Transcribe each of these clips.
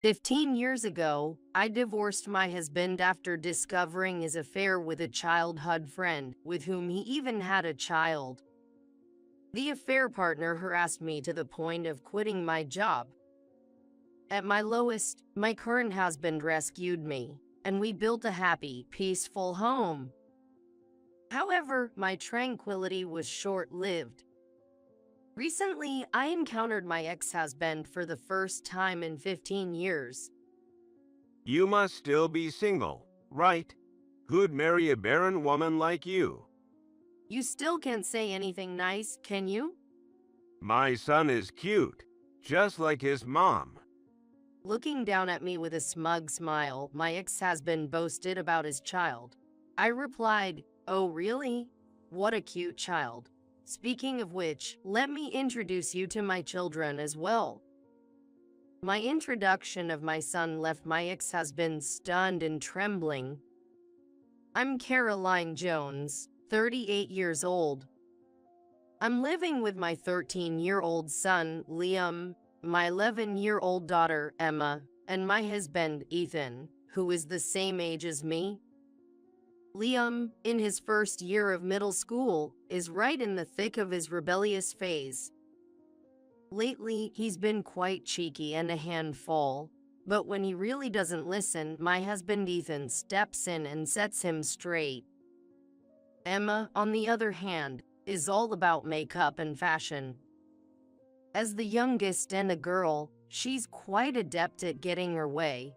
15 years ago, I divorced my husband after discovering his affair with a childhood friend, with whom he even had a child. The affair partner harassed me to the point of quitting my job. At my lowest, my current husband rescued me, and we built a happy, peaceful home. However, my tranquility was short-lived. Recently, I encountered my ex-husband for the first time in 15 years. You must still be single, right? Who'd marry a barren woman like you? You still can't say anything nice, can you? My son is cute, just like his mom. Looking down at me with a smug smile, my ex-husband boasted about his child. I replied, "Oh really? What a cute child. Speaking of which, let me introduce you to my children as well." My introduction of my son left my ex-husband stunned and trembling. I'm Caroline Jones, 38 years old. I'm living with my 13-year-old son, Liam, my 11-year-old daughter, Emma, and my husband, Ethan, who is the same age as me. Liam, in his first year of middle school, is right in the thick of his rebellious phase. Lately, he's been quite cheeky and a handful, but when he really doesn't listen, my husband Ethan steps in and sets him straight. Emma, on the other hand, is all about makeup and fashion. As the youngest and a girl, she's quite adept at getting her way.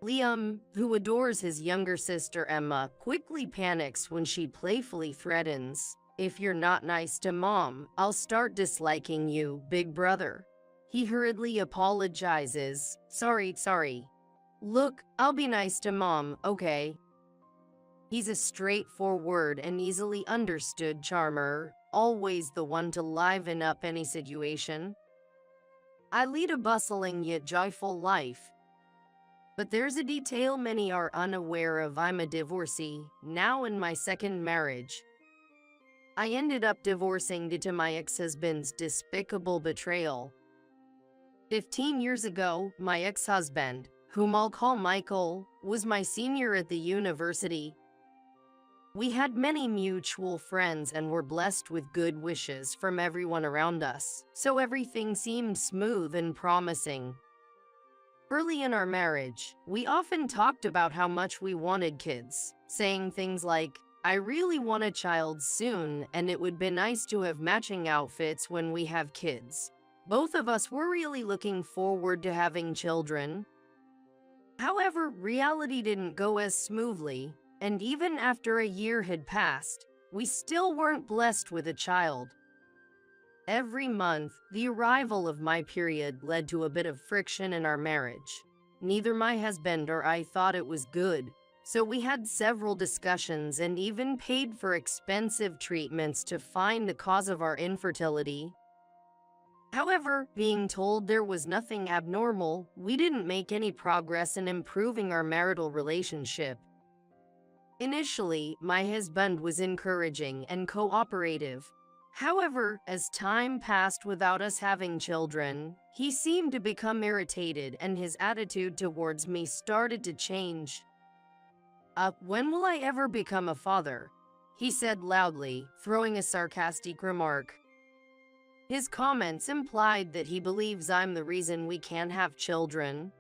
Liam, who adores his younger sister Emma, quickly panics when she playfully threatens, "If you're not nice to Mom, I'll start disliking you, big brother." He hurriedly apologizes, Sorry. Look, I'll be nice to Mom, okay?" He's a straightforward and easily understood charmer, always the one to liven up any situation. I lead a bustling yet joyful life. But there's a detail many are unaware of. I'm a divorcee, now in my second marriage. I ended up divorcing due to my ex-husband's despicable betrayal. 15 years ago, my ex-husband, whom I'll call Michael, was my senior at the university. We had many mutual friends and were blessed with good wishes from everyone around us, so everything seemed smooth and promising. Early in our marriage, we often talked about how much we wanted kids, saying things like, "I really want a child soon, and it would be nice to have matching outfits when we have kids." Both of us were really looking forward to having children. However, reality didn't go as smoothly, and even after a year had passed, we still weren't blessed with a child. Every month, the arrival of my period led to a bit of friction in our marriage. Neither my husband or I thought it was good, so we had several discussions and even paid for expensive treatments to find the cause of our infertility. However, being told there was nothing abnormal, we didn't make any progress in improving our marital relationship. Initially, my husband was encouraging and cooperative. However, as time passed without us having children, he seemed to become irritated and his attitude towards me started to change. When will I ever become a father?" he said loudly, throwing a sarcastic remark. His comments implied that he believes I'm the reason we can't have children.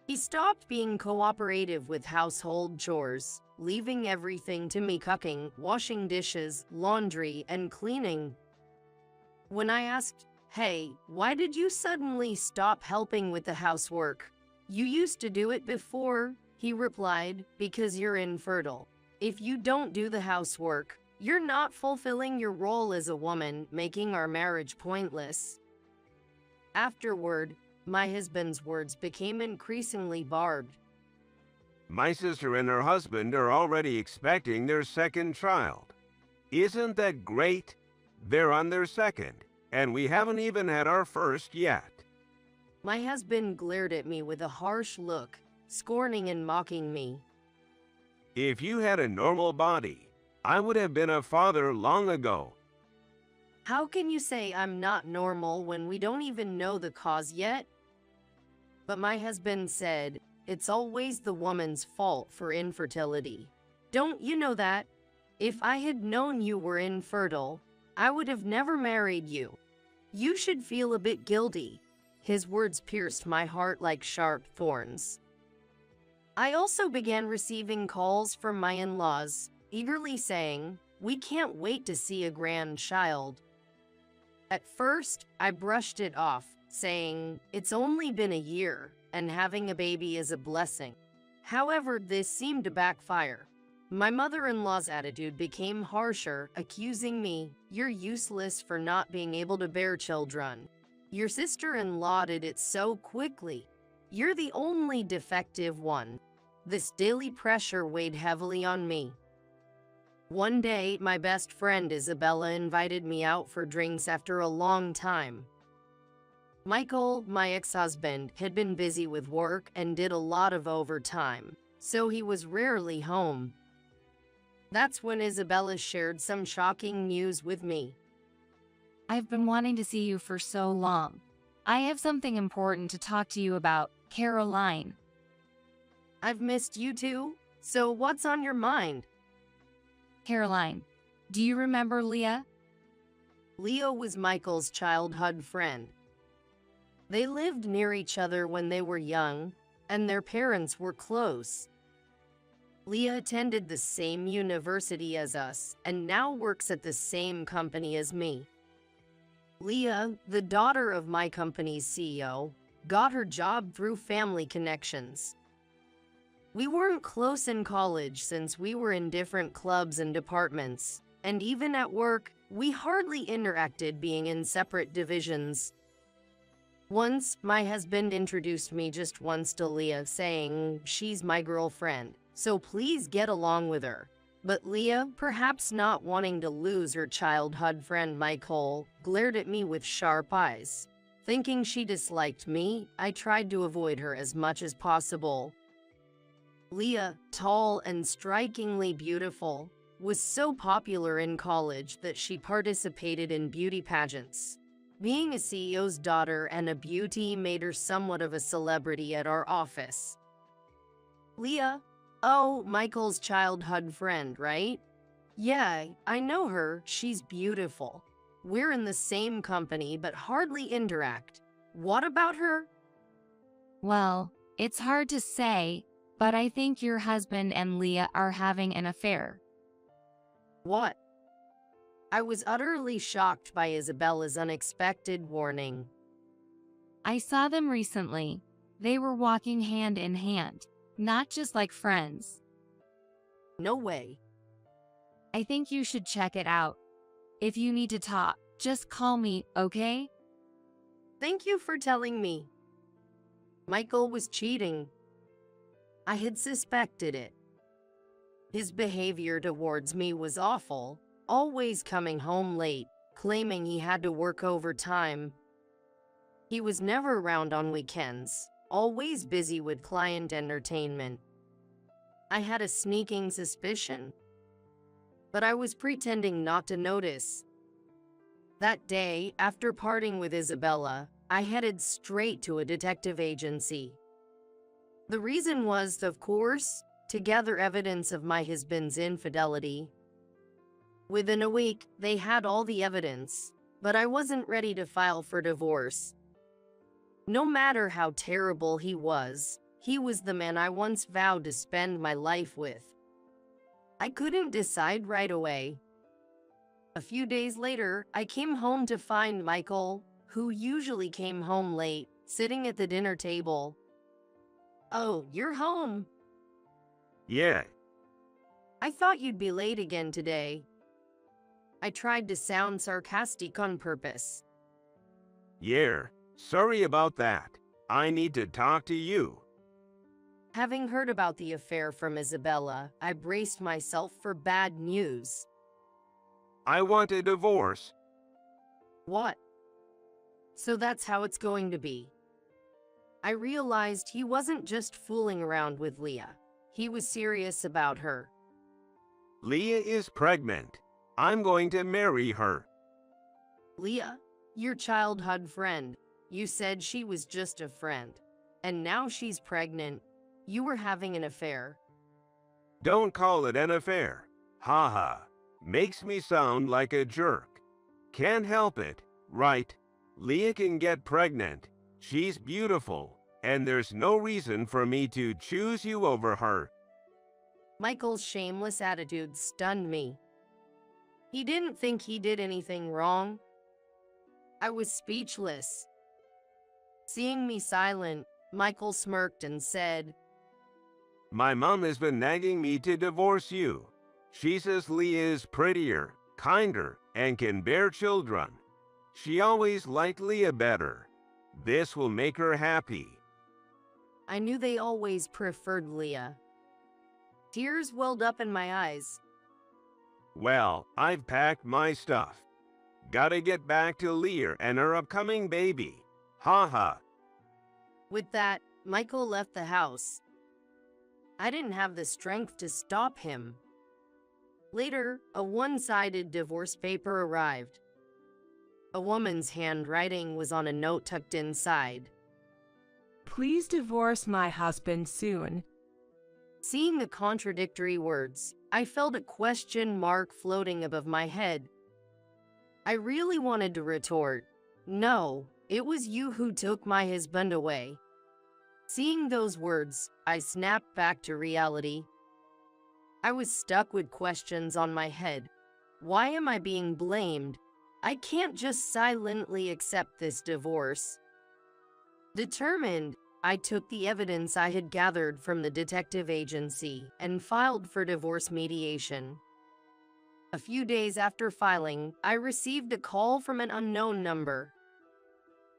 He stopped being cooperative with household chores, leaving everything to me: cooking, washing dishes, laundry, and cleaning. When I asked, "Hey, why did you suddenly stop helping with the housework? You used to do it before," he replied, "Because you're infertile. If you don't do the housework, you're not fulfilling your role as a woman, making our marriage pointless." Afterward, my husband's words became increasingly barbed. My sister and her husband are already expecting their second child. Isn't that great? They're on their second, and we haven't even had our first yet. My husband glared at me with a harsh look, scorning and mocking me. If you had a normal body, I would have been a father long ago. How can you say I'm not normal when we don't even know the cause yet? But my husband said, it's always the woman's fault for infertility. Don't you know that? If I had known you were infertile, I would have never married you. You should feel a bit guilty. His words pierced my heart like sharp thorns. I also began receiving calls from my in-laws, eagerly saying, we can't wait to see a grandchild. At first, I brushed it off, saying, it's only been a year, and having a baby is a blessing. However, this seemed to backfire. My mother-in-law's attitude became harsher, accusing me, you're useless for not being able to bear children. Your sister-in-law did it so quickly. You're the only defective one. This daily pressure weighed heavily on me. One day, my best friend Isabella invited me out for drinks after a long time. Michael, my ex-husband, had been busy with work and did a lot of overtime, so he was rarely home. That's when Isabella shared some shocking news with me. I've been wanting to see you for so long. I have something important to talk to you about, Caroline. I've missed you too, so what's on your mind? Caroline, do you remember Leah? Leo was Michael's childhood friend. They lived near each other when they were young, and their parents were close. Leah attended the same university as us and now works at the same company as me. Leah, the daughter of my company's CEO, got her job through family connections. We weren't close in college since we were in different clubs and departments, and even at work, we hardly interacted being in separate divisions. Once, my husband introduced me just once to Leah, saying, she's my girlfriend, so please get along with her. But Leah, perhaps not wanting to lose her childhood friend Michael, glared at me with sharp eyes. Thinking she disliked me, I tried to avoid her as much as possible. Leah, tall and strikingly beautiful, was so popular in college that she participated in beauty pageants. Being a CEO's daughter and a beauty made her somewhat of a celebrity at our office. Leah, oh, Michael's childhood friend, right? Yeah, I know her. She's beautiful. We're in the same company but hardly interact. What about her? Well, it's hard to say, but I think your husband and Leah are having an affair. What? I was utterly shocked by Isabella's unexpected warning. I saw them recently. They were walking hand in hand, not just like friends. No way. I think you should check it out. If you need to talk, just call me, okay? Thank you for telling me. Michael was cheating. I had suspected it. His behavior towards me was awful, always coming home late, claiming he had to work overtime. He was never around on weekends, always busy with client entertainment. I had a sneaking suspicion, but I was pretending not to notice. That day, after parting with Isabella, I headed straight to a detective agency. The reason was, of course, to gather evidence of my husband's infidelity. Within a week, they had all the evidence, but I wasn't ready to file for divorce. No matter how terrible he was the man I once vowed to spend my life with. I couldn't decide right away. A few days later, I came home to find Michael, who usually came home late, sitting at the dinner table. Oh, you're home. Yeah. I thought you'd be late again today. I tried to sound sarcastic on purpose. Yeah. Sorry about that. I need to talk to you. Having heard about the affair from Isabella, I braced myself for bad news. I want a divorce. What? So that's how it's going to be. I realized he wasn't just fooling around with Leah. He was serious about her. Leah is pregnant. I'm going to marry her. Leah, your childhood friend. You said she was just a friend. and now she's pregnant. You were having an affair. Don't call it an affair. Haha. Makes me sound like a jerk. Can't help it, right? Leah can get pregnant. She's beautiful, and there's no reason for me to choose you over her. Michael's shameless attitude stunned me. He didn't think he did anything wrong. I was speechless. Seeing me silent, Michael smirked and said, My mom has been nagging me to divorce you. She says Leah is prettier, kinder, and can bear children. She always liked Leah better. This will make her happy. I knew they always preferred Leah. Tears welled up in my eyes. Well, I've packed my stuff. Gotta get back to Leah and her upcoming baby. Haha. With that, Michael left the house. I didn't have the strength to stop him. Later, a one-sided divorce paper arrived. A woman's handwriting was on a note tucked inside. Please divorce my husband soon. Seeing the contradictory words, I felt a question mark floating above my head. I really wanted to retort, "No, it was you who took my husband away." Seeing those words, I snapped back to reality. I was stuck with questions on my head. Why am I being blamed? I can't just silently accept this divorce. Determined, I took the evidence I had gathered from the detective agency and filed for divorce mediation. A few days after filing, I received a call from an unknown number.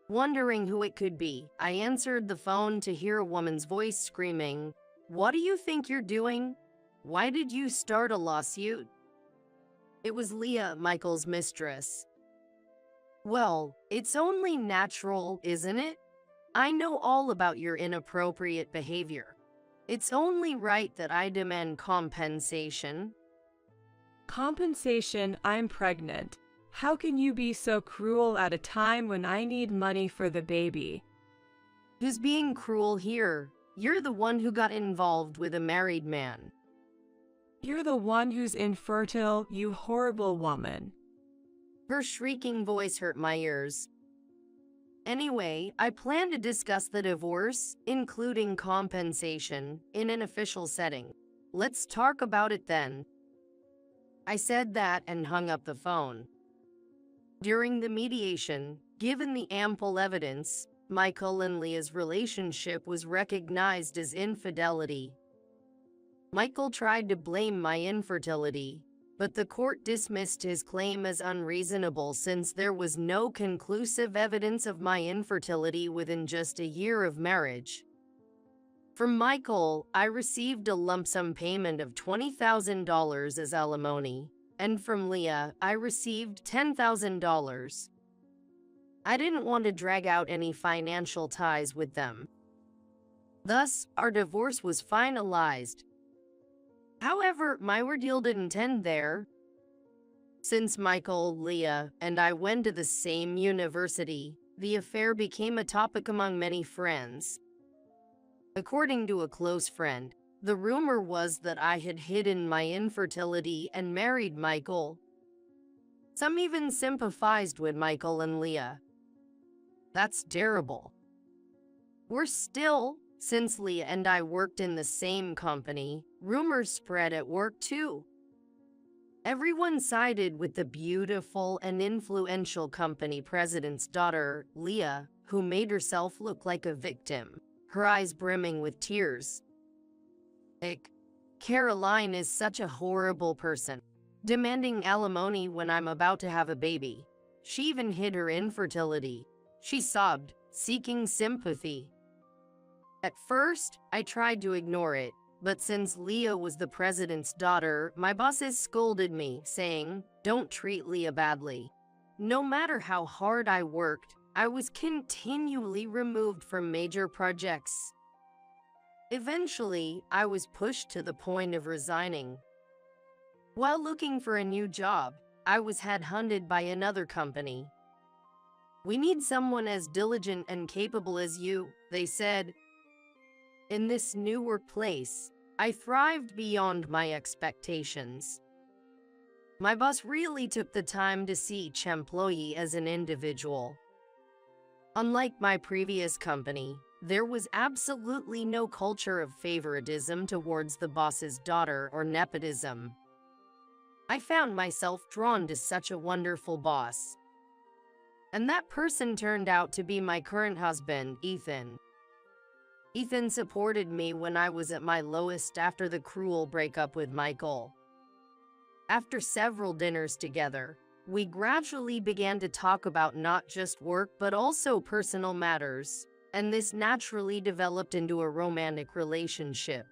Wondering who it could be, I answered the phone to hear a woman's voice screaming, "What do you think you're doing? Why did you start a lawsuit?" It was Leah, Michael's mistress. "Well, it's only natural, isn't it? I know all about your inappropriate behavior. It's only right that I demand compensation." Compensation? I'm pregnant. How can you be so cruel at a time when I need money for the baby? Who's being cruel here? You're the one who got involved with a married man. You're the one who's infertile, you horrible woman. Her shrieking voice hurt my ears. Anyway, I plan to discuss the divorce, including compensation, in an official setting. Let's talk about it then. I said that and hung up the phone. During the mediation, given the ample evidence, Michael and Leah's relationship was recognized as infidelity. Michael tried to blame my infertility, but the court dismissed his claim as unreasonable since there was no conclusive evidence of my infertility within just a year of marriage. From Michael, I received a lump sum payment of $20,000 as alimony, and from Leah, I received $10,000. I didn't want to drag out any financial ties with them. Thus, our divorce was finalized. However, my ordeal didn't end there. Since Michael, Leah, and I went to the same university, the affair became a topic among many friends. According to a close friend, the rumor was that I had hidden my infertility and married Michael. Some even sympathized with Michael and Leah. That's terrible. Worse still, since Leah and I worked in the same company, rumors spread at work too. Everyone sided with the beautiful and influential company president's daughter, Leah, who made herself look like a victim, her eyes brimming with tears. Caroline is such a horrible person, demanding alimony when I'm about to have a baby. She even hid her infertility. She sobbed, seeking sympathy. At first, I tried to ignore it, but since Leah was the president's daughter, my bosses scolded me, saying, "Don't treat Leah badly." No matter how hard I worked, I was continually removed from major projects. Eventually, I was pushed to the point of resigning. While looking for a new job, I was headhunted by another company. "We need someone as diligent and capable as you," they said. In this new workplace, I thrived beyond my expectations. My boss really took the time to see each employee as an individual. Unlike my previous company, there was absolutely no culture of favoritism towards the boss's daughter or nepotism. I found myself drawn to such a wonderful boss. And that person turned out to be my current husband, Ethan. Ethan supported me when I was at my lowest after the cruel breakup with Michael. After several dinners together, we gradually began to talk about not just work but also personal matters, and this naturally developed into a romantic relationship.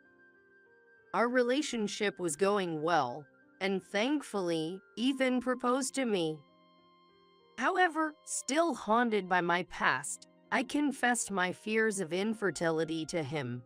Our relationship was going well, and thankfully, Ethan proposed to me. However, still haunted by my past, I confessed my fears of infertility to him.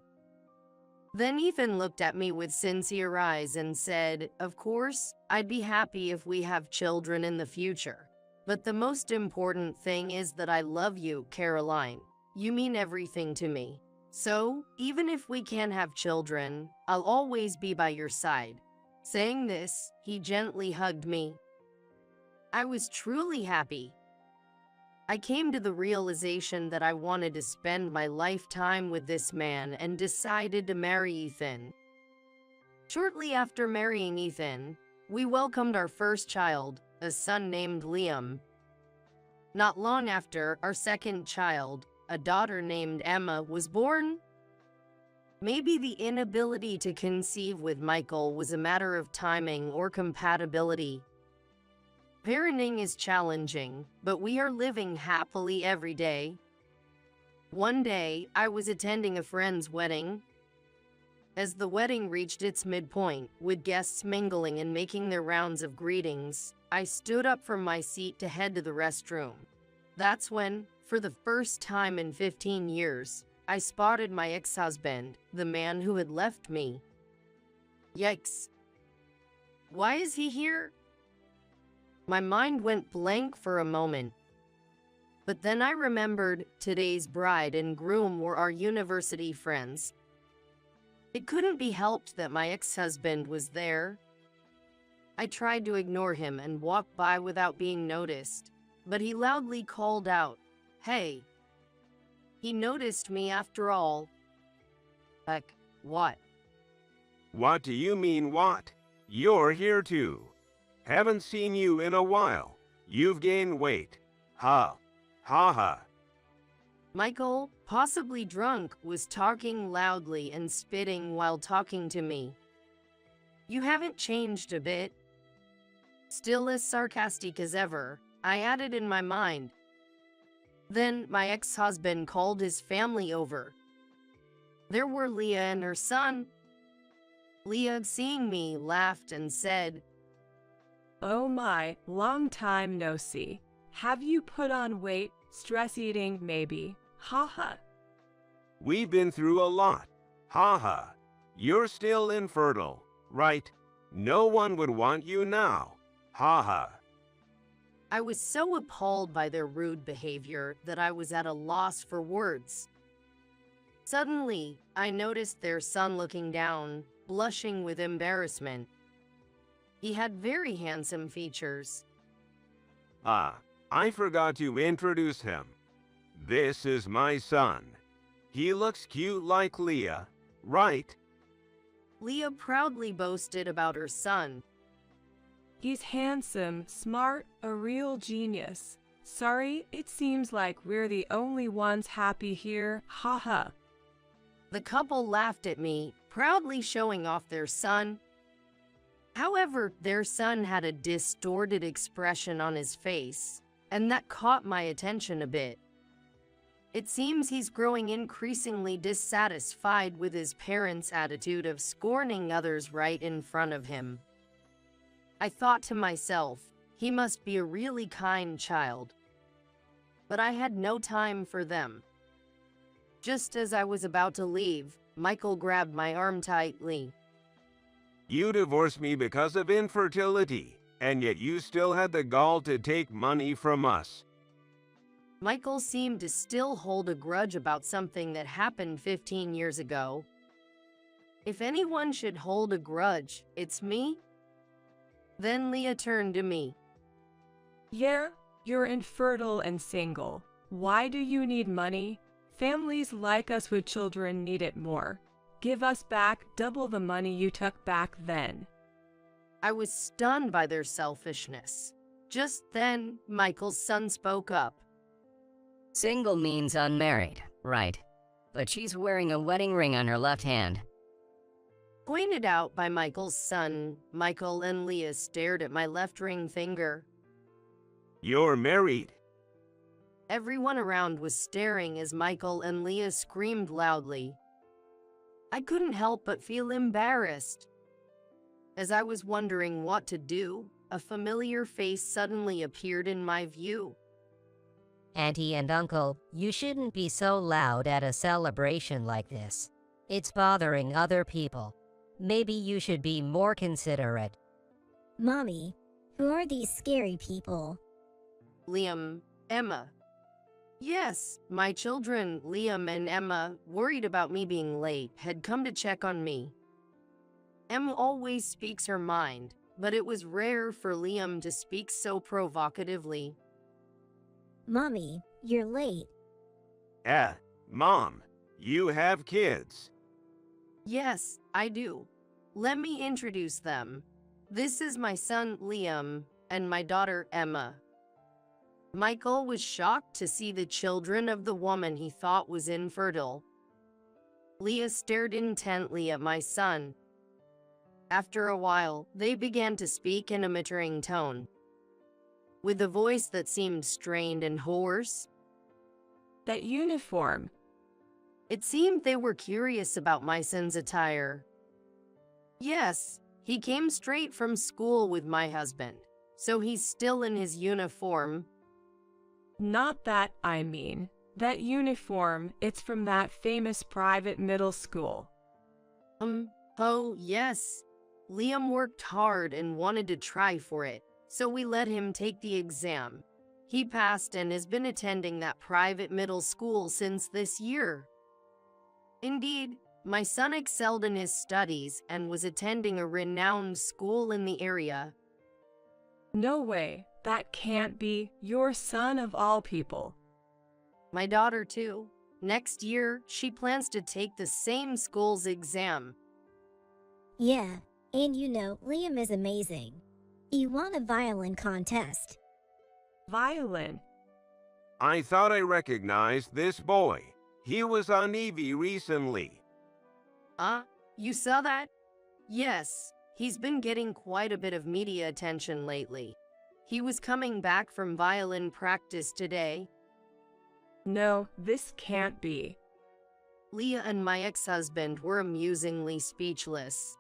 Then Ethan looked at me with sincere eyes and said, "Of course, I'd be happy if we have children in the future. But the most important thing is that I love you, Caroline. You mean everything to me. So, even if we can't have children, I'll always be by your side." Saying this, he gently hugged me. I was truly happy. I came to the realization that I wanted to spend my lifetime with this man and decided to marry Ethan. Shortly after marrying Ethan, we welcomed our first child, a son named Liam. Not long after, our second child, a daughter named Emma, was born. Maybe the inability to conceive with Michael was a matter of timing or compatibility. Parenting is challenging, but we are living happily every day. One day, I was attending a friend's wedding. As the wedding reached its midpoint, with guests mingling and making their rounds of greetings, I stood up from my seat to head to the restroom. That's when, for the first time in 15 years, I spotted my ex-husband, the man who had left me. Yikes. Why is he here? My mind went blank for a moment. But then I remembered today's bride and groom were our university friends. It couldn't be helped that my ex-husband was there. I tried to ignore him and walk by without being noticed, but he loudly called out, "Hey." He noticed me after all. Heck, what? What do you mean, what? You're here too. Haven't seen you in a while. You've gained weight. Ha. Ha ha. Michael, possibly drunk, was talking loudly and spitting while talking to me. "You haven't changed a bit." Still as sarcastic as ever, I added in my mind. Then my ex-husband called his family over. There were Leah and her son. Leah, seeing me, laughed and said, "Oh my, long time no see. Have you put on weight? Stress eating, maybe? Ha ha." We've been through a lot. Ha ha. You're still infertile, right? No one would want you now. Ha ha. I was so appalled by their rude behavior that I was at a loss for words. Suddenly, I noticed their son looking down, blushing with embarrassment. He had very handsome features. Ah, I forgot to introduce him. This is my son. He looks cute like Leah, right? Leah proudly boasted about her son. "He's handsome, smart, a real genius. Sorry, it seems like we're the only ones happy here. Ha ha." The couple laughed at me, proudly showing off their son. However, their son had a distorted expression on his face, and that caught my attention a bit. It seems he's growing increasingly dissatisfied with his parents' attitude of scorning others right in front of him. I thought to myself, he must be a really kind child. But I had no time for them. Just as I was about to leave, Michael grabbed my arm tightly. You divorced me because of infertility, and yet you still had the gall to take money from us. Michael seemed to still hold a grudge about something that happened 15 years ago. If anyone should hold a grudge, it's me. Then Leah turned to me. Yeah, you're infertile and single. Why do you need money? Families like us with children need it more. Give us back double the money you took back then. I was stunned by their selfishness. Just then, Michael's son spoke up. Single means unmarried, right? But she's wearing a wedding ring on her left hand. Pointed out by Michael's son, Michael and Leah stared at my left ring finger. You're married. Everyone around was staring as Michael and Leah screamed loudly. I couldn't help but feel embarrassed. As I was wondering what to do, a familiar face suddenly appeared in my view. Auntie and Uncle, you shouldn't be so loud at a celebration like this. It's bothering other people. Maybe you should be more considerate. Mommy, who are these scary people? Liam, Emma. Yes, my children, Liam and Emma, worried about me being late, had come to check on me. Emma always speaks her mind, but it was rare for Liam to speak so provocatively. Mommy, you're late. Mom, you have kids. Yes, I do. Let me introduce them. This is my son, Liam, and my daughter, Emma. Michael was shocked to see the children of the woman he thought was infertile. Leah stared intently at my son. After a while, they began to speak in a muttering tone, with a voice that seemed strained and hoarse. That uniform. It seemed they were curious about my son's attire. Yes, he came straight from school with my husband, so he's still in his uniform. Not that, I mean. That uniform, it's from that famous private middle school. Oh, yes. Liam worked hard and wanted to try for it, so we let him take the exam. He passed and has been attending that private middle school since this year. Indeed, my son excelled in his studies and was attending a renowned school in the area. No way. That can't be your son of all people. My daughter, too. Next year, she plans to take the same school's exam. Yeah, and you know, Liam is amazing. He won a violin contest. Violin? I thought I recognized this boy. He was on Evie recently. You saw that? Yes, he's been getting quite a bit of media attention lately. He was coming back from violin practice today. No, this can't be. Leah and my ex-husband were amusingly speechless.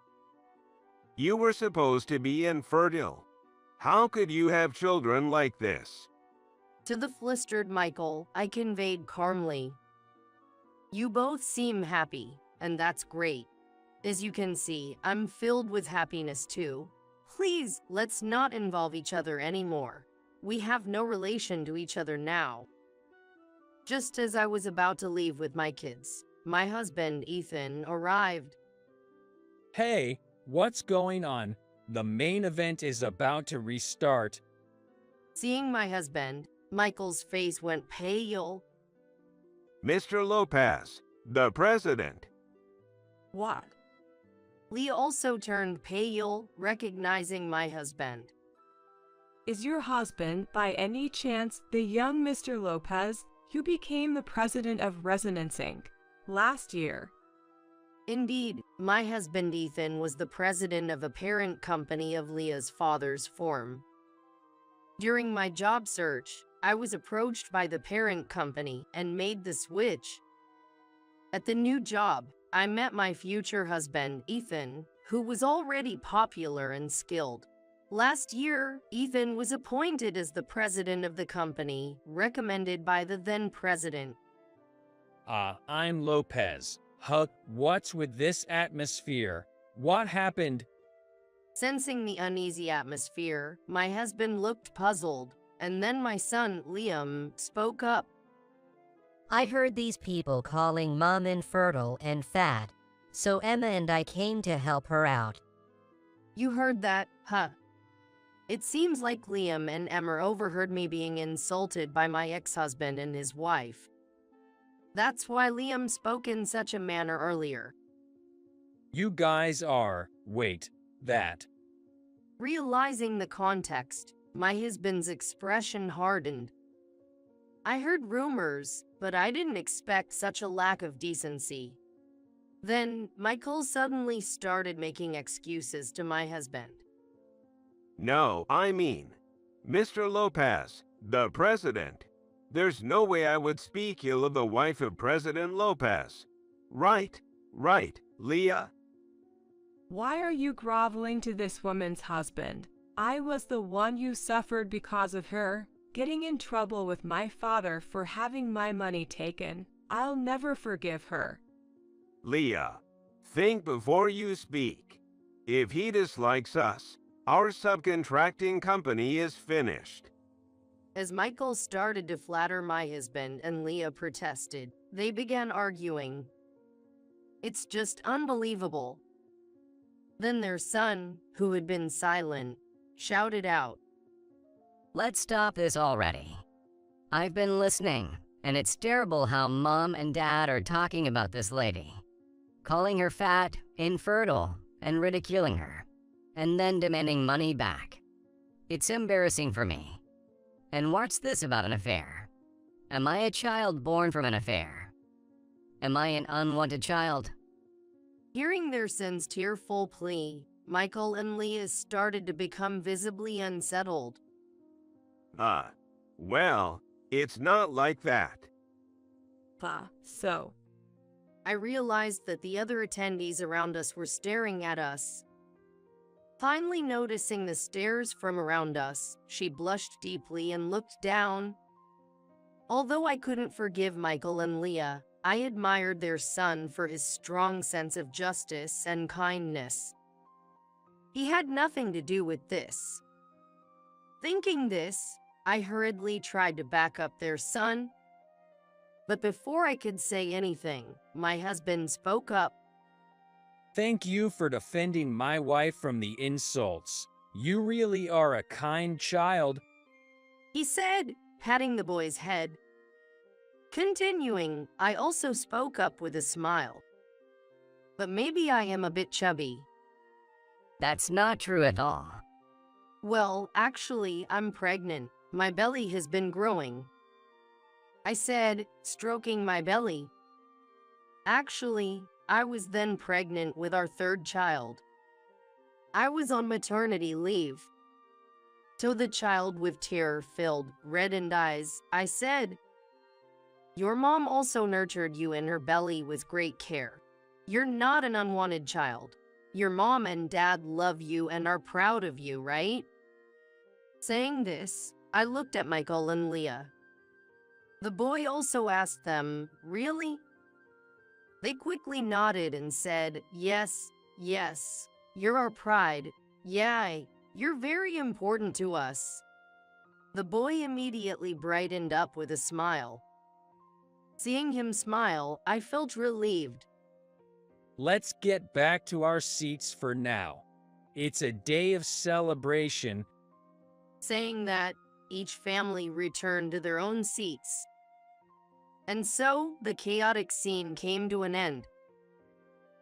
You were supposed to be infertile. How could you have children like this? To the flustered Michael, I conveyed calmly. You both seem happy, and that's great. As you can see, I'm filled with happiness too. Please, let's not involve each other anymore. We have no relation to each other now. Just as I was about to leave with my kids, my husband, Ethan, arrived. Hey, what's going on? The main event is about to restart. Seeing my husband, Michael's face went pale. Mr. Lopez, the president. What? Leah also turned pale, recognizing my husband. Is your husband, by any chance, the young Mr. Lopez who became the president of Resonance Inc. last year? Indeed, my husband Ethan was the president of a parent company of Leah's father's firm. During my job search, I was approached by the parent company and made the switch. At the new job, I met my future husband, Ethan, who was already popular and skilled. Last year, Ethan was appointed as the president of the company, recommended by the then president. I'm Lopez. Huck, what's with this atmosphere? What happened? Sensing the uneasy atmosphere, my husband looked puzzled, and then my son, Liam, spoke up. I heard these people calling Mom infertile and fat, so Emma and I came to help her out. You heard that, huh? It seems like Liam and Emma overheard me being insulted by my ex-husband and his wife. That's why Liam spoke in such a manner earlier. You guys are, wait, that. Realizing the context, my husband's expression hardened. I heard rumors, but I didn't expect such a lack of decency. Then, Michael suddenly started making excuses to my husband. No, I mean, Mr. Lopez, the president. There's no way I would speak ill of the wife of President Lopez. Right, Leah. Why are you groveling to this woman's husband? I was the one who suffered because of her, getting in trouble with my father for having my money taken. I'll never forgive her. Leah, think before you speak. If he dislikes us, our subcontracting company is finished. As Michael started to flatter my husband and Leah protested, they began arguing. It's just unbelievable. Then their son, who had been silent, shouted out, Let's stop this already. I've been listening, and it's terrible how Mom and Dad are talking about this lady. Calling her fat, infertile, and ridiculing her, and then demanding money back. It's embarrassing for me. And what's this about an affair? Am I a child born from an affair? Am I an unwanted child? Hearing their son's tearful plea, Michael and Leah started to become visibly unsettled. Well, it's not like that. So. I realized that the other attendees around us were staring at us. Finally noticing the stares from around us, she blushed deeply and looked down. Although I couldn't forgive Michael and Leah, I admired their son for his strong sense of justice and kindness. He had nothing to do with this. Thinking this, I hurriedly tried to back up their son. But before I could say anything, my husband spoke up. Thank you for defending my wife from the insults. You really are a kind child. He said, patting the boy's head. Continuing, I also spoke up with a smile. But maybe I am a bit chubby. That's not true at all. Well, actually, I'm pregnant. My belly has been growing. I said, stroking my belly. Actually, I was then pregnant with our third child. I was on maternity leave. To the child with tear-filled, reddened eyes, I said, Your mom also nurtured you in her belly with great care. You're not an unwanted child. Your mom and dad love you and are proud of you, right? Saying this, I looked at Michael and Leah. The boy also asked them, Really? They quickly nodded and said, Yes, you're our pride. Yeah, you're very important to us. The boy immediately brightened up with a smile. Seeing him smile, I felt relieved. Let's get back to our seats for now. It's a day of celebration. Saying that, each family returned to their own seats. And so, the chaotic scene came to an end.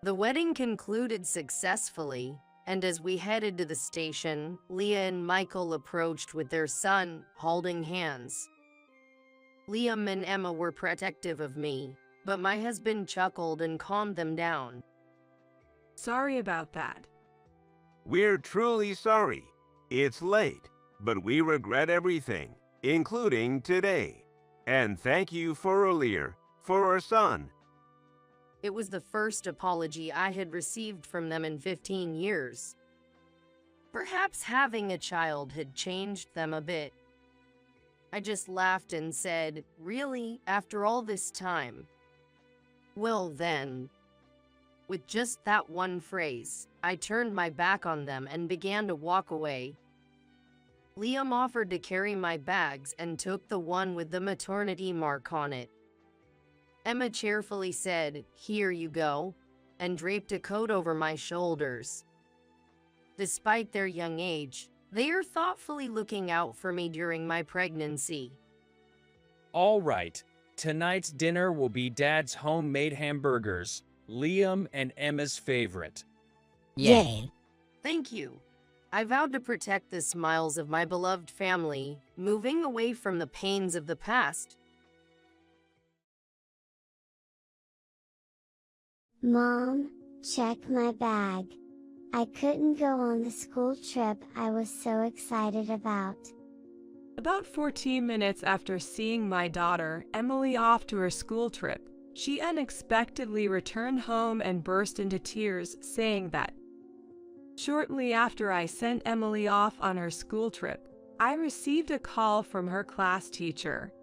The wedding concluded successfully, and as we headed to the station, Leah and Michael approached with their son, holding hands. Liam and Emma were protective of me, but my husband chuckled and calmed them down. Sorry about that. We're truly sorry. It's late, but we regret everything, including today. And thank you for earlier, for our son. It was the first apology I had received from them in 15 years. Perhaps having a child had changed them a bit. I just laughed and said, Really, after all this time? Well then. With just that one phrase, I turned my back on them and began to walk away. Liam offered to carry my bags and took the one with the maternity mark on it. Emma cheerfully said, "Here you go," and draped a coat over my shoulders. Despite their young age, they are thoughtfully looking out for me during my pregnancy. All right, tonight's dinner will be Dad's homemade hamburgers, Liam and Emma's favorite. Yay. Thank you. I vowed to protect the smiles of my beloved family, moving away from the pains of the past. Mom, check my bag. I couldn't go on the school trip I was so excited about. About 14 minutes after seeing my daughter, Emily, off to her school trip, she unexpectedly returned home and burst into tears, saying that shortly after I sent Emily off on her school trip, I received a call from her class teacher.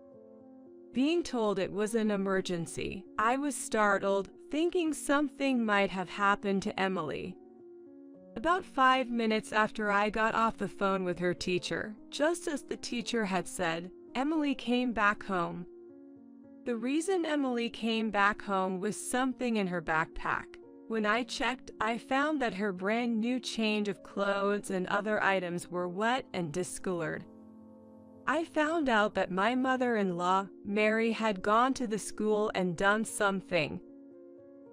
Being told it was an emergency, I was startled, thinking something might have happened to Emily. About 5 minutes after I got off the phone with her teacher, just as the teacher had said, Emily came back home. The reason Emily came back home was something in her backpack. When I checked, I found that her brand new change of clothes and other items were wet and discolored. I found out that my mother-in-law, Mary, had gone to the school and done something.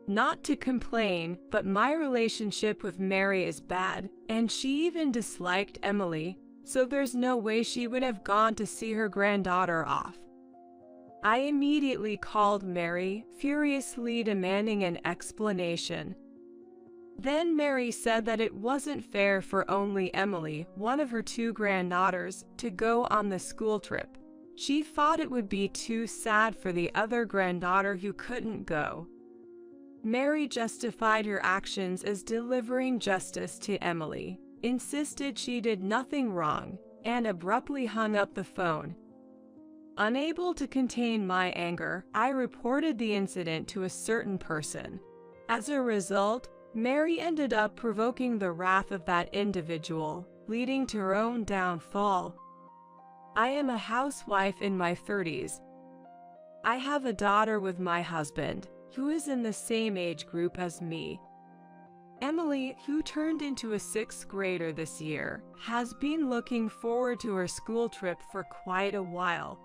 Not to complain, but my relationship with Mary is bad, and she even disliked Emily, so there's no way she would have gone to see her granddaughter off. I immediately called Mary, furiously demanding an explanation. Then Mary said that it wasn't fair for only Emily, one of her 2 granddaughters, to go on the school trip. She thought it would be too sad for the other granddaughter who couldn't go. Mary justified her actions as delivering justice to Emily, insisted she did nothing wrong, and abruptly hung up the phone. Unable to contain my anger, I reported the incident to a certain person. As a result, Mary ended up provoking the wrath of that individual, leading to her own downfall. I am a housewife in my 30s. I have a daughter with my husband, who is in the same age group as me. Emily, who turned into a 6th grader this year, has been looking forward to her school trip for quite a while.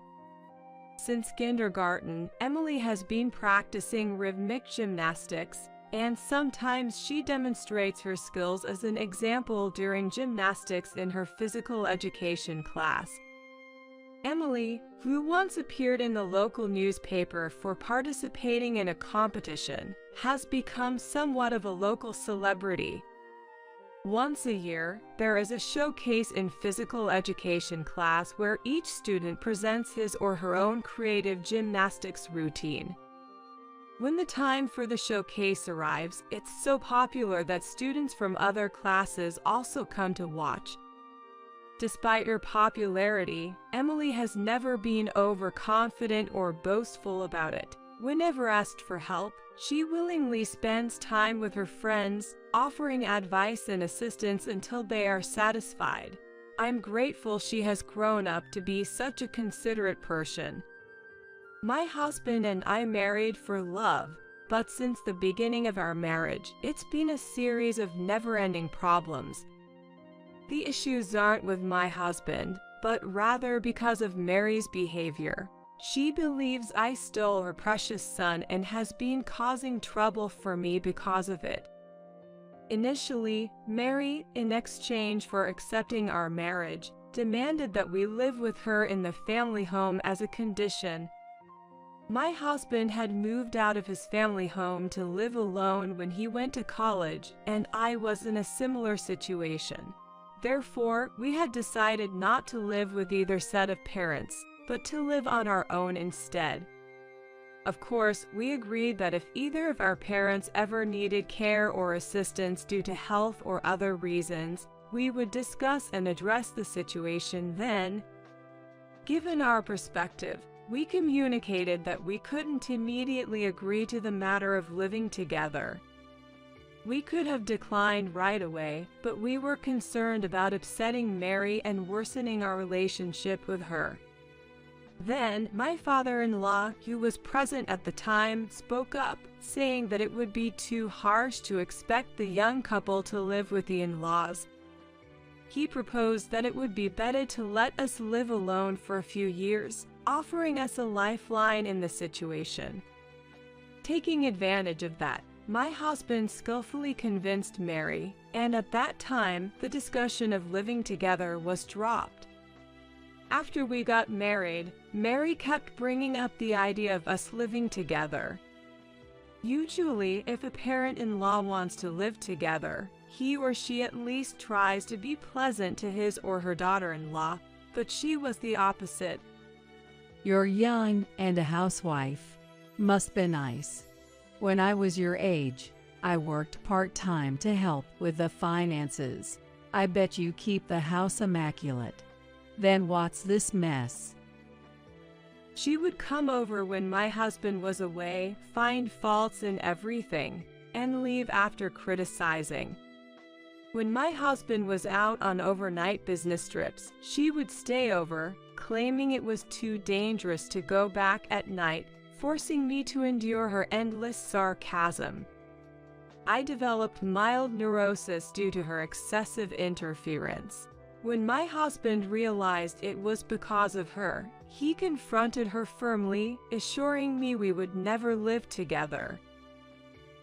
Since kindergarten, Emily has been practicing rhythmic gymnastics, and sometimes she demonstrates her skills as an example during gymnastics in her physical education class. Emily, who once appeared in the local newspaper for participating in a competition, has become somewhat of a local celebrity. Once a year, there is a showcase in physical education class where each student presents his or her own creative gymnastics routine. When the time for the showcase arrives, it's so popular that students from other classes also come to watch. Despite her popularity, Emily has never been overconfident or boastful about it. Whenever asked for help, she willingly spends time with her friends, offering advice and assistance until they are satisfied. I'm grateful she has grown up to be such a considerate person. My husband and I married for love, but since the beginning of our marriage, it's been a series of never-ending problems. The issues aren't with my husband, but rather because of Mary's behavior. She believes I stole her precious son and has been causing trouble for me because of it. Initially, Mary, in exchange for accepting our marriage, demanded that we live with her in the family home as a condition. My husband had moved out of his family home to live alone when he went to college, and I was in a similar situation. Therefore, we had decided not to live with either set of parents, but to live on our own instead. Of course, we agreed that if either of our parents ever needed care or assistance due to health or other reasons, we would discuss and address the situation then. Given our perspective, we communicated that we couldn't immediately agree to the matter of living together. We could have declined right away, but we were concerned about upsetting Mary and worsening our relationship with her. Then, my father-in-law, who was present at the time, spoke up, saying that it would be too harsh to expect the young couple to live with the in-laws. He proposed that it would be better to let us live alone for a few years, offering us a lifeline in the situation. Taking advantage of that, my husband skillfully convinced Mary, and at that time, the discussion of living together was dropped. After we got married, Mary kept bringing up the idea of us living together. Usually, if a parent-in-law wants to live together, he or she at least tries to be pleasant to his or her daughter-in-law, but she was the opposite. You're young and a housewife. Must be nice. When I was your age, I worked part-time to help with the finances. I bet you keep the house immaculate. Then what's this mess? She would come over when my husband was away, find faults in everything, and leave after criticizing. When my husband was out on overnight business trips, she would stay over, claiming it was too dangerous to go back at night, forcing me to endure her endless sarcasm. I developed mild neurosis due to her excessive interference. When my husband realized it was because of her, he confronted her firmly, assuring me we would never live together.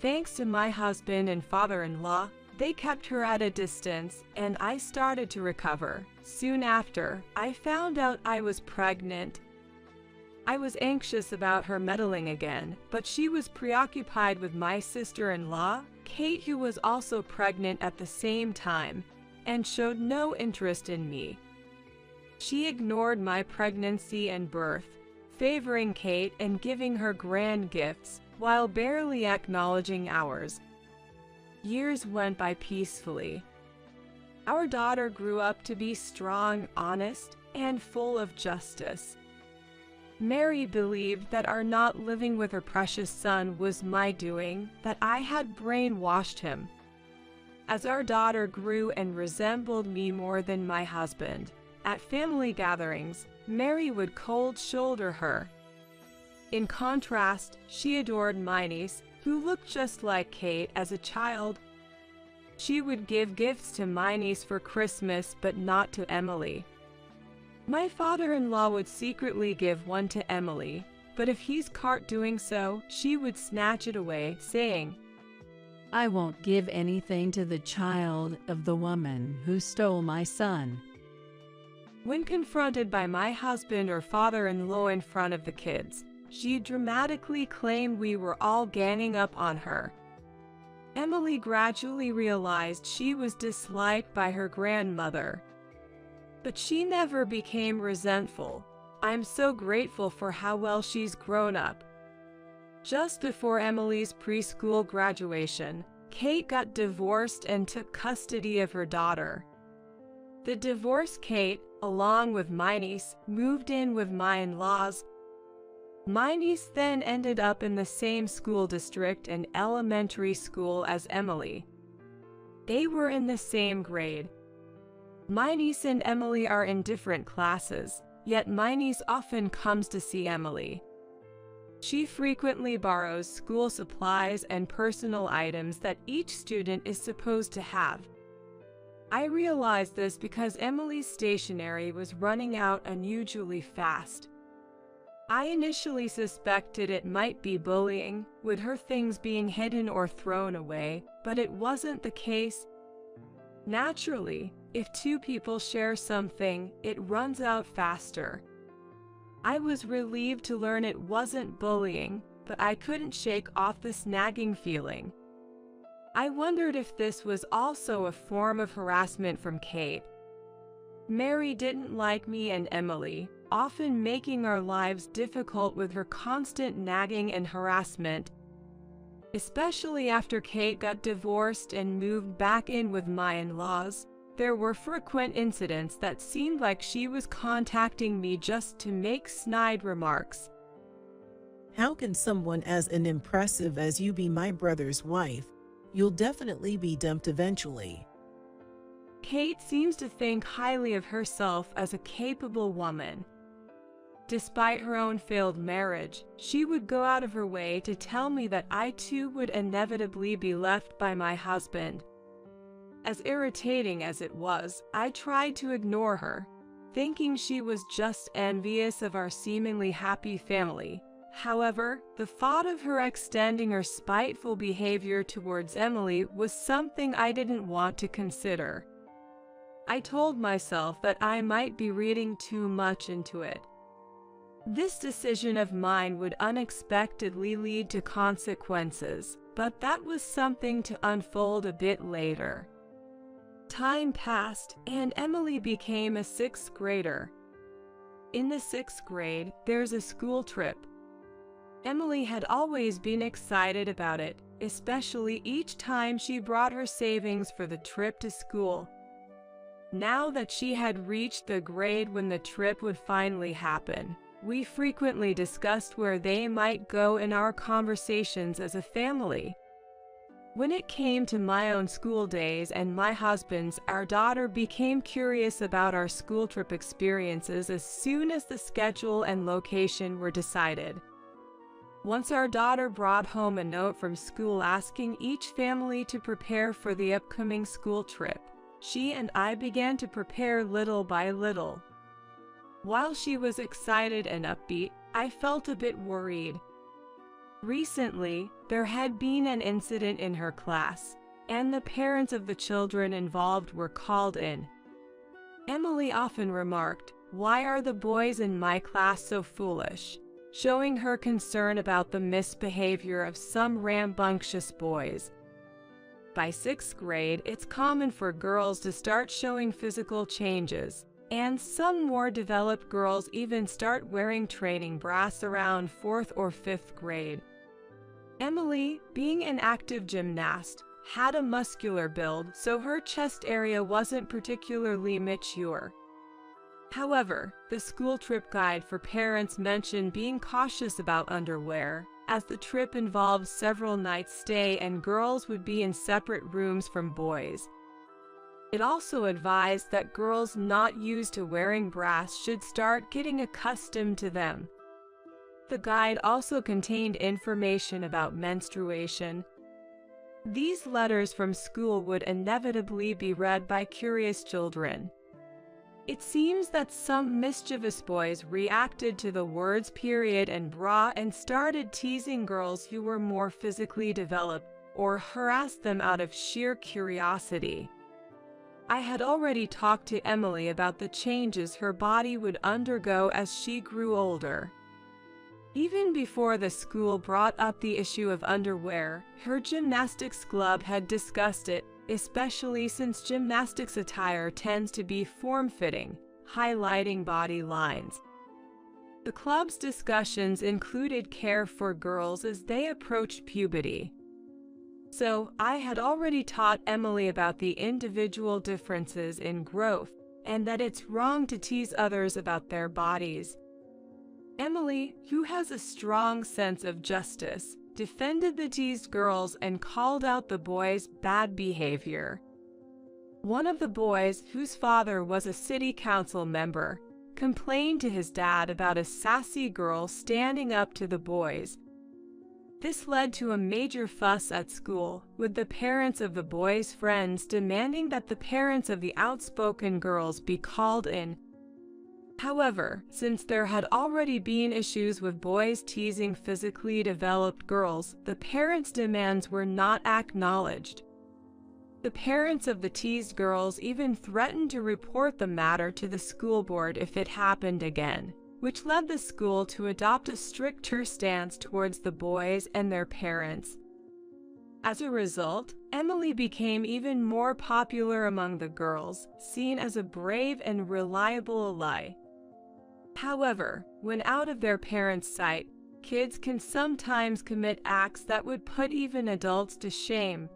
Thanks to my husband and father-in-law, they kept her at a distance, and I started to recover. Soon after, I found out I was pregnant. I was anxious about her meddling again, but she was preoccupied with my sister-in-law, Kate, who was also pregnant at the same time, and showed no interest in me. She ignored my pregnancy and birth, favoring Kate and giving her grand gifts, while barely acknowledging ours. Years went by peacefully. Our daughter grew up to be strong, honest, and full of justice. Mary believed that our not living with her precious son was my doing, that I had brainwashed him. As our daughter grew and resembled me more than my husband, at family gatherings, Mary would cold shoulder her. In contrast, she adored my niece, who looked just like Kate as a child. She would give gifts to my niece for Christmas, but not to Emily. My father-in-law would secretly give one to Emily, but if he's caught doing so, she would snatch it away, saying, I won't give anything to the child of the woman who stole my son. When confronted by my husband or father-in-law in front of the kids, she dramatically claimed we were all ganging up on her. Emily gradually realized she was disliked by her grandmother. But she never became resentful. I'm so grateful for how well she's grown up. Just before Emily's preschool graduation, Kate got divorced and took custody of her daughter. The divorced Kate, along with my niece, moved in with my in-laws. My niece then ended up in the same school district and elementary school as Emily. They were in the same grade. My niece and Emily are in different classes, yet my niece often comes to see Emily. She frequently borrows school supplies and personal items that each student is supposed to have. I realized this because Emily's stationery was running out unusually fast. I initially suspected it might be bullying, with her things being hidden or thrown away, but it wasn't the case. Naturally, if two people share something, it runs out faster. I was relieved to learn it wasn't bullying, but I couldn't shake off this nagging feeling. I wondered if this was also a form of harassment from Kate. Mary didn't like me and Emily, often making our lives difficult with her constant nagging and harassment. Especially after Kate got divorced and moved back in with my in-laws, there were frequent incidents that seemed like she was contacting me just to make snide remarks. How can someone as impressive as you be my brother's wife? You'll definitely be dumped eventually. Kate seems to think highly of herself as a capable woman. Despite her own failed marriage, she would go out of her way to tell me that I too would inevitably be left by my husband. As irritating as it was, I tried to ignore her, thinking she was just envious of our seemingly happy family. However, the thought of her extending her spiteful behavior towards Emily was something I didn't want to consider. I told myself that I might be reading too much into it. This decision of mine would unexpectedly lead to consequences, but that was something to unfold a bit later. Time passed, and Emily became a 6th grader. In the 6th grade, there's a school trip. Emily had always been excited about it, especially each time she brought her savings for the trip to school. Now that she had reached the grade when the trip would finally happen, we frequently discussed where they might go in our conversations as a family. When it came to my own school days and my husband's, our daughter became curious about our school trip experiences as soon as the schedule and location were decided. Once our daughter brought home a note from school asking each family to prepare for the upcoming school trip, she and I began to prepare little by little. While she was excited and upbeat, I felt a bit worried. Recently, there had been an incident in her class, and the parents of the children involved were called in. Emily often remarked, "Why are the boys in my class so foolish?" showing her concern about the misbehavior of some rambunctious boys. By 6th grade, it's common for girls to start showing physical changes, and some more developed girls even start wearing training bras around 4th or 5th grade. Emily, being an active gymnast, had a muscular build, so her chest area wasn't particularly mature. However, the school trip guide for parents mentioned being cautious about underwear, as the trip involved several nights' stay and girls would be in separate rooms from boys. It also advised that girls not used to wearing bras should start getting accustomed to them. The guide also contained information about menstruation. These letters from school would inevitably be read by curious children. It seems that some mischievous boys reacted to the words period and bra and started teasing girls who were more physically developed or harassed them out of sheer curiosity. I had already talked to Emily about the changes her body would undergo as she grew older. Even before the school brought up the issue of underwear, her gymnastics club had discussed it, especially since gymnastics attire tends to be form-fitting, highlighting body lines. The club's discussions included care for girls as they approached puberty. So, I had already taught Emily about the individual differences in growth, and that it's wrong to tease others about their bodies. Emily, who has a strong sense of justice, defended the teased girls and called out the boys' bad behavior. One of the boys, whose father was a city council member, complained to his dad about a sassy girl standing up to the boys. This led to a major fuss at school, with the parents of the boys' friends demanding that the parents of the outspoken girls be called in. However, since there had already been issues with boys teasing physically developed girls, the parents' demands were not acknowledged. The parents of the teased girls even threatened to report the matter to the school board if it happened again, which led the school to adopt a stricter stance towards the boys and their parents. As a result, Emily became even more popular among the girls, seen as a brave and reliable ally. However, when out of their parents' sight, kids can sometimes commit acts that would put even adults to shame.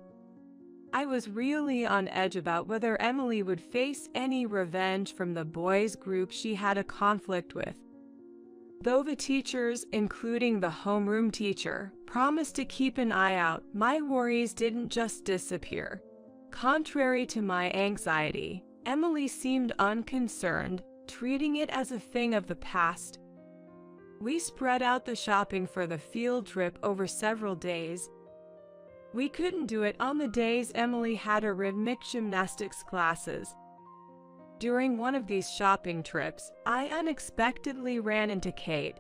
I was really on edge about whether Emily would face any revenge from the boys' group she had a conflict with. Though the teachers, including the homeroom teacher, promised to keep an eye out, my worries didn't just disappear. Contrary to my anxiety, Emily seemed unconcerned, treating it as a thing of the past. We spread out the shopping for the field trip over several days. We couldn't do it on the days Emily had her rhythmic gymnastics classes. During one of these shopping trips, I unexpectedly ran into Kate.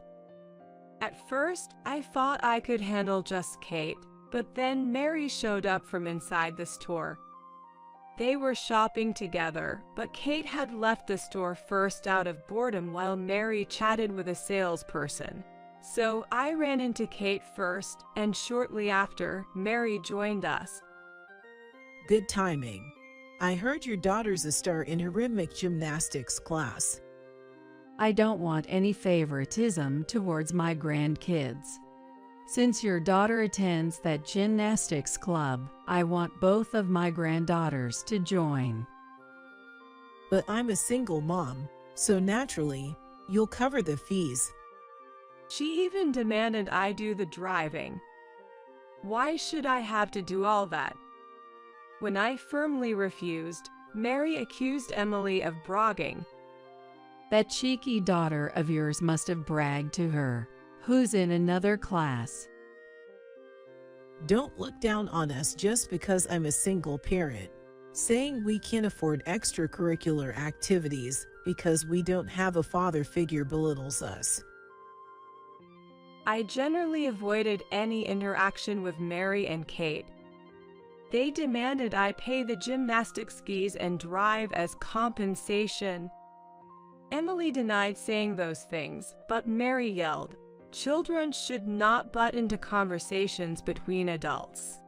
At first, I thought I could handle just Kate, but then Mary showed up from inside the store. They were shopping together, but Kate had left the store first out of boredom while Mary chatted with a salesperson. So I ran into Kate first, and shortly after, Mary joined us. Good timing. I heard your daughter's a star in her rhythmic gymnastics class. I don't want any favoritism towards my grandkids. Since your daughter attends that gymnastics club, I want both of my granddaughters to join. But I'm a single mom, so naturally, you'll cover the fees. She even demanded I do the driving. Why should I have to do all that? When I firmly refused, Mary accused Emily of bragging. That cheeky daughter of yours must have bragged to her, who's in another class. Don't look down on us just because I'm a single parent. Saying we can't afford extracurricular activities because we don't have a father figure belittles us. I generally avoided any interaction with Mary and Kate. They demanded I pay the gymnastics skis and drive as compensation. Emily denied saying those things, but Mary yelled, "Children should not butt into conversations between adults."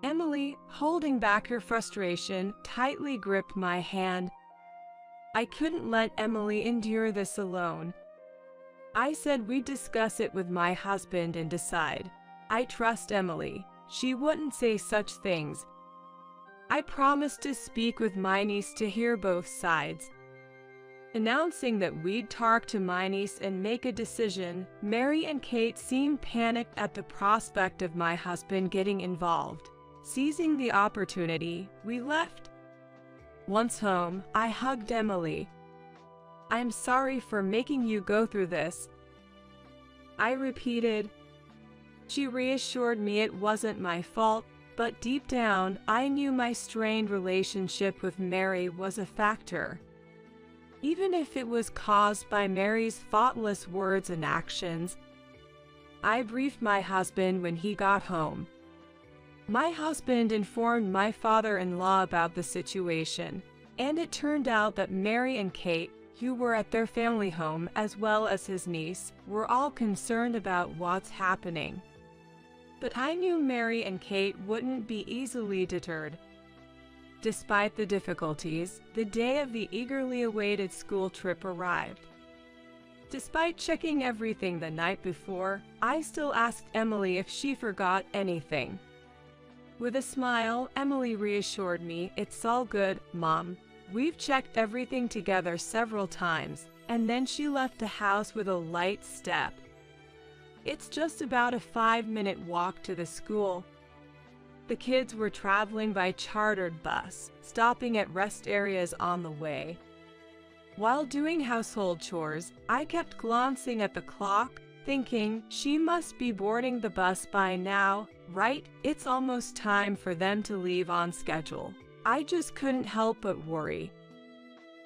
Emily, holding back her frustration, tightly gripped my hand. I couldn't let Emily endure this alone. I said we'd discuss it with my husband and decide. I trust Emily. She wouldn't say such things. I promised to speak with my niece to hear both sides. Announcing that we'd talk to my niece and make a decision, Mary and Kate seemed panicked at the prospect of my husband getting involved. Seizing the opportunity, we left. Once home, I hugged Emily. "I'm sorry for making you go through this," I repeated. She reassured me it wasn't my fault, but deep down, I knew my strained relationship with Mary was a factor. Even if it was caused by Mary's thoughtless words and actions. I briefed my husband when he got home. My husband informed my father-in-law about the situation, and it turned out that Mary and Kate, who were at their family home as well as his niece, were all concerned about what's happening. But I knew Mary and Kate wouldn't be easily deterred. Despite the difficulties, the day of the eagerly awaited school trip arrived. Despite checking everything the night before, I still asked Emily if she forgot anything. With a smile, Emily reassured me, "It's all good, Mom. We've checked everything together several times," and then she left the house with a light step. It's just about a 5-minute walk to the school. The kids were traveling by chartered bus, stopping at rest areas on the way. While doing household chores, I kept glancing at the clock, thinking she must be boarding the bus by now, right? It's almost time for them to leave on schedule. I just couldn't help but worry.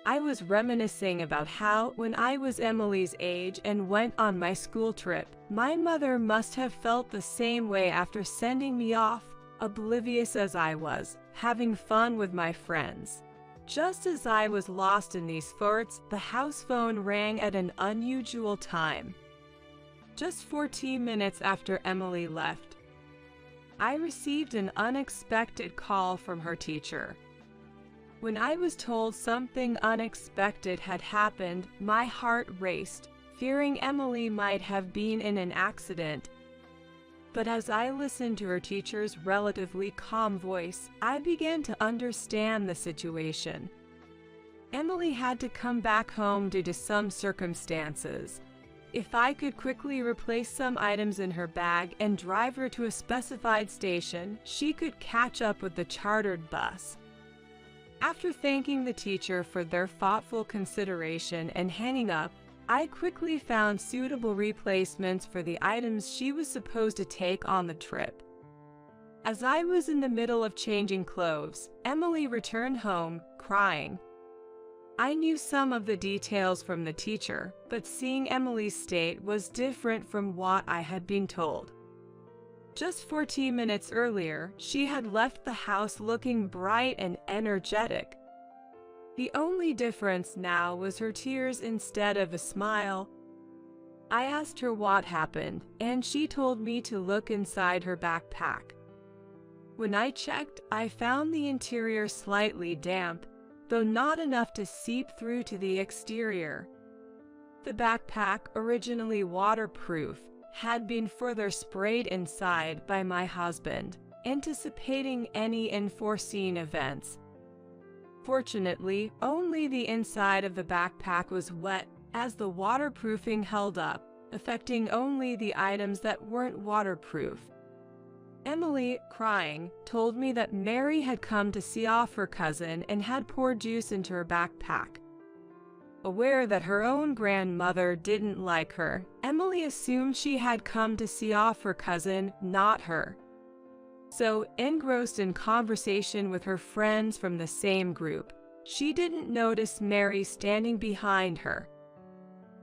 I was reminiscing about how, when I was Emily's age and went on my school trip, my mother must have felt the same way after sending me off, oblivious as I was, having fun with my friends. Just as I was lost in these thoughts, the house phone rang at an unusual time. Just 14 minutes after Emily left, I received an unexpected call from her teacher. When I was told something unexpected had happened, my heart raced, fearing Emily might have been in an accident. But as I listened to her teacher's relatively calm voice, I began to understand the situation. Emily had to come back home due to some circumstances. If I could quickly replace some items in her bag and drive her to a specified station, she could catch up with the chartered bus. After thanking the teacher for their thoughtful consideration and hanging up, I quickly found suitable replacements for the items she was supposed to take on the trip. As I was in the middle of changing clothes, Emily returned home, crying. I knew some of the details from the teacher, but seeing Emily's state was different from what I had been told. Just 14 minutes earlier, she had left the house looking bright and energetic. The only difference now was her tears instead of a smile. I asked her what happened, and she told me to look inside her backpack. When I checked, I found the interior slightly damp, though not enough to seep through to the exterior. The backpack, originally waterproof, had been further sprayed inside by my husband, anticipating any unforeseen events. Fortunately, only the inside of the backpack was wet, as the waterproofing held up, affecting only the items that weren't waterproof. Emily, crying, told me that Mary had come to see off her cousin and had poured juice into her backpack. Aware that her own grandmother didn't like her, Emily assumed she had come to see off her cousin, not her. So, engrossed in conversation with her friends from the same group, she didn't notice Mary standing behind her.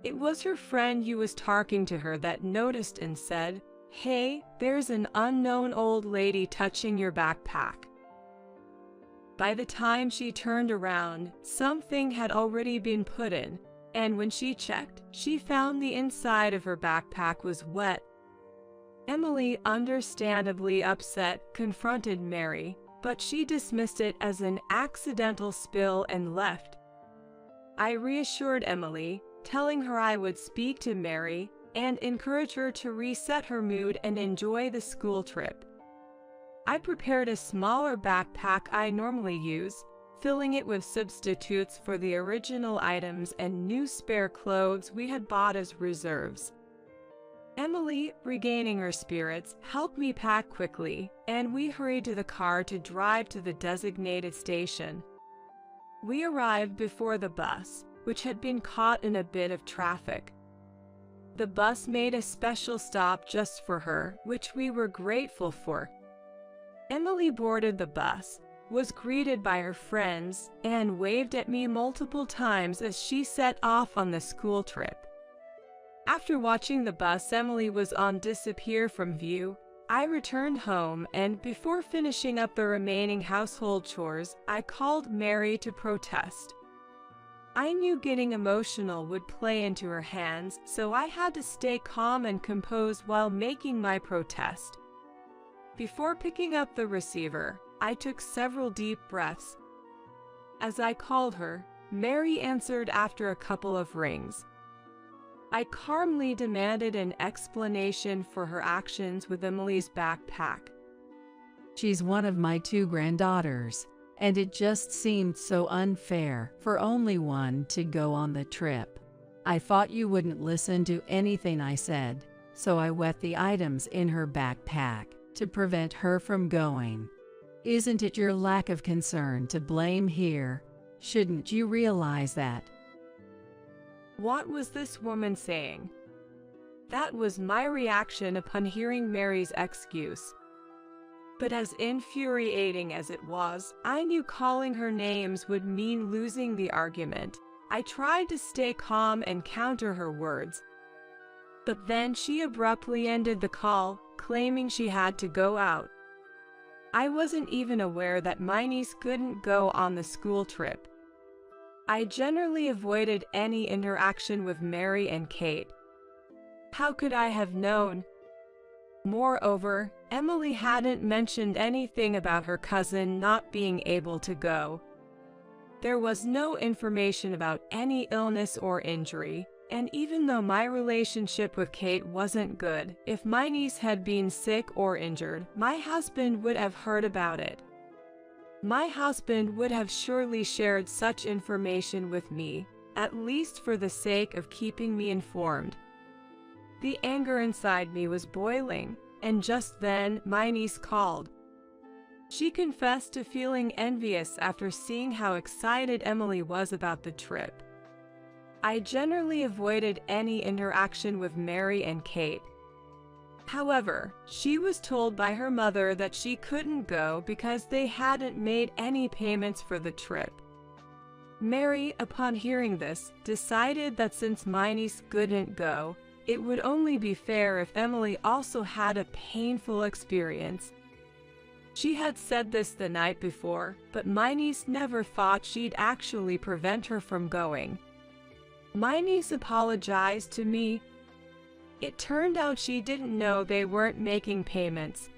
It was her friend who was talking to her that noticed and said, "Hey, there's an unknown old lady touching your backpack." By the time she turned around, something had already been put in, and when she checked, she found the inside of her backpack was wet. Emily, understandably upset, confronted Mary, but she dismissed it as an accidental spill and left. I reassured Emily, telling her I would speak to Mary and encourage her to reset her mood and enjoy the school trip. I prepared a smaller backpack I normally use, filling it with substitutes for the original items and new spare clothes we had bought as reserves. Emily, regaining her spirits, helped me pack quickly, and we hurried to the car to drive to the designated station. We arrived before the bus, which had been caught in a bit of traffic. The bus made a special stop just for her, which we were grateful for. Emily boarded the bus, was greeted by her friends, and waved at me multiple times as she set off on the school trip. After watching the bus Emily was on disappear from view, I returned home, and before finishing up the remaining household chores, I called Mary to protest. I knew getting emotional would play into her hands, so I had to stay calm and composed while making my protest. Before picking up the receiver, I took several deep breaths. As I called her, Mary answered after a couple of rings. I calmly demanded an explanation for her actions with Emily's backpack. She's one of my 2 granddaughters, and it just seemed so unfair for only one to go on the trip. I thought you wouldn't listen to anything I said, so I wet the items in her backpack to prevent her from going. Isn't it your lack of concern to blame here? Shouldn't you realize that? What was this woman saying? That was my reaction upon hearing Mary's excuse. But as infuriating as it was, I knew calling her names would mean losing the argument. I tried to stay calm and counter her words. But then she abruptly ended the call, claiming she had to go out. I wasn't even aware that my niece couldn't go on the school trip. I generally avoided any interaction with Mary and Kate. How could I have known? Moreover, Emily hadn't mentioned anything about her cousin not being able to go. There was no information about any illness or injury, and even though my relationship with Kate wasn't good, if my niece had been sick or injured, my husband would have heard about it. My husband would have surely shared such information with me, at least for the sake of keeping me informed. The anger inside me was boiling, and just then my niece called. She confessed to feeling envious after seeing how excited Emily was about the trip. I generally avoided any interaction with Mary and Kate. However, she was told by her mother that she couldn't go because they hadn't made any payments for the trip. Mary, upon hearing this, decided that since my niece couldn't go, it would only be fair if Emily also had a painful experience. She had said this the night before, but my niece never thought she'd actually prevent her from going. My niece apologized to me. It turned out she didn't know they weren't making payments.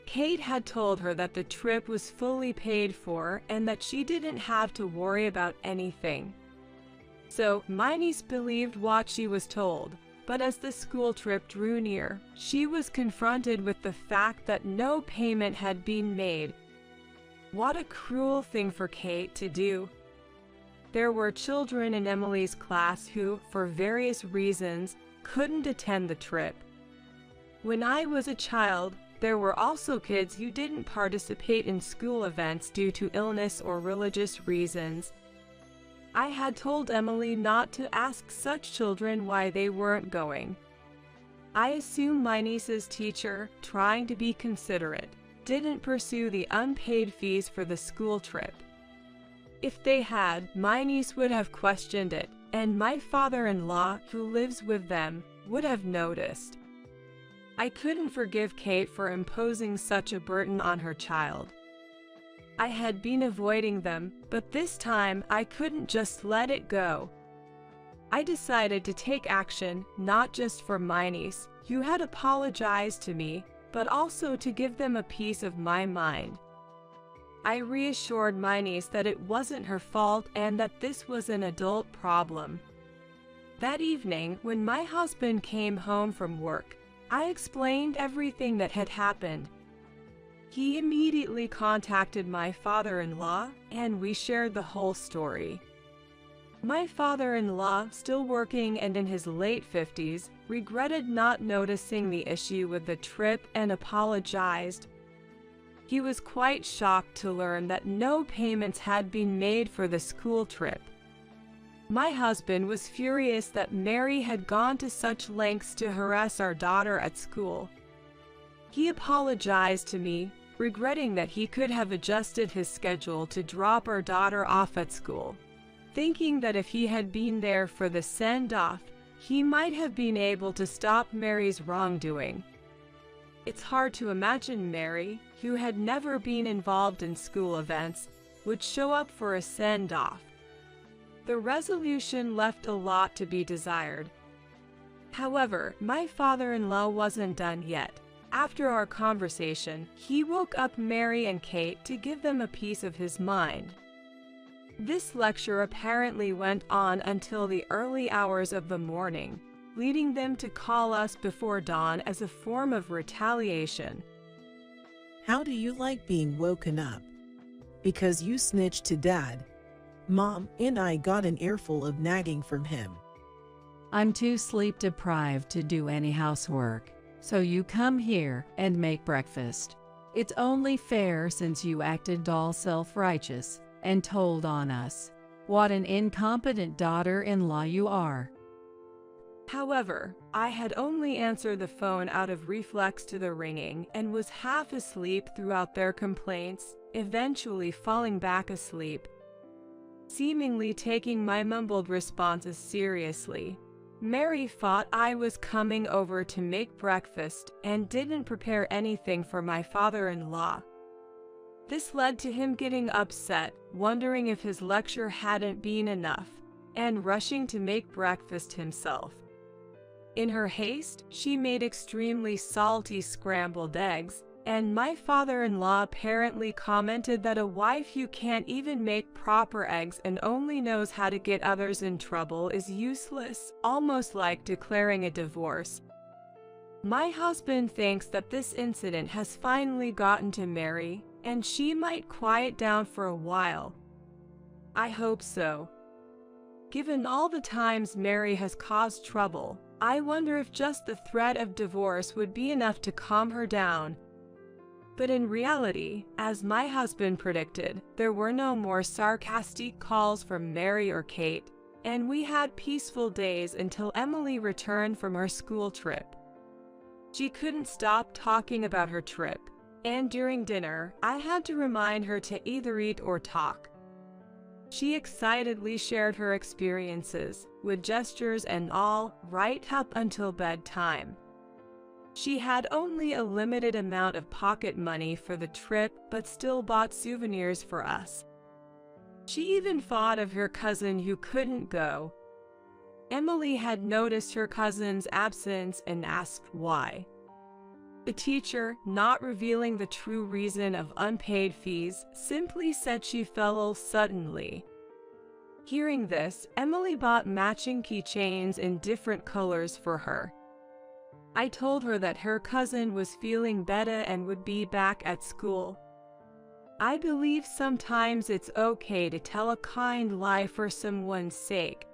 Kate had told her that the trip was fully paid for and that she didn't have to worry about anything. So, my niece believed what she was told, but as the school trip drew near, she was confronted with the fact that no payment had been made. What a cruel thing for Kate to do. There were children in Emily's class who, for various reasons, couldn't attend the trip. When I was a child, there were also kids who didn't participate in school events due to illness or religious reasons. I had told Emily not to ask such children why they weren't going. I assume my niece's teacher, trying to be considerate, didn't pursue the unpaid fees for the school trip. If they had, my niece would have questioned it, and my father-in-law, who lives with them, would have noticed. I couldn't forgive Kate for imposing such a burden on her child. I had been avoiding them, but this time I couldn't just let it go. I decided to take action, not just for my niece, who had apologized to me, but also to give them a piece of my mind. I reassured my niece that it wasn't her fault and that this was an adult problem. That evening, when my husband came home from work, I explained everything that had happened. He immediately contacted my father-in-law, and we shared the whole story. My father-in-law, still working and in his late 50s, regretted not noticing the issue with the trip and apologized. He was quite shocked to learn that no payments had been made for the school trip. My husband was furious that Mary had gone to such lengths to harass our daughter at school. He apologized to me, regretting that he could have adjusted his schedule to drop our daughter off at school, thinking that if he had been there for the send-off, he might have been able to stop Mary's wrongdoing. It's hard to imagine Mary, who had never been involved in school events, would show up for a send-off. The resolution left a lot to be desired. However, my father-in-law wasn't done yet. After our conversation, he woke up Mary and Kate to give them a piece of his mind. This lecture apparently went on until the early hours of the morning, leading them to call us before dawn as a form of retaliation. How do you like being woken up? Because you snitched to Dad. Mom and I got an earful of nagging from him. I'm too sleep deprived to do any housework, so you come here and make breakfast. It's only fair since you acted all self-righteous and told on us. What an incompetent daughter-in-law you are. However, I had only answered the phone out of reflex to the ringing and was half asleep throughout their complaints, eventually falling back asleep. Seemingly taking my mumbled responses seriously, Mary thought I was coming over to make breakfast and didn't prepare anything for my father-in-law. This led to him getting upset, wondering if his lecture hadn't been enough, and rushing to make breakfast himself. In her haste, she made extremely salty scrambled eggs, and my father-in-law apparently commented that a wife who can't even make proper eggs and only knows how to get others in trouble is useless, almost like declaring a divorce. My husband thinks that this incident has finally gotten to Mary, and she might quiet down for a while. I hope so. Given all the times Mary has caused trouble, I wonder if just the threat of divorce would be enough to calm her down. But in reality, as my husband predicted, there were no more sarcastic calls from Mary or Kate, and we had peaceful days until Emily returned from her school trip. She couldn't stop talking about her trip, and during dinner, I had to remind her to either eat or talk. She excitedly shared her experiences, with gestures and all, right up until bedtime. She had only a limited amount of pocket money for the trip, but still bought souvenirs for us. She even thought of her cousin who couldn't go. Emily had noticed her cousin's absence and asked why. The teacher, not revealing the true reason of unpaid fees, simply said she fell ill suddenly. Hearing this, Emily bought matching keychains in different colors for her. I told her that her cousin was feeling better and would be back at school. I believe sometimes it's okay to tell a kind lie for someone's sake.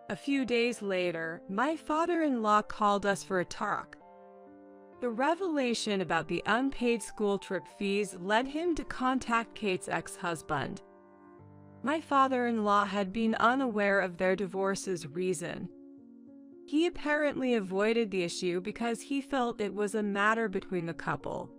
A few days later, my father-in-law called us for a talk. The revelation about the unpaid school trip fees led him to contact Kate's ex-husband. My father-in-law had been unaware of their divorce's reason. He apparently avoided the issue because he felt it was a matter between the couple.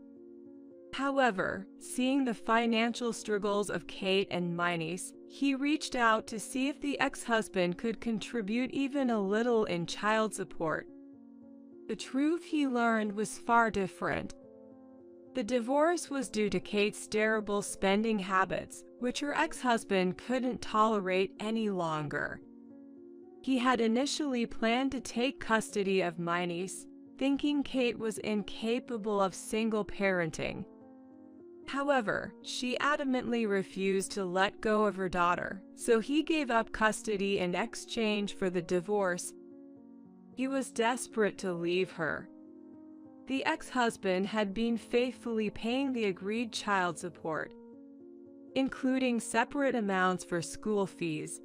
However, seeing the financial struggles of Kate and my niece, he reached out to see if the ex-husband could contribute even a little in child support. The truth he learned was far different. The divorce was due to Kate's terrible spending habits, which her ex-husband couldn't tolerate any longer. He had initially planned to take custody of my niece, thinking Kate was incapable of single parenting. However, she adamantly refused to let go of her daughter, so he gave up custody in exchange for the divorce. He was desperate to leave her. The ex-husband had been faithfully paying the agreed child support, including separate amounts for school fees.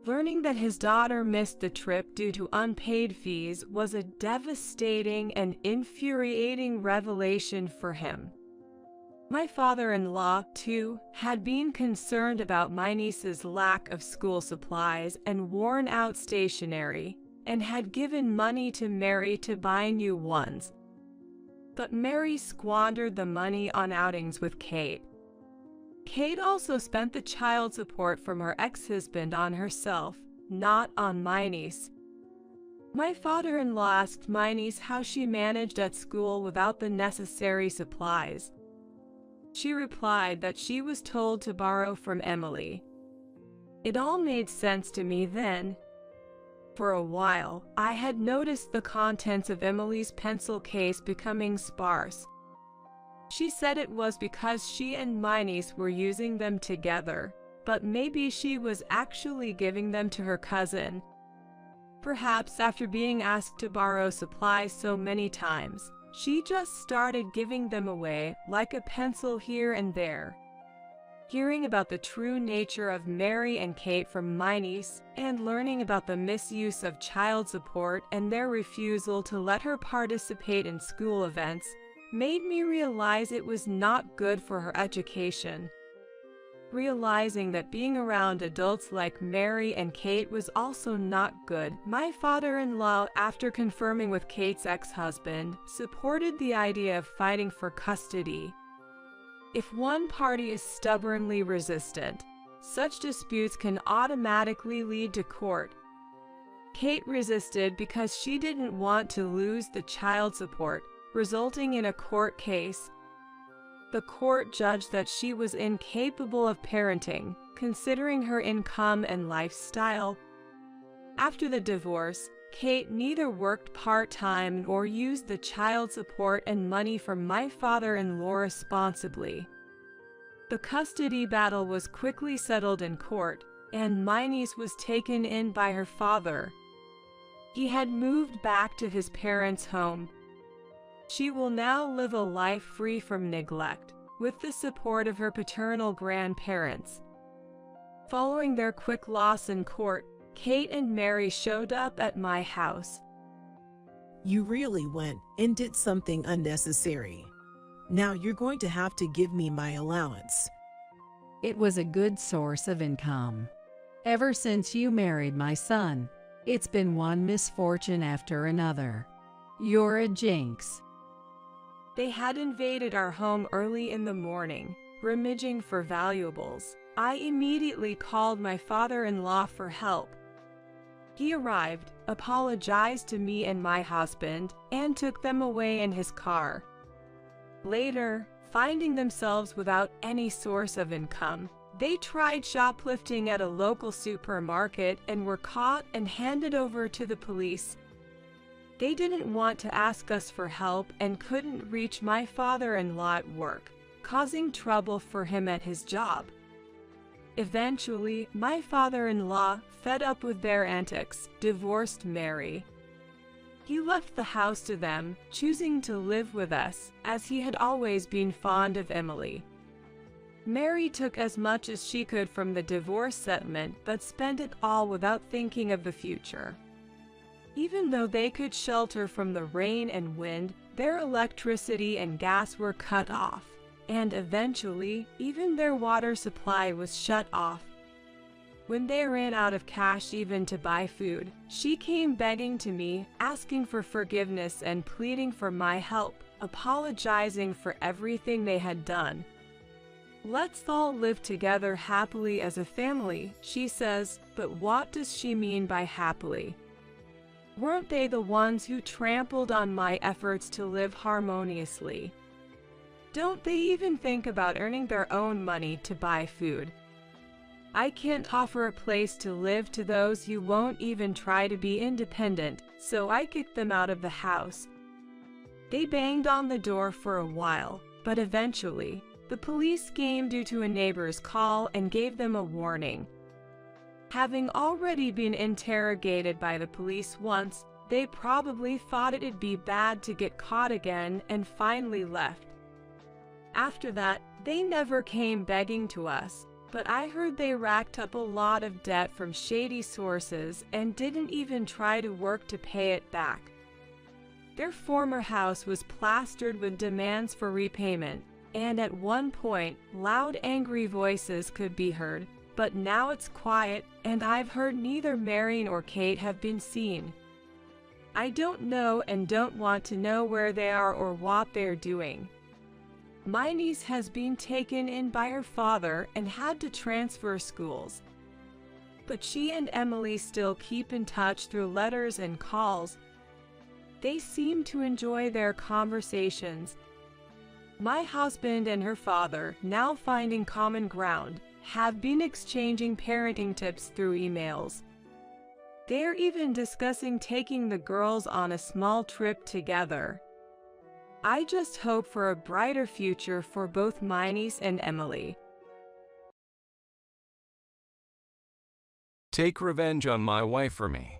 Learning that his daughter missed the trip due to unpaid fees was a devastating and infuriating revelation for him. My father-in-law, too, had been concerned about my niece's lack of school supplies and worn-out stationery, and had given money to Mary to buy new ones. But Mary squandered the money on outings with Kate. Kate also spent the child support from her ex-husband on herself, not on my niece. My father-in-law asked my niece how she managed at school without the necessary supplies. She replied that she was told to borrow from Emily. It all made sense to me then. For a while, I had noticed the contents of Emily's pencil case becoming sparse. She said it was because she and my niece were using them together, but maybe she was actually giving them to her cousin. Perhaps after being asked to borrow supplies so many times, she just started giving them away, like a pencil here and there. Hearing about the true nature of Mary and Kate from my niece, and learning about the misuse of child support and their refusal to let her participate in school events, made me realize it was not good for her education. Realizing that being around adults like Mary and Kate was also not good, my father-in-law, after confirming with Kate's ex-husband, supported the idea of fighting for custody. If one party is stubbornly resistant, such disputes can automatically lead to court. Kate resisted because she didn't want to lose the child support, resulting in a court case. The court judged that she was incapable of parenting, considering her income and lifestyle. After the divorce, Kate neither worked part-time nor used the child support and money from my father-in-law responsibly. The custody battle was quickly settled in court, and my niece was taken in by her father. He had moved back to his parents' home. She will now live a life free from neglect, with the support of her paternal grandparents. Following their quick loss in court, Kate and Mary showed up at my house. You really went and did something unnecessary. Now you're going to have to give me my allowance. It was a good source of income. Ever since you married my son, it's been one misfortune after another. You're a jinx. They had invaded our home early in the morning, rummaging for valuables. I immediately called my father-in-law for help. He arrived, apologized to me and my husband, and took them away in his car. Later, finding themselves without any source of income, they tried shoplifting at a local supermarket and were caught and handed over to the police. They didn't want to ask us for help and couldn't reach my father-in-law at work, causing trouble for him at his job. Eventually, my father-in-law, fed up with their antics, divorced Mary. He left the house to them, choosing to live with us, as he had always been fond of Emily. Mary took as much as she could from the divorce settlement, but spent it all without thinking of the future. Even though they could shelter from the rain and wind, their electricity and gas were cut off, and eventually, even their water supply was shut off. When they ran out of cash even to buy food, she came begging to me, asking for forgiveness and pleading for my help, apologizing for everything they had done. "Let's all live together happily as a family," she says, but what does she mean by happily? Weren't they the ones who trampled on my efforts to live harmoniously? Don't they even think about earning their own money to buy food? I can't offer a place to live to those who won't even try to be independent, so I kicked them out of the house. They banged on the door for a while, but eventually, the police came due to a neighbor's call and gave them a warning. Having already been interrogated by the police once, they probably thought it'd be bad to get caught again and finally left. After that, they never came begging to us, but I heard they racked up a lot of debt from shady sources and didn't even try to work to pay it back. Their former house was plastered with demands for repayment, and at one point, loud angry voices could be heard, but now it's quiet, and I've heard neither Mary nor Kate have been seen. I don't know and don't want to know where they are or what they're doing. My niece has been taken in by her father and had to transfer schools. But she and Emily still keep in touch through letters and calls. They seem to enjoy their conversations. My husband and her father, now finding common ground, have been exchanging parenting tips through emails. They're even discussing taking the girls on a small trip together. I just hope for a brighter future for both my niece and Emily. Take revenge on my wife for me.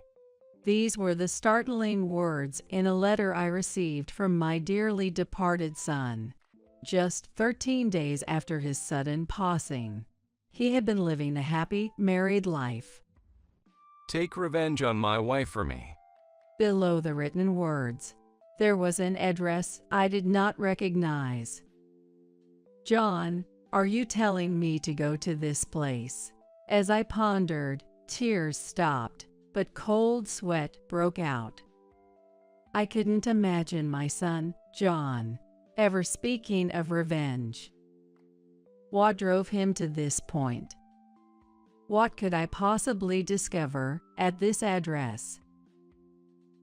These were the startling words in a letter I received from my dearly departed son. Just 13 days after his sudden passing, he had been living a happy, married life. Take revenge on my wife for me. Below the written words, there was an address I did not recognize. John, are you telling me to go to this place? As I pondered, tears stopped, but cold sweat broke out. I couldn't imagine my son, John, ever speaking of revenge. What drove him to this point? What could I possibly discover at this address?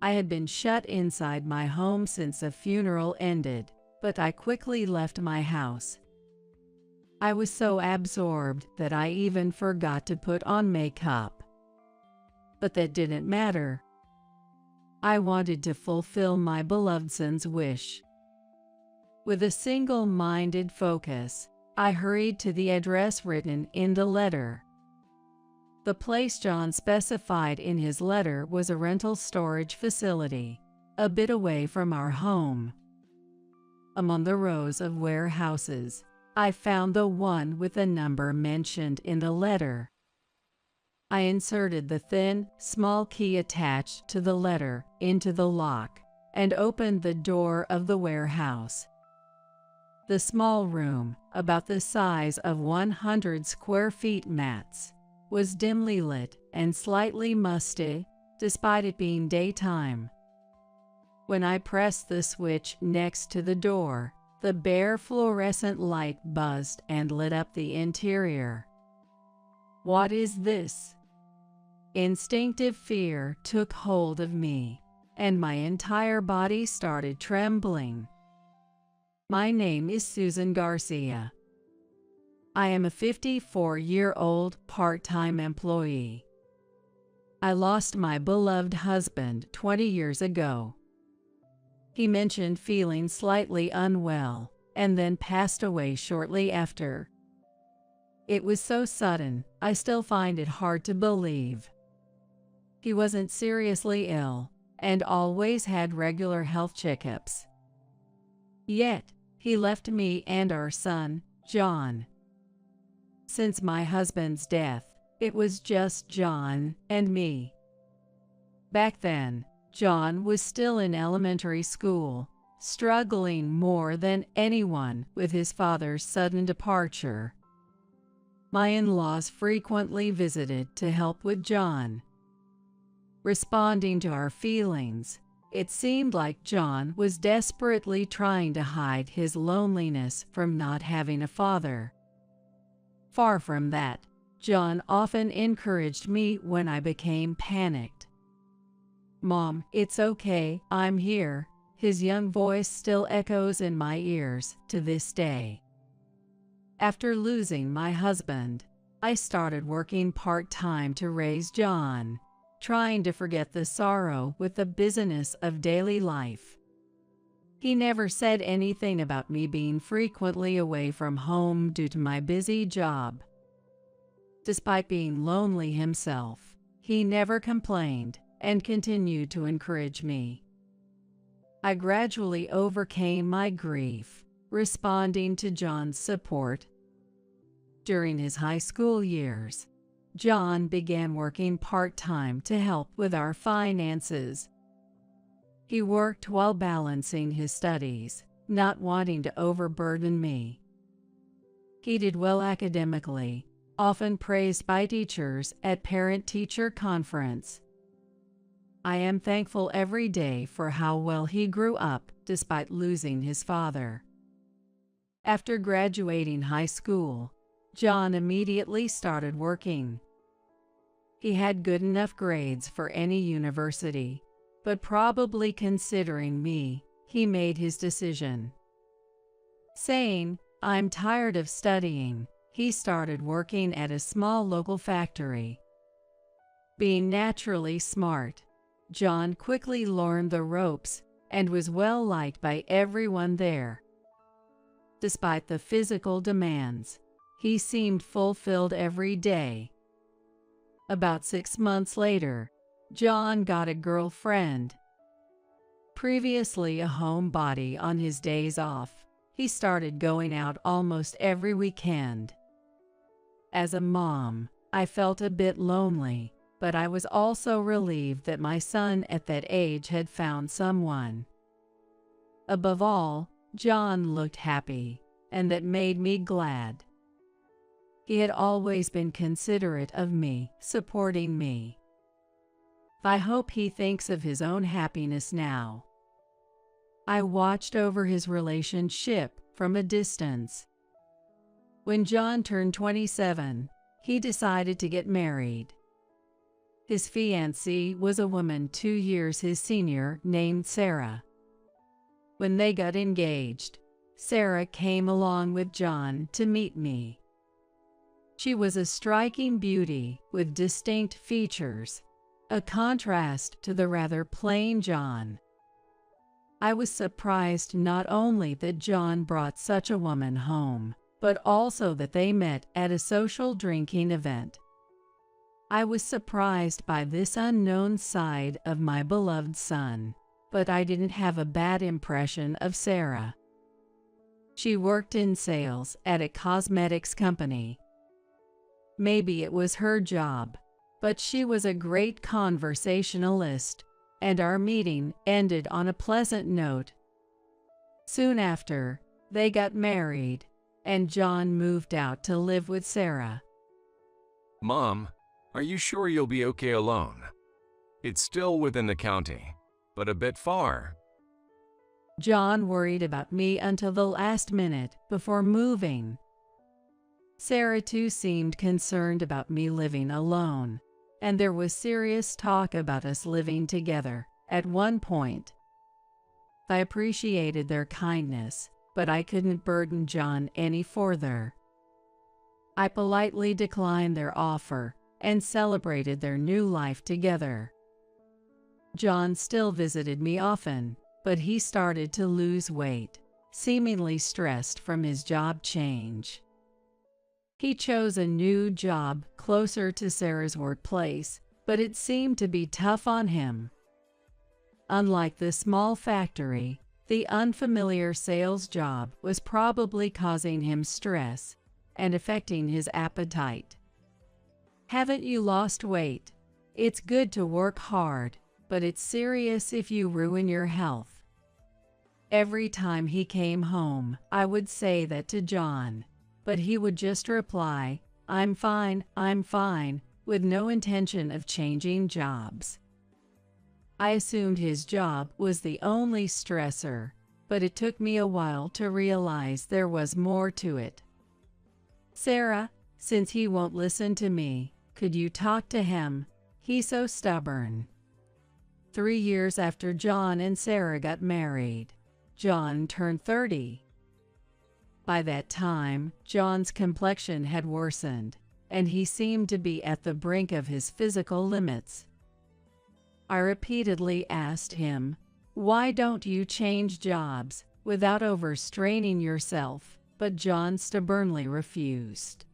I had been shut inside my home since a funeral ended, but I quickly left my house. I was so absorbed that I even forgot to put on makeup. But that didn't matter. I wanted to fulfill my beloved son's wish. With a single-minded focus, I hurried to the address written in the letter. The place John specified in his letter was a rental storage facility, a bit away from our home. Among the rows of warehouses, I found the one with the number mentioned in the letter. I inserted the thin, small key attached to the letter into the lock and opened the door of the warehouse. The small room, about the size of 100 square feet mats, was dimly lit and slightly musty, despite it being daytime. When I pressed the switch next to the door, the bare fluorescent light buzzed and lit up the interior. What is this? Instinctive fear took hold of me, and my entire body started trembling. My name is Susan Garcia. I am a 54-year-old part-time employee. I lost my beloved husband 20 years ago. He mentioned feeling slightly unwell and then passed away shortly after. It was so sudden, I still find it hard to believe. He wasn't seriously ill and always had regular health checkups. Yet, he left me and our son, John. Since my husband's death, it was just John and me. Back then, John was still in elementary school, struggling more than anyone with his father's sudden departure. My in-laws frequently visited to help with John. Responding to our feelings, it seemed like John was desperately trying to hide his loneliness from not having a father. Far from that, John often encouraged me when I became panicked. "Mom, it's okay, I'm here." His young voice still echoes in my ears to this day. After losing my husband, I started working part-time to raise John, trying to forget the sorrow with the busyness of daily life. He never said anything about me being frequently away from home due to my busy job. Despite being lonely himself, he never complained and continued to encourage me. I gradually overcame my grief, responding to John's support. During his high school years, John began working part-time to help with our finances. He worked while balancing his studies, not wanting to overburden me. He did well academically, often praised by teachers at parent-teacher conference. I am thankful every day for how well he grew up despite losing his father. After graduating high school, John immediately started working. He had good enough grades for any university, but probably considering me, he made his decision. Saying, "I'm tired of studying," he started working at a small local factory. Being naturally smart, John quickly learned the ropes and was well liked by everyone there. Despite the physical demands, he seemed fulfilled every day. About 6 months later, John got a girlfriend. Previously a homebody on his days off, he started going out almost every weekend. As a mom, I felt a bit lonely, but I was also relieved that my son at that age had found someone. Above all, John looked happy, and that made me glad. He had always been considerate of me, supporting me. I hope he thinks of his own happiness now. I watched over his relationship from a distance. When John turned 27, he decided to get married. His fiancée was a woman 2 years his senior named Sarah. When they got engaged, Sarah came along with John to meet me. She was a striking beauty with distinct features, a contrast to the rather plain John. I was surprised not only that John brought such a woman home, but also that they met at a social drinking event. I was surprised by this unknown side of my beloved son, but I didn't have a bad impression of Sarah. She worked in sales at a cosmetics company. Maybe it was her job, but she was a great conversationalist, and our meeting ended on a pleasant note. Soon after, they got married, and John moved out to live with Sarah. Mom, Are you sure you'll be okay alone? It's still within the county, but a bit far. John worried about me until the last minute before moving. Sarah too seemed concerned about me living alone, and there was serious talk about us living together at one point. I appreciated their kindness, but I couldn't burden John any further. I politely declined their offer and celebrated their new life together. John still visited me often, but he started to lose weight, seemingly stressed from his job change. He chose a new job closer to Sarah's workplace, but it seemed to be tough on him. Unlike the small factory, the unfamiliar sales job was probably causing him stress and affecting his appetite. Haven't you lost weight? It's good to work hard, but it's serious if you ruin your health. Every time he came home, I would say that to John, but he would just reply, I'm fine, with no intention of changing jobs. I assumed his job was the only stressor, but it took me a while to realize there was more to it. Sarah, since he won't listen to me, could you talk to him? He's so stubborn. 3 years after John and Sarah got married, John turned 30. By that time, John's complexion had worsened, and he seemed to be at the brink of his physical limits. I repeatedly asked him, why don't you change jobs without overstraining yourself? But John stubbornly refused.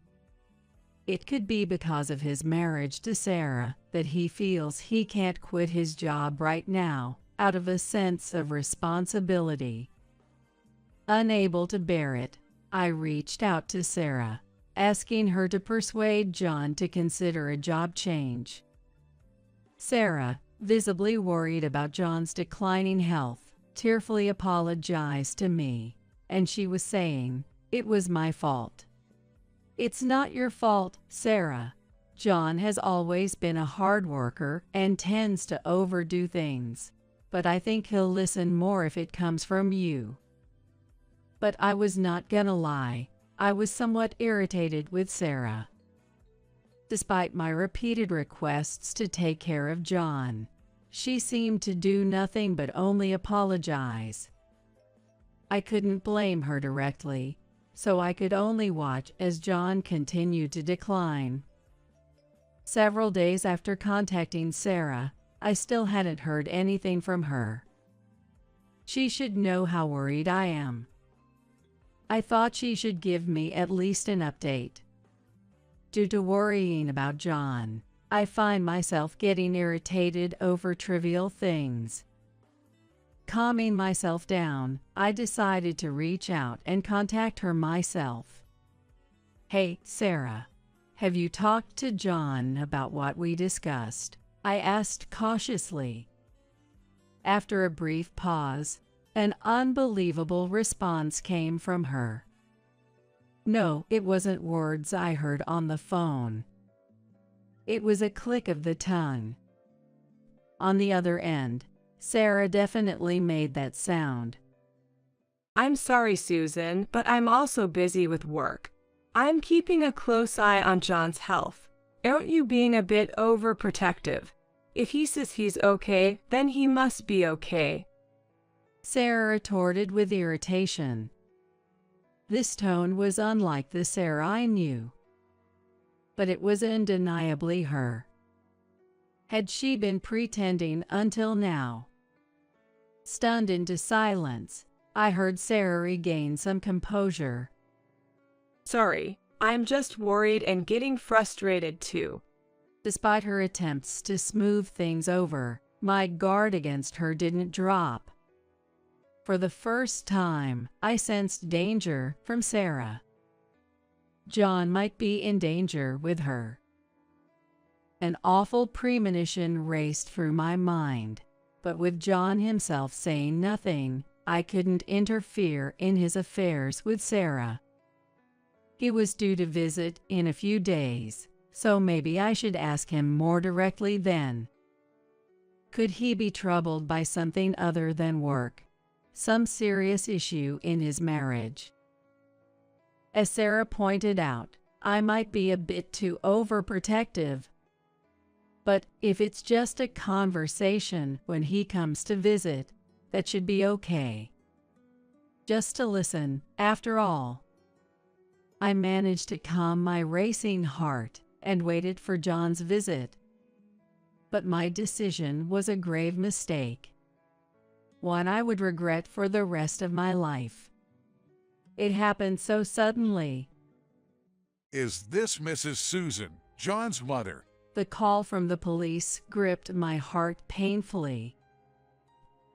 It could be because of his marriage to Sarah that he feels he can't quit his job right now out of a sense of responsibility. Unable to bear it, I reached out to Sarah, asking her to persuade John to consider a job change. Sarah, visibly worried about John's declining health, tearfully apologized to me, and she was saying, it was my fault. It's not your fault, Sarah. John has always been a hard worker and tends to overdo things, but I think he'll listen more if it comes from you. But I was not gonna lie, I was somewhat irritated with Sarah. Despite my repeated requests to take care of John, she seemed to do nothing but only apologize. I couldn't blame her directly, so I could only watch as John continued to decline. Several days after contacting Sarah, I still hadn't heard anything from her. She should know how worried I am. I thought she should give me at least an update. Due to worrying about John, I find myself getting irritated over trivial things. Calming myself down, I decided to reach out and contact her myself. Hey, Sarah, have you talked to John about what we discussed? I asked cautiously. After a brief pause, an unbelievable response came from her. No, it wasn't words I heard on the phone. It was a click of the tongue. On the other end, Sarah definitely made that sound. I'm sorry, Susan, but I'm also busy with work. I'm keeping a close eye on John's health. Aren't you being a bit overprotective? If he says he's okay, then he must be okay. Sarah retorted with irritation. This tone was unlike the Sarah I knew. But it was undeniably her. Had she been pretending until now? Stunned into silence, I heard Sarah regain some composure. Sorry, I'm just worried and getting frustrated too. Despite her attempts to smooth things over, my guard against her didn't drop. For the first time, I sensed danger from Sarah. John might be in danger with her. An awful premonition raced through my mind, but with John himself saying nothing, I couldn't interfere in his affairs with Sarah. He was due to visit in a few days, so maybe I should ask him more directly then. Could he be troubled by something other than work? Some serious issue in his marriage? As Sarah pointed out, I might be a bit too overprotective. But if it's just a conversation when he comes to visit, that should be okay. Just to listen, after all. I managed to calm my racing heart and waited for John's visit. But my decision was a grave mistake. One I would regret for the rest of my life. It happened so suddenly. Is this Mrs. Susan, John's mother? The call from the police gripped my heart painfully.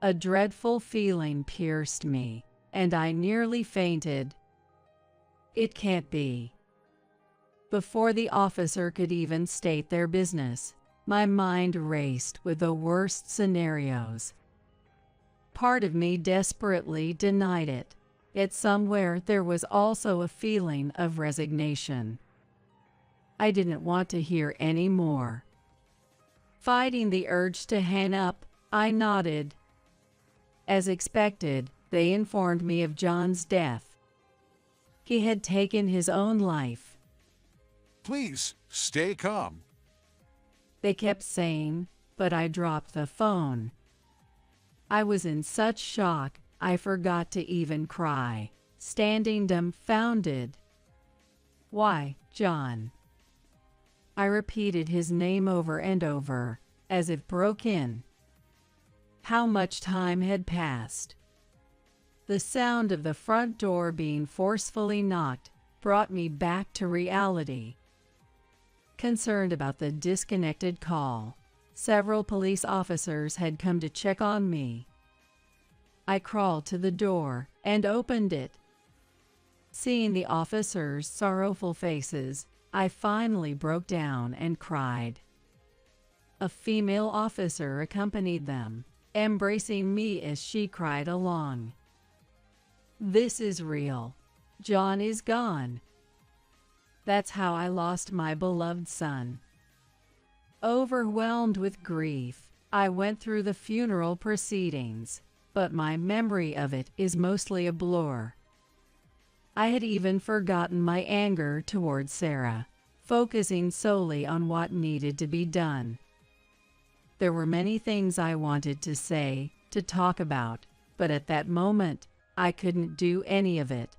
A dreadful feeling pierced me, and I nearly fainted. It can't be. Before the officer could even state their business, my mind raced with the worst scenarios. Part of me desperately denied it, yet somewhere there was also a feeling of resignation. I didn't want to hear any more. Fighting the urge to hang up, I nodded. As expected, they informed me of John's death. He had taken his own life. Please, stay calm. They kept saying, but I dropped the phone. I was in such shock, I forgot to even cry, standing dumbfounded. Why, John? I repeated his name over and over, as if broken. How much time had passed? The sound of the front door being forcefully knocked brought me back to reality. Concerned about the disconnected call, several police officers had come to check on me. I crawled to the door and opened it. Seeing the officers' sorrowful faces, I finally broke down and cried. A female officer accompanied them, embracing me as she cried along. This is real. John is gone. That's how I lost my beloved son. Overwhelmed with grief, I went through the funeral proceedings, but my memory of it is mostly a blur. I had even forgotten my anger towards Sarah, focusing solely on what needed to be done. There were many things I wanted to say, to talk about, but at that moment, I couldn't do any of it.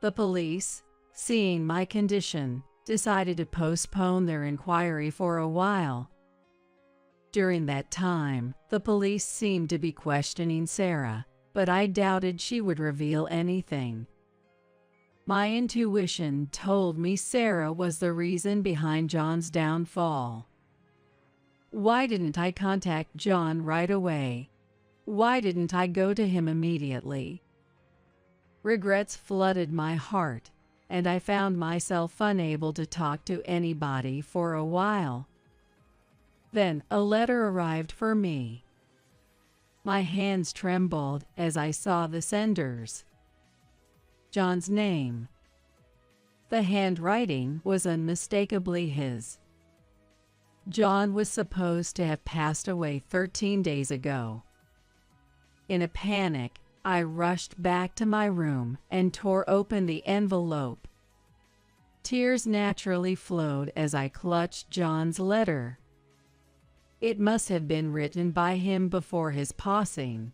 The police, seeing my condition, decided to postpone their inquiry for a while. During that time, the police seemed to be questioning Sarah, but I doubted she would reveal anything. My intuition told me Sarah was the reason behind John's downfall. Why didn't I contact John right away? Why didn't I go to him immediately? Regrets flooded my heart, and I found myself unable to talk to anybody for a while. Then a letter arrived for me. My hands trembled as I saw the senders. John's name. The handwriting was unmistakably his. John was supposed to have passed away 13 days ago. In a panic, I rushed back to my room and tore open the envelope. Tears naturally flowed as I clutched John's letter. It must have been written by him before his passing.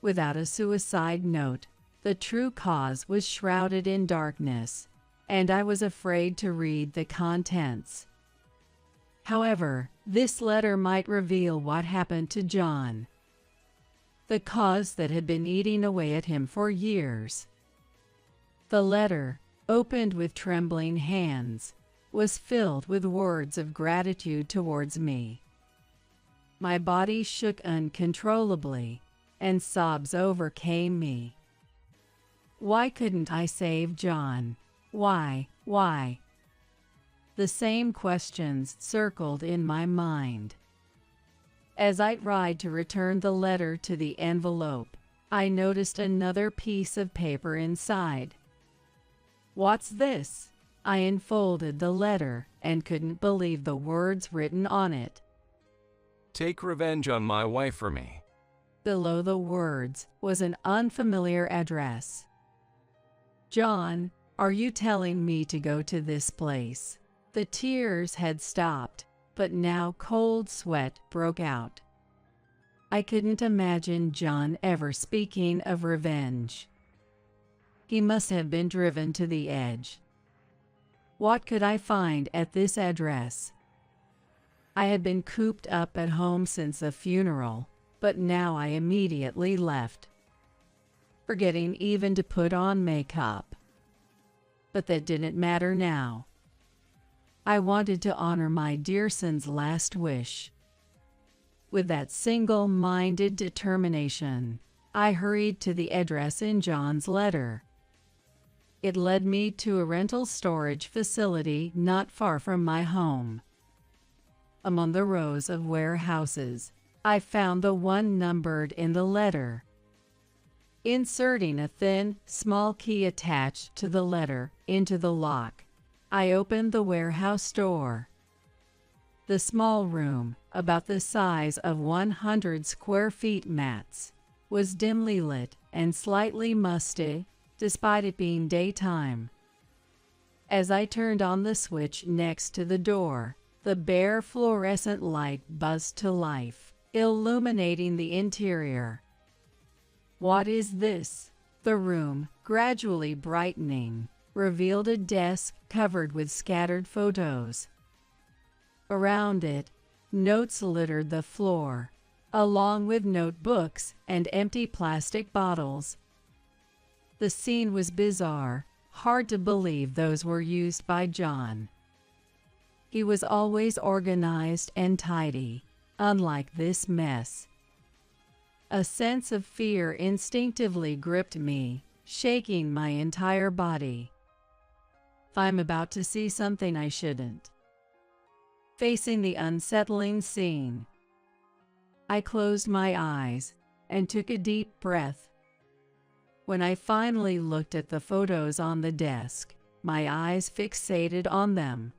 Without a suicide note, the true cause was shrouded in darkness, and I was afraid to read the contents. However, this letter might reveal what happened to John. The cause that had been eating away at him for years. The letter, opened with trembling hands, was filled with words of gratitude towards me. My body shook uncontrollably, and sobs overcame me. Why couldn't I save John? Why? The same questions circled in my mind. As I tried to return the letter to the envelope, I noticed another piece of paper inside. What's this? I unfolded the letter and couldn't believe the words written on it. Take revenge on my wife for me. Below the words was an unfamiliar address. John, are you telling me to go to this place? The tears had stopped, but now cold sweat broke out. I couldn't imagine John ever speaking of revenge. He must have been driven to the edge. What could I find at this address? I had been cooped up at home since the funeral, but now I immediately left, forgetting even to put on makeup. But that didn't matter now. I wanted to honor my dear son's last wish. With that single-minded determination, I hurried to the address in John's letter. It led me to a rental storage facility not far from my home. Among the rows of warehouses, I found the one numbered in the letter. Inserting a thin, small key attached to the letter into the lock, I opened the warehouse door. The small room, about the size of 100 square feet max, was dimly lit and slightly musty, despite it being daytime. As I turned on the switch next to the door, the bare fluorescent light buzzed to life, illuminating the interior. What is this? The room, gradually brightening, revealed a desk covered with scattered photos. Around it, notes littered the floor, along with notebooks and empty plastic bottles. The scene was bizarre, hard to believe those were used by John. He was always organized and tidy, unlike this mess. A sense of fear instinctively gripped me, shaking my entire body. I'm about to see something I shouldn't. Facing the unsettling scene, I closed my eyes and took a deep breath. When I finally looked at the photos on the desk, my eyes fixated on them.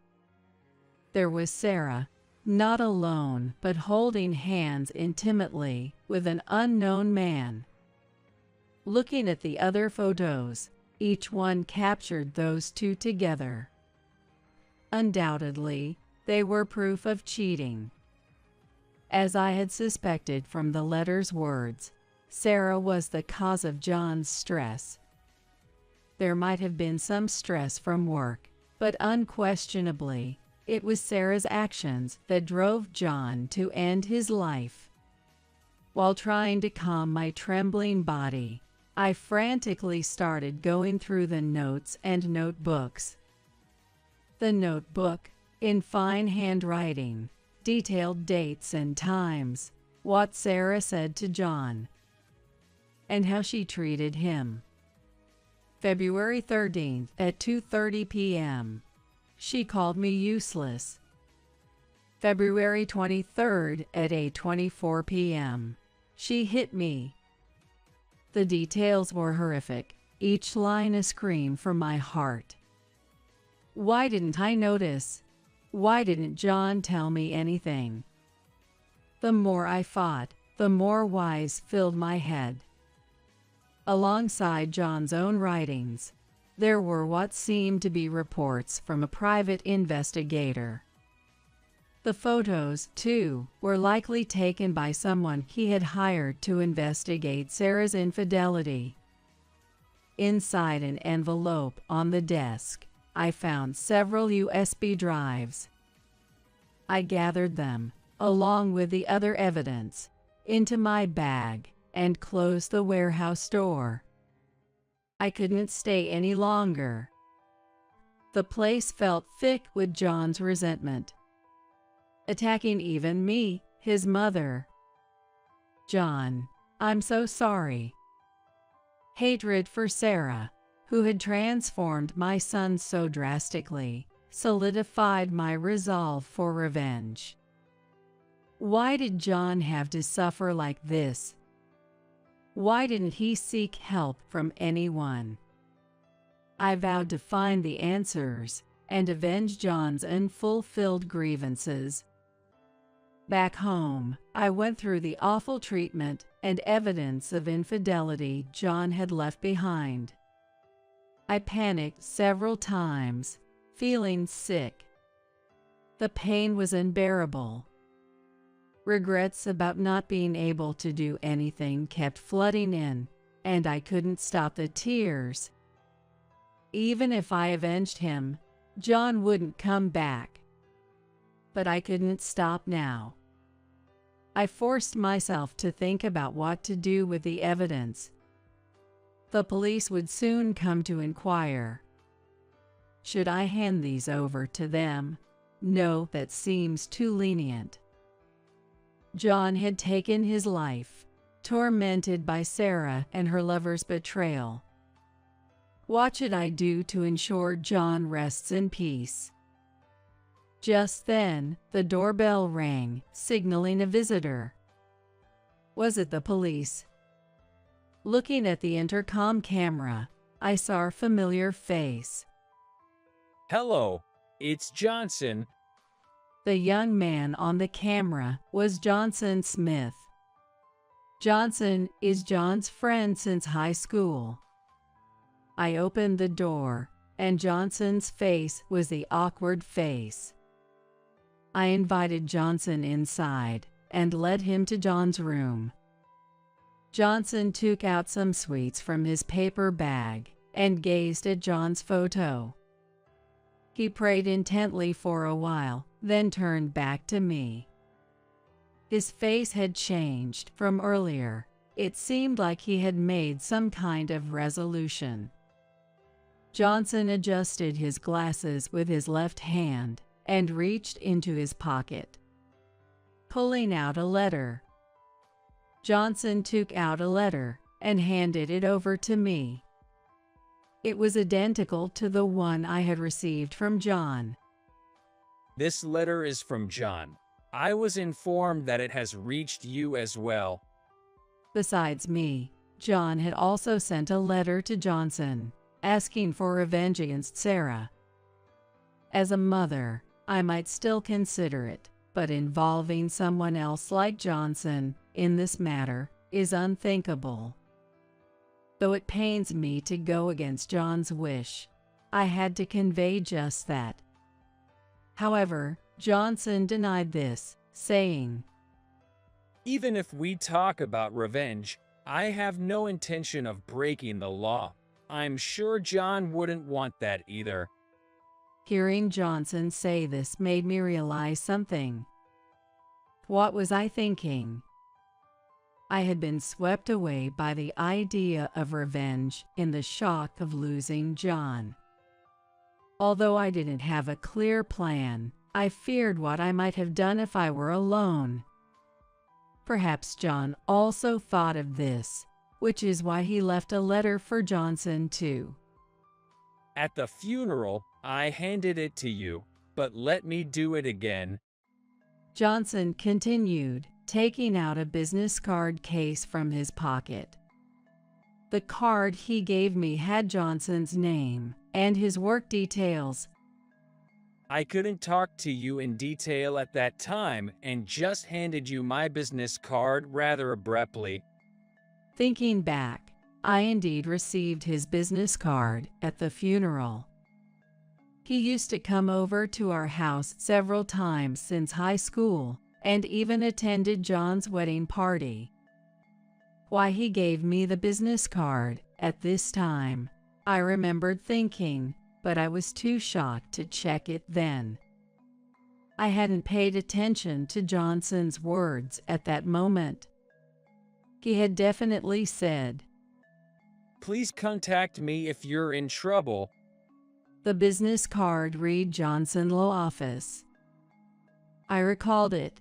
There was Sarah, not alone, but holding hands intimately with an unknown man. Looking at the other photos, each one captured those two together. Undoubtedly, they were proof of cheating. As I had suspected from the letter's words, Sarah was the cause of John's stress. There might have been some stress from work, but unquestionably, it was Sarah's actions that drove John to end his life. While trying to calm my trembling body, I frantically started going through the notes and notebooks. The notebook, in fine handwriting, detailed dates and times, what Sarah said to John, and how she treated him. February 13th at 2:30 p.m. She called me useless. February 23rd at 8:24 p.m. She hit me. The details were horrific, each line a scream from my heart. Why didn't I notice? Why didn't John tell me anything? The more I fought, the more whys filled my head. Alongside John's own writings, there were what seemed to be reports from a private investigator. The photos, too, were likely taken by someone he had hired to investigate Sarah's infidelity. Inside an envelope on the desk, I found several USB drives. I gathered them, along with the other evidence, into my bag and closed the warehouse door. I couldn't stay any longer. The place felt thick with John's resentment, attacking even me, his mother. John, I'm so sorry. Hatred for Sarah, who had transformed my son so drastically, solidified my resolve for revenge. Why did John have to suffer like this? Why didn't he seek help from anyone? I vowed to find the answers, and avenge John's unfulfilled grievances. Back home, I went through the awful treatment and evidence of infidelity John had left behind. I panicked several times, feeling sick. The pain was unbearable. Regrets about not being able to do anything kept flooding in, and I couldn't stop the tears. Even if I avenged him, John wouldn't come back. But I couldn't stop now. I forced myself to think about what to do with the evidence. The police would soon come to inquire. Should I hand these over to them? No, that seems too lenient. John had taken his life, tormented by Sarah and her lover's betrayal. What should I do to ensure John rests in peace? Just then, the doorbell rang, signaling a visitor. Was it the police? Looking at the intercom camera, I saw a familiar face. Hello, it's Johnson. The young man on the camera was Johnson Smith. Johnson is John's friend since high school. I opened the door, and Johnson's face was the awkward face. I invited Johnson inside and led him to John's room. Johnson took out some sweets from his paper bag and gazed at John's photo. He prayed intently for a while, then turned back to me. His face had changed from earlier. It seemed like he had made some kind of resolution. Johnson adjusted his glasses with his left hand and reached into his pocket, pulling out a letter. Johnson took out a letter and handed it over to me. It was identical to the one I had received from John. This letter is from John. I was informed that it has reached you as well. Besides me, John had also sent a letter to Johnson, asking for revenge against Sarah. As a mother, I might still consider it, but involving someone else like Johnson in this matter is unthinkable. Though it pains me to go against John's wish, I had to convey just that. However, Johnson denied this, saying, Even if we talk about revenge, I have no intention of breaking the law. I'm sure John wouldn't want that either. Hearing Johnson say this made me realize something. What was I thinking? I had been swept away by the idea of revenge in the shock of losing John. Although I didn't have a clear plan, I feared what I might have done if I were alone. Perhaps John also thought of this, which is why he left a letter for Johnson too. At the funeral, I handed it to you, but let me do it again. Johnson continued, taking out a business card case from his pocket. The card he gave me had Johnson's name and his work details. I couldn't talk to you in detail at that time and just handed you my business card rather abruptly. Thinking back, I indeed received his business card at the funeral. He used to come over to our house several times since high school and even attended John's wedding party. Why he gave me the business card at this time, I remembered thinking, but I was too shocked to check it then. I hadn't paid attention to Johnson's words at that moment. He had definitely said, Please contact me if you're in trouble. The business card read Johnson Law Office. I recalled it.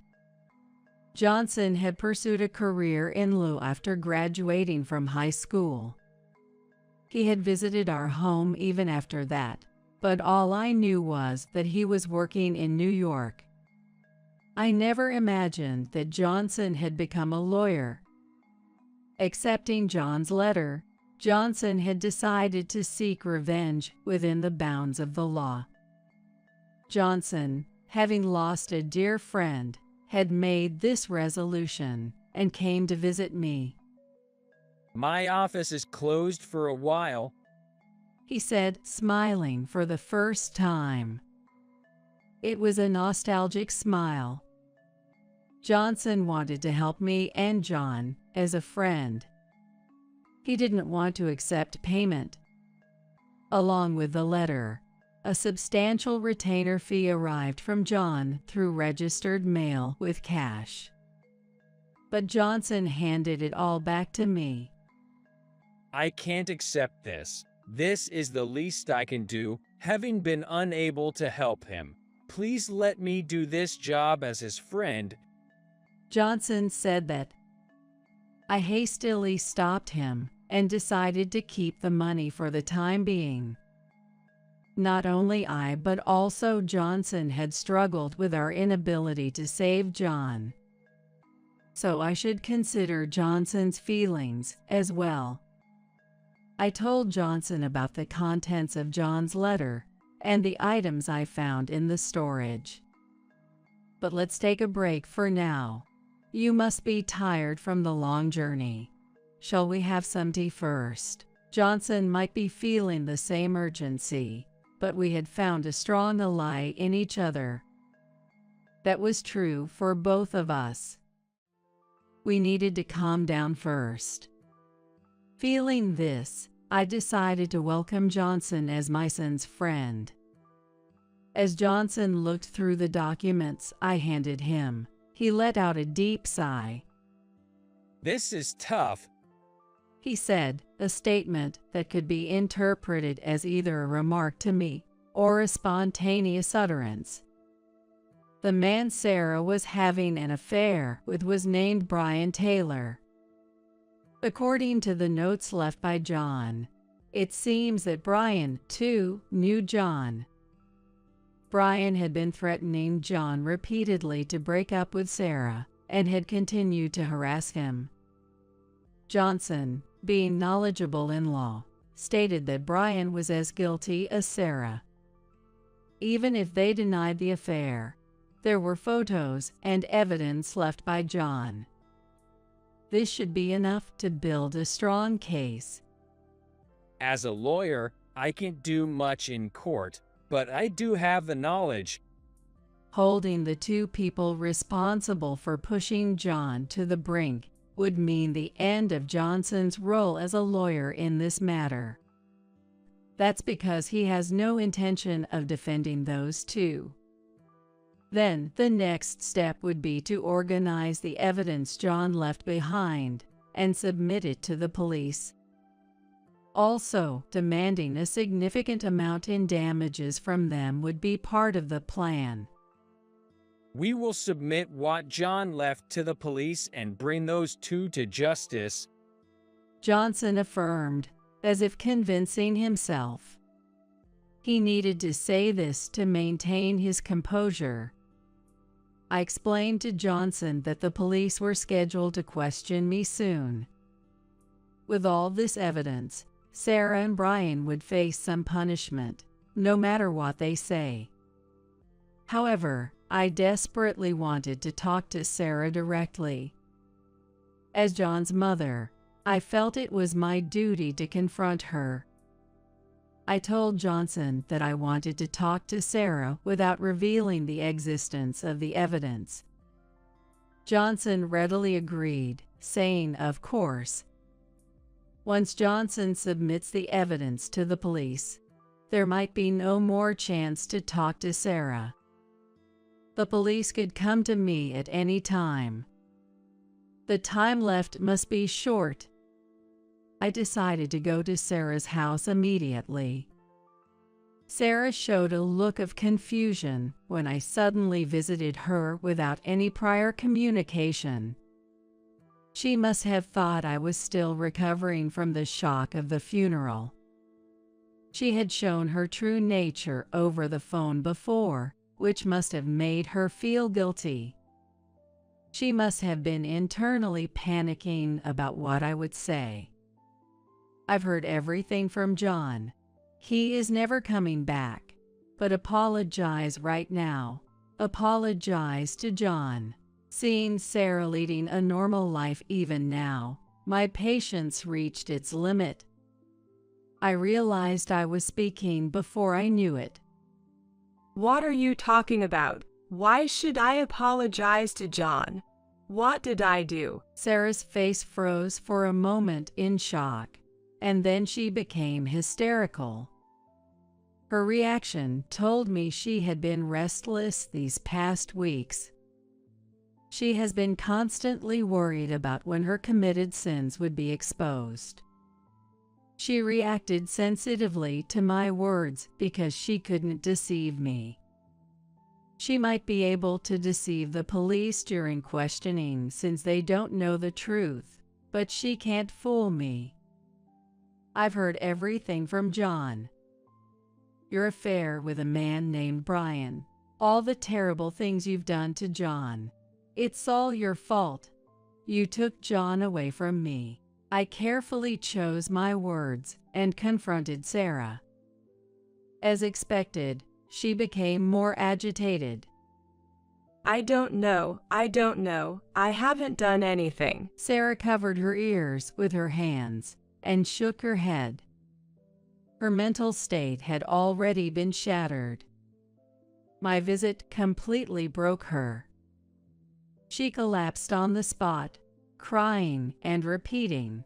Johnson had pursued a career in law after graduating from high school. He had visited our home even after that, but all I knew was that he was working in New York. I never imagined that Johnson had become a lawyer. Accepting John's letter, Johnson had decided to seek revenge within the bounds of the law. Johnson, having lost a dear friend, had made this resolution and came to visit me. My office is closed for a while, He said, smiling for the first time. It was a nostalgic smile. Johnson wanted to help me and John as a friend. He didn't want to accept payment. Along with the letter, a substantial retainer fee arrived from John through registered mail with cash. But Johnson handed it all back to me. I can't accept this. This is the least I can do, having been unable to help him. Please let me do this job as his friend. Johnson said that. I hastily stopped him and decided to keep the money for the time being. Not only I but also Johnson had struggled with our inability to save John. So I should consider Johnson's feelings as well. I told Johnson about the contents of John's letter and the items I found in the storage. But let's take a break for now. You must be tired from the long journey. Shall we have some tea first? Johnson might be feeling the same urgency, but we had found a strong ally in each other. That was true for both of us. We needed to calm down first. Feeling this, I decided to welcome Johnson as my son's friend. As Johnson looked through the documents I handed him, he let out a deep sigh. This is tough, he said, a statement that could be interpreted as either a remark to me or a spontaneous utterance. The man Sarah was having an affair with was named Brian Taylor. According to the notes left by John, it seems that Brian, too, knew John. Brian had been threatening John repeatedly to break up with Sarah and had continued to harass him. Johnson, being knowledgeable in law, stated that Brian was as guilty as Sarah. Even if they denied the affair, there were photos and evidence left by John. This should be enough to build a strong case. As a lawyer, I can't do much in court, but I do have the knowledge. Holding the two people responsible for pushing John to the brink would mean the end of Johnson's role as a lawyer in this matter. That's because he has no intention of defending those two. Then the next step would be to organize the evidence John left behind and submit it to the police. Also, demanding a significant amount in damages from them would be part of the plan. We will submit what John left to the police and bring those two to justice, Johnson affirmed, as if convincing himself. He needed to say this to maintain his composure. I explained to Johnson that the police were scheduled to question me soon. With all this evidence, Sarah and Brian would face some punishment, no matter what they say. However, I desperately wanted to talk to Sarah directly. As John's mother, I felt it was my duty to confront her. I told Johnson that I wanted to talk to Sarah without revealing the existence of the evidence. Johnson readily agreed, saying, of course. Once Johnson submits the evidence to the police, there might be no more chance to talk to Sarah. The police could come to me at any time. The time left must be short. I decided to go to Sarah's house immediately. Sarah showed a look of confusion when I suddenly visited her without any prior communication. She must have thought I was still recovering from the shock of the funeral. She had shown her true nature over the phone before, which must have made her feel guilty. She must have been internally panicking about what I would say. I've heard everything from John. He is never coming back. But apologize right now. Apologize to John. Seeing Sarah leading a normal life even now, my patience reached its limit. I realized I was speaking before I knew it. What are you talking about? Why should I apologize to John? What did I do? Sarah's face froze for a moment in shock, and then she became hysterical. Her reaction told me she had been restless these past weeks. She has been constantly worried about when her committed sins would be exposed. She reacted sensitively to my words because she couldn't deceive me. She might be able to deceive the police during questioning since they don't know the truth, but she can't fool me. I've heard everything from John. Your affair with a man named Brian, all the terrible things you've done to John. It's all your fault. You took John away from me. I carefully chose my words and confronted Sarah. As expected, she became more agitated. I don't know. I haven't done anything. Sarah covered her ears with her hands and shook her head. Her mental state had already been shattered. My visit completely broke her. She collapsed on the spot, crying and repeating,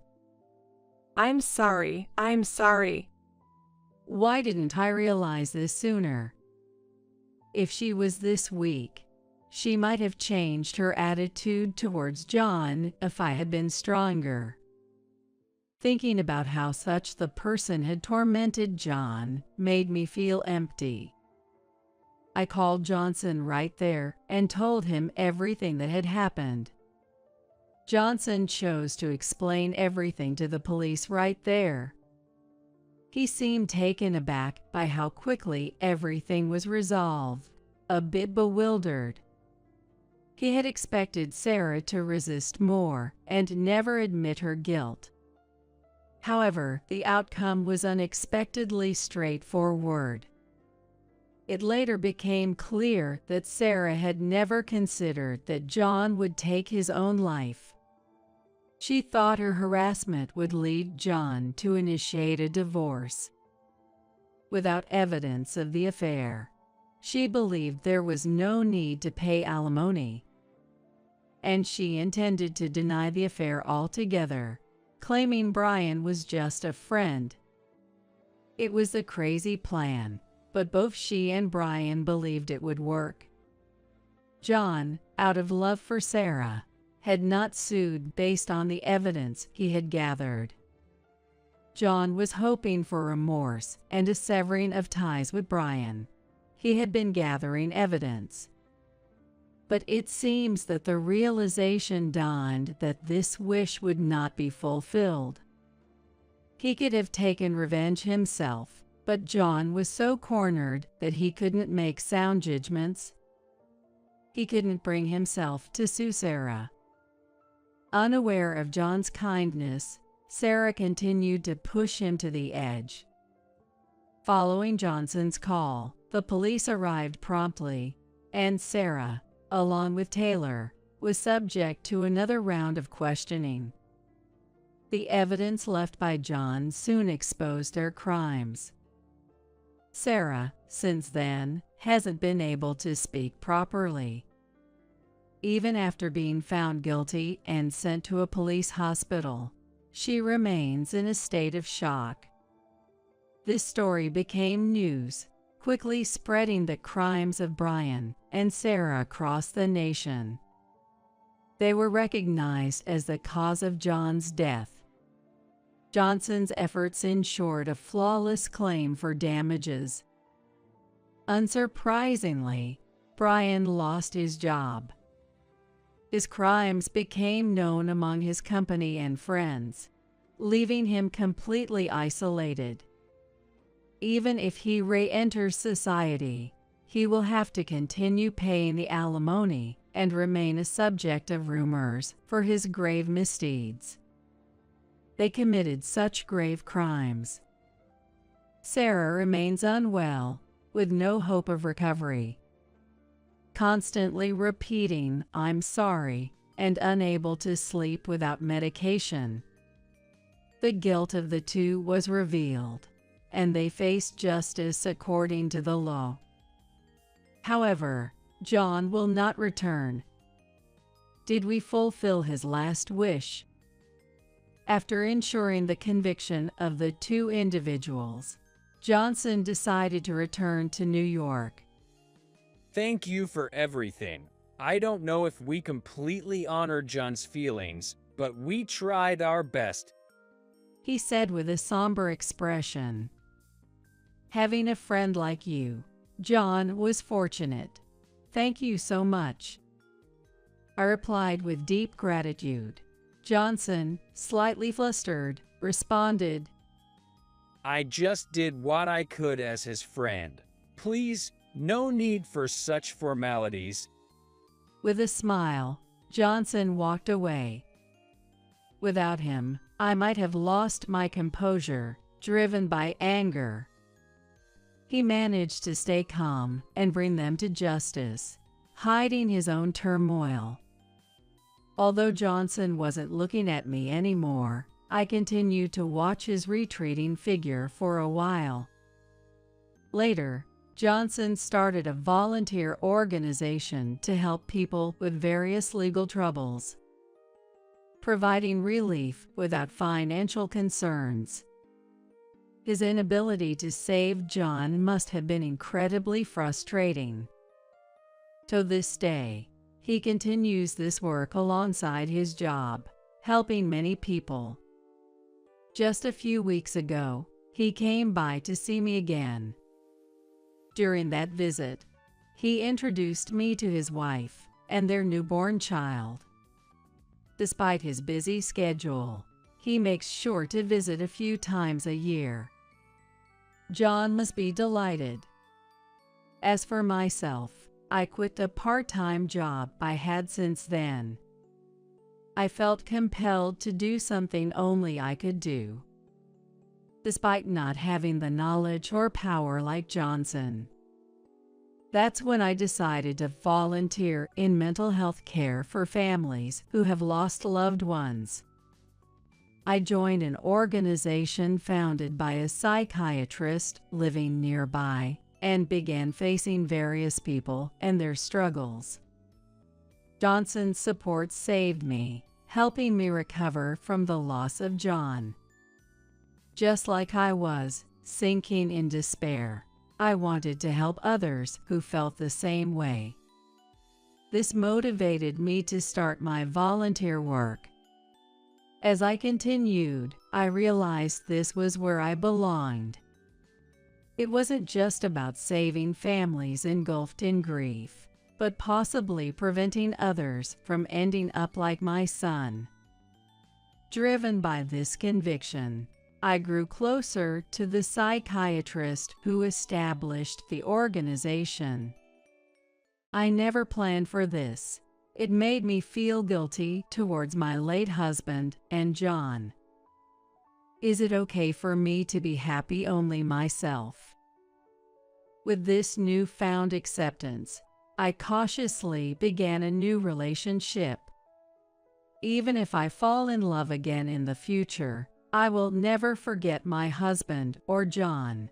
I'm sorry. Why didn't I realize this sooner? If she was this weak, she might have changed her attitude towards John if I had been stronger. Thinking about how such the person had tormented John made me feel empty. I called Johnson right there and told him everything that had happened. Johnson chose to explain everything to the police right there. He seemed taken aback by how quickly everything was resolved, a bit bewildered. He had expected Sarah to resist more and never admit her guilt. However, the outcome was unexpectedly straightforward. It later became clear that Sarah had never considered that John would take his own life. She thought her harassment would lead John to initiate a divorce. Without evidence of the affair, she believed there was no need to pay alimony, and she intended to deny the affair altogether, claiming Brian was just a friend. It was a crazy plan, but both she and Brian believed it would work. John, out of love for Sarah, had not sued based on the evidence he had gathered. John was hoping for remorse and a severing of ties with Brian. He had been gathering evidence. But it seems that the realization dawned that this wish would not be fulfilled. He could have taken revenge himself, but John was so cornered that he couldn't make sound judgments. He couldn't bring himself to sue Sarah. Unaware of John's kindness, Sarah continued to push him to the edge. Following Johnson's call, the police arrived promptly, and Sarah, along with Taylor, was subject to another round of questioning. The evidence left by John soon exposed their crimes. Sarah, since then, hasn't been able to speak properly. Even after being found guilty and sent to a police hospital, she remains in a state of shock. This story became news, quickly spreading the crimes of Brian and Sarah across the nation. They were recognized as the cause of John's death. Johnson's efforts ensured a flawless claim for damages. Unsurprisingly, Brian lost his job. His crimes became known among his company and friends, leaving him completely isolated. Even if he re-enters society, he will have to continue paying the alimony and remain a subject of rumors for his grave misdeeds. They committed such grave crimes. Sarah remains unwell, with no hope of recovery. Constantly repeating, "I'm sorry," and unable to sleep without medication. The guilt of the two was revealed, and they faced justice according to the law. However, John will not return. Did we fulfill his last wish? After ensuring the conviction of the two individuals, Johnson decided to return to New York. Thank you for everything. I don't know if we completely honored John's feelings, but we tried our best, he said with a somber expression. Having a friend like you, John was fortunate. Thank you so much, I replied with deep gratitude. Johnson, slightly flustered, responded, I just did what I could as his friend. Please, no need for such formalities. With a smile, Johnson walked away. Without him, I might have lost my composure, driven by anger. He managed to stay calm and bring them to justice, hiding his own turmoil. Although Johnson wasn't looking at me anymore, I continued to watch his retreating figure for a while. Later, Johnson started a volunteer organization to help people with various legal troubles, providing relief without financial concerns. His inability to save John must have been incredibly frustrating. To this day, he continues this work alongside his job, helping many people. Just a few weeks ago, he came by to see me again. During that visit, he introduced me to his wife and their newborn child. Despite his busy schedule, he makes sure to visit a few times a year. John must be delighted. As for myself, I quit a part-time job I had since then. I felt compelled to do something only I could do, despite not having the knowledge or power like Johnson. That's when I decided to volunteer in mental health care for families who have lost loved ones. I joined an organization founded by a psychiatrist living nearby and began facing various people and their struggles. Johnson's support saved me, helping me recover from the loss of John. Just like I was sinking in despair, I wanted to help others who felt the same way. This motivated me to start my volunteer work. As I continued, I realized this was where I belonged. It wasn't just about saving families engulfed in grief, but possibly preventing others from ending up like my son. Driven by this conviction, I grew closer to the psychiatrist who established the organization. I never planned for this. It made me feel guilty towards my late husband and John. Is it okay for me to be happy only myself? With this newfound acceptance, I cautiously began a new relationship. Even if I fall in love again in the future, I will never forget my husband or John.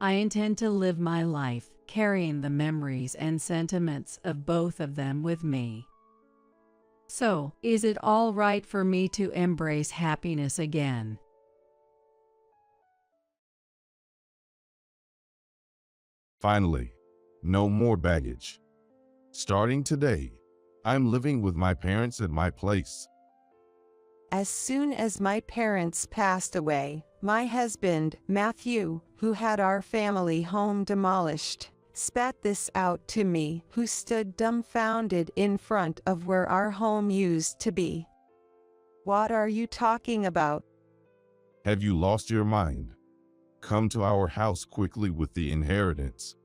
I intend to live my life carrying the memories and sentiments of both of them with me. So, is it all right for me to embrace happiness again? Finally, no more baggage. Starting today, I'm living with my parents at my place. As soon as my parents passed away, my husband, Matthew, who had our family home demolished, spat this out to me, who stood dumbfounded in front of where our home used to be. What are you talking about? Have you lost your mind? Come to our house quickly with the inheritance.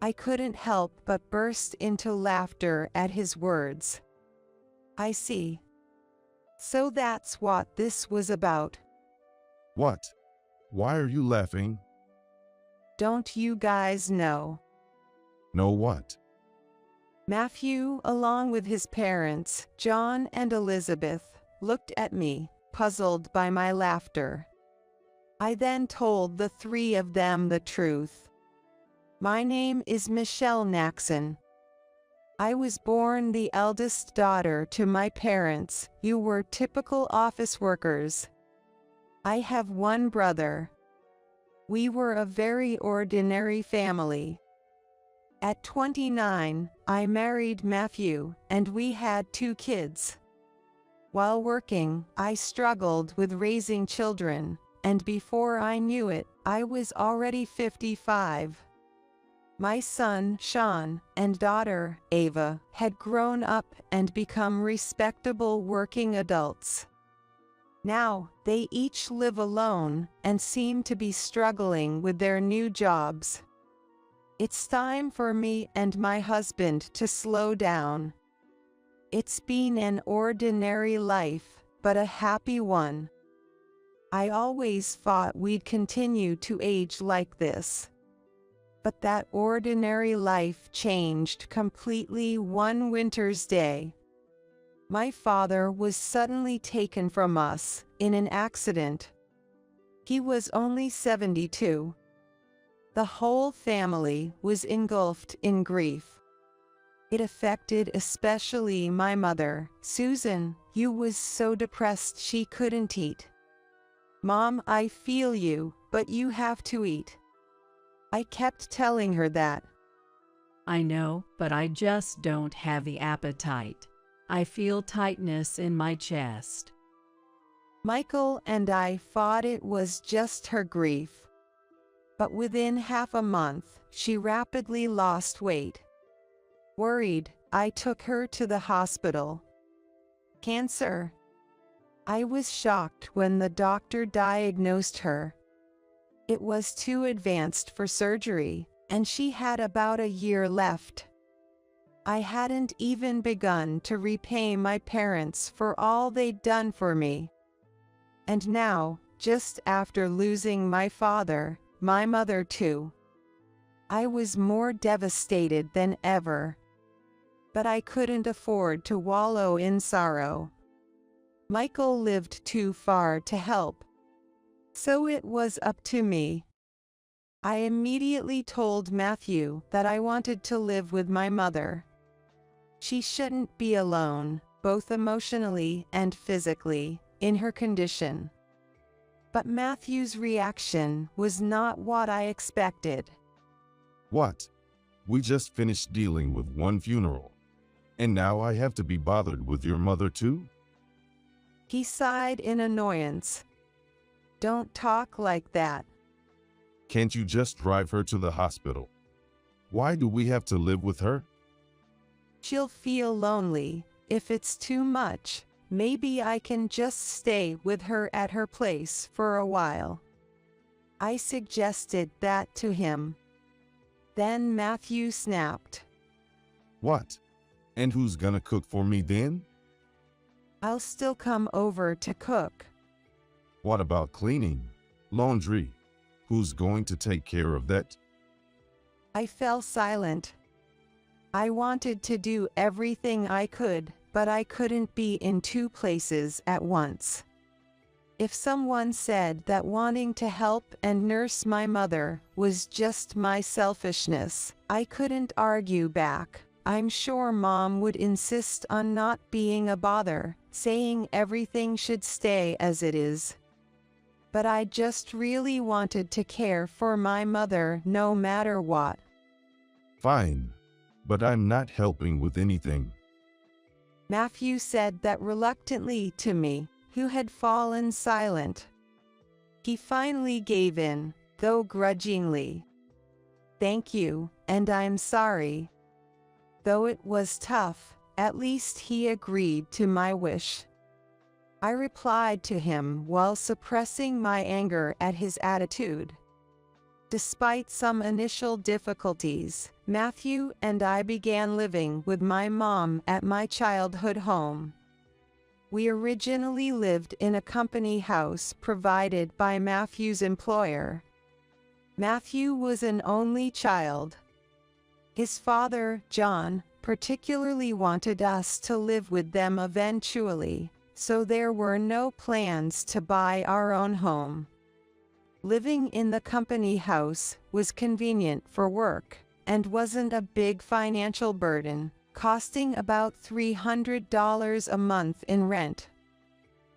I couldn't help but burst into laughter at his words. I see. So that's what this was about. What? Why are you laughing? Don't you guys know? Know what? Matthew, along with his parents, John and Elizabeth, looked at me, puzzled by my laughter. I then told the three of them the truth. My name is Michelle Naxon. I was born the eldest daughter to my parents, who were typical office workers. I have one brother. We were a very ordinary family. At 29, I married Matthew, and we had 2 kids. While working, I struggled with raising children, and before I knew it, I was already 55. My son, Sean, and daughter, Ava, had grown up and become respectable working adults. Now, they each live alone and seem to be struggling with their new jobs. It's time for me and my husband to slow down. It's been an ordinary life, but a happy one. I always thought we'd continue to age like this. But that ordinary life changed completely one winter's day. My father was suddenly taken from us in an accident. He was only 72. The whole family was engulfed in grief. It affected especially my mother, Susan, who was so depressed she couldn't eat. "Mom, I feel you, but you have to eat." I kept telling her that. I know, but I just don't have the appetite. I feel tightness in my chest. Michael and I thought it was just her grief. But within half a month, she rapidly lost weight. Worried, I took her to the hospital. Cancer. I was shocked when the doctor diagnosed her. It was too advanced for surgery, and she had about a year left. I hadn't even begun to repay my parents for all they'd done for me. And now, just after losing my father, my mother too, I was more devastated than ever. But I couldn't afford to wallow in sorrow. Michael lived too far to help. So it was up to me. I immediately told Matthew that I wanted to live with my mother. She shouldn't be alone, both emotionally and physically, in her condition. But Matthew's reaction was not what I expected. What? We just finished dealing with one funeral. And now I have to be bothered with your mother too? He sighed in annoyance. Don't talk like that. Can't you just drive her to the hospital? Why do we have to live with her? She'll feel lonely. If it's too much, maybe I can just stay with her at her place for a while. I suggested that to him. Then Matthew snapped. What? And who's gonna cook for me then? I'll still come over to cook. What about cleaning? Laundry? Who's going to take care of that? I fell silent. I wanted to do everything I could, but I couldn't be in 2 places at once. If someone said that wanting to help and nurse my mother was just my selfishness, I couldn't argue back. I'm sure Mom would insist on not being a bother, saying everything should stay as it is. But I just really wanted to care for my mother no matter what. Fine, but I'm not helping with anything. Matthew said that reluctantly to me, who had fallen silent. He finally gave in, though grudgingly. Thank you, and I'm sorry. Though it was tough, at least he agreed to my wish. I replied to him while suppressing my anger at his attitude. Despite some initial difficulties, Matthew and I began living with my mom at my childhood home. We originally lived in a company house provided by Matthew's employer. Matthew was an only child. His father, John, particularly wanted us to live with them eventually, so there were no plans to buy our own home. Living in the company house was convenient for work and wasn't a big financial burden, costing about $300 a month in rent.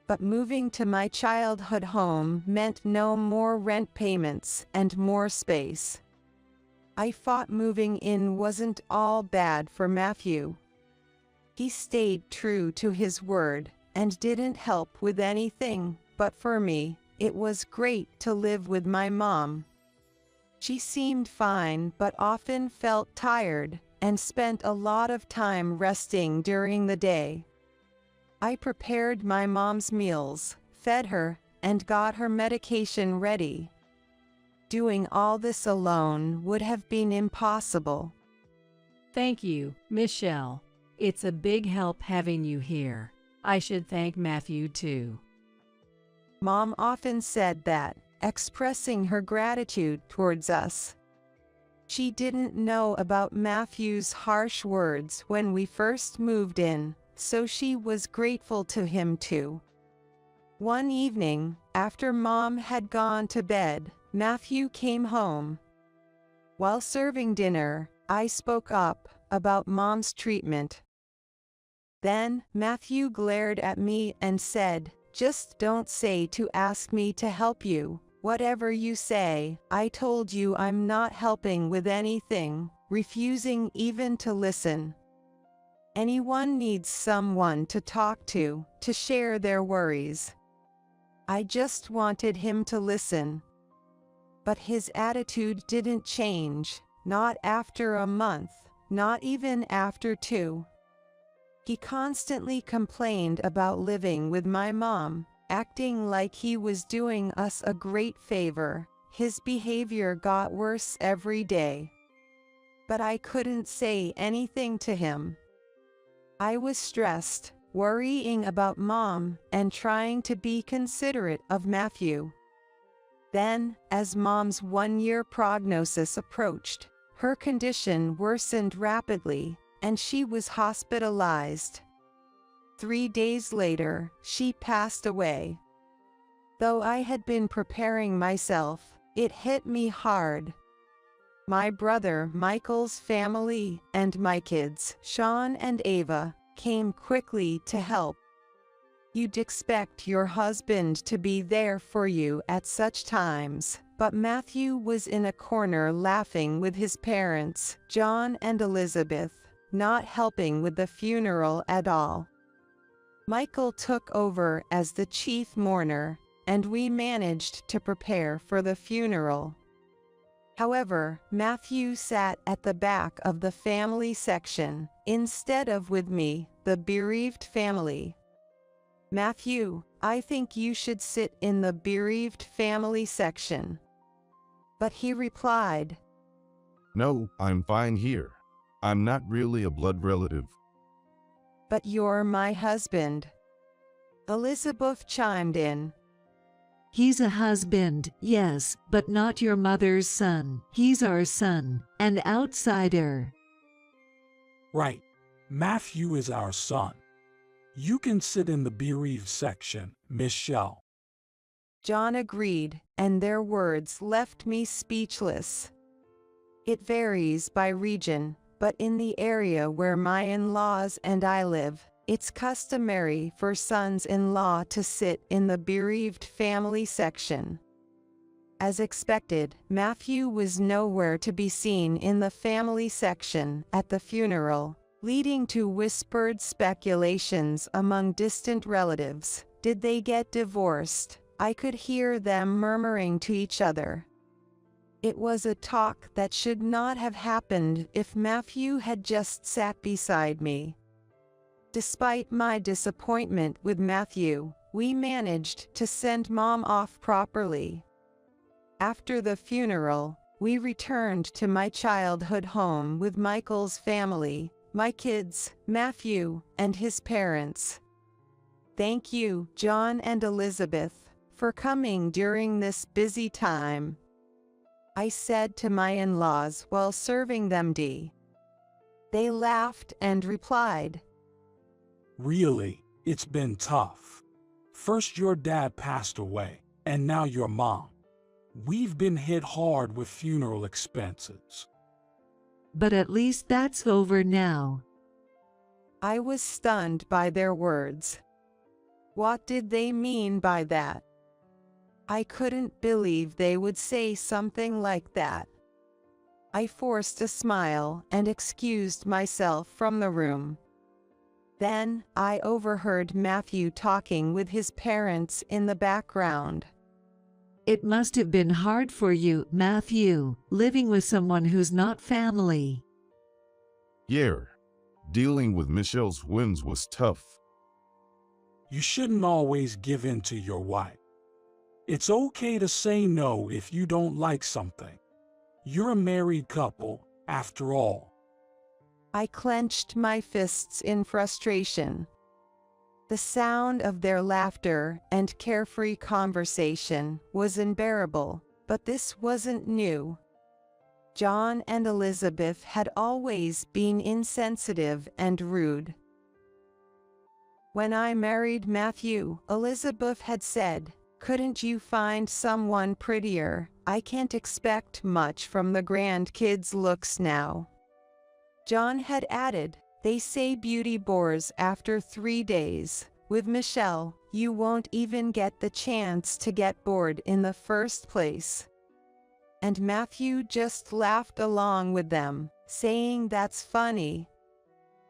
But moving to my childhood home meant no more rent payments and more space. I thought moving in wasn't all bad for Matthew. He stayed true to his word and didn't help with anything, but for me, it was great to live with my mom. She seemed fine but often felt tired and spent a lot of time resting during the day. I prepared my mom's meals, fed her, and got her medication ready. Doing all this alone would have been impossible. Thank you, Michelle. It's a big help having you here. I should thank Matthew too. Mom often said that, expressing her gratitude towards us. She didn't know about Matthew's harsh words when we first moved in, so she was grateful to him too. One evening, after Mom had gone to bed, Matthew came home. While serving dinner, I spoke up about Mom's treatment. Then, Matthew glared at me and said, "Just don't say to ask me to help you. Whatever you say, I told you I'm not helping with anything," refusing even to listen. Anyone needs someone to talk to share their worries. I just wanted him to listen. But his attitude didn't change, not after a month, not even after 2. He constantly complained about living with my mom, acting like he was doing us a great favor. His behavior got worse every day. But I couldn't say anything to him. I was stressed, worrying about Mom, and trying to be considerate of Matthew. Then, as Mom's 1-year prognosis approached, her condition worsened rapidly, and she was hospitalized. 3 days later, she passed away. Though I had been preparing myself, it hit me hard. My brother Michael's family and my kids, Sean and Ava, came quickly to help. You'd expect your husband to be there for you at such times, but Matthew was in a corner laughing with his parents, John and Elizabeth, not helping with the funeral at all. Michael took over as the chief mourner, and we managed to prepare for the funeral. However, Matthew sat at the back of the family section, instead of with me, the bereaved family. "Matthew, I think you should sit in the bereaved family section." But he replied, "No, I'm fine here. I'm not really a blood relative." "But you're my husband." Elizabeth chimed in. "He's a husband, yes, but not your mother's son. He's our son, an outsider." Right. Matthew is our son. You can sit in the bereaved section, Michelle. John agreed, and their words left me speechless. It varies by region, but in the area where my in-laws and I live, it's customary for sons-in-law to sit in the bereaved family section. As expected, Matthew was nowhere to be seen in the family section at the funeral, leading to whispered speculations among distant relatives. Did they get divorced? I could hear them murmuring to each other. It was a talk that should not have happened if Matthew had just sat beside me. Despite my disappointment with Matthew, we managed to send Mom off properly. After the funeral, we returned to my childhood home with Michael's family, my kids, Matthew, and his parents. Thank you, John and Elizabeth, for coming during this busy time. I said to my in-laws while serving them tea. They laughed and replied, Really, it's been tough. First your dad passed away, and now your mom. We've been hit hard with funeral expenses. But at least that's over now. I was stunned by their words. What did they mean by that? I couldn't believe they would say something like that. I forced a smile and excused myself from the room. Then, I overheard Matthew talking with his parents in the background. It must have been hard for you, Matthew, living with someone who's not family. Yeah, dealing with Michelle's whims was tough. You shouldn't always give in to your wife. It's okay to say no if you don't like something. You're a married couple, after all. I clenched my fists in frustration. The sound of their laughter and carefree conversation was unbearable, but this wasn't new. John and Elizabeth had always been insensitive and rude. When I married Matthew, Elizabeth had said, "Couldn't you find someone prettier? I can't expect much from the grandkids' looks now." John had added, "They say beauty bores after 3 days. With Michelle, you won't even get the chance to get bored in the first place." And Matthew just laughed along with them, saying that's funny.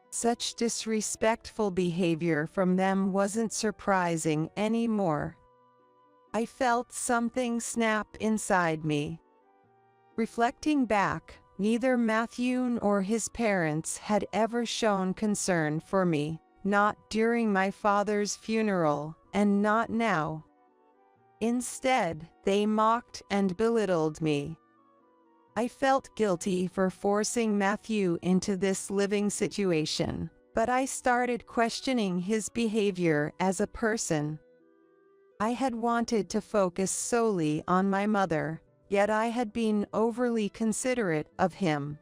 Such disrespectful behavior from them wasn't surprising anymore. I felt something snap inside me. Reflecting back, neither Matthew nor his parents had ever shown concern for me, not during my father's funeral, and not now. Instead, they mocked and belittled me. I felt guilty for forcing Matthew into this living situation, but I started questioning his behavior as a person. I had wanted to focus solely on my mother, yet I had been overly considerate of him.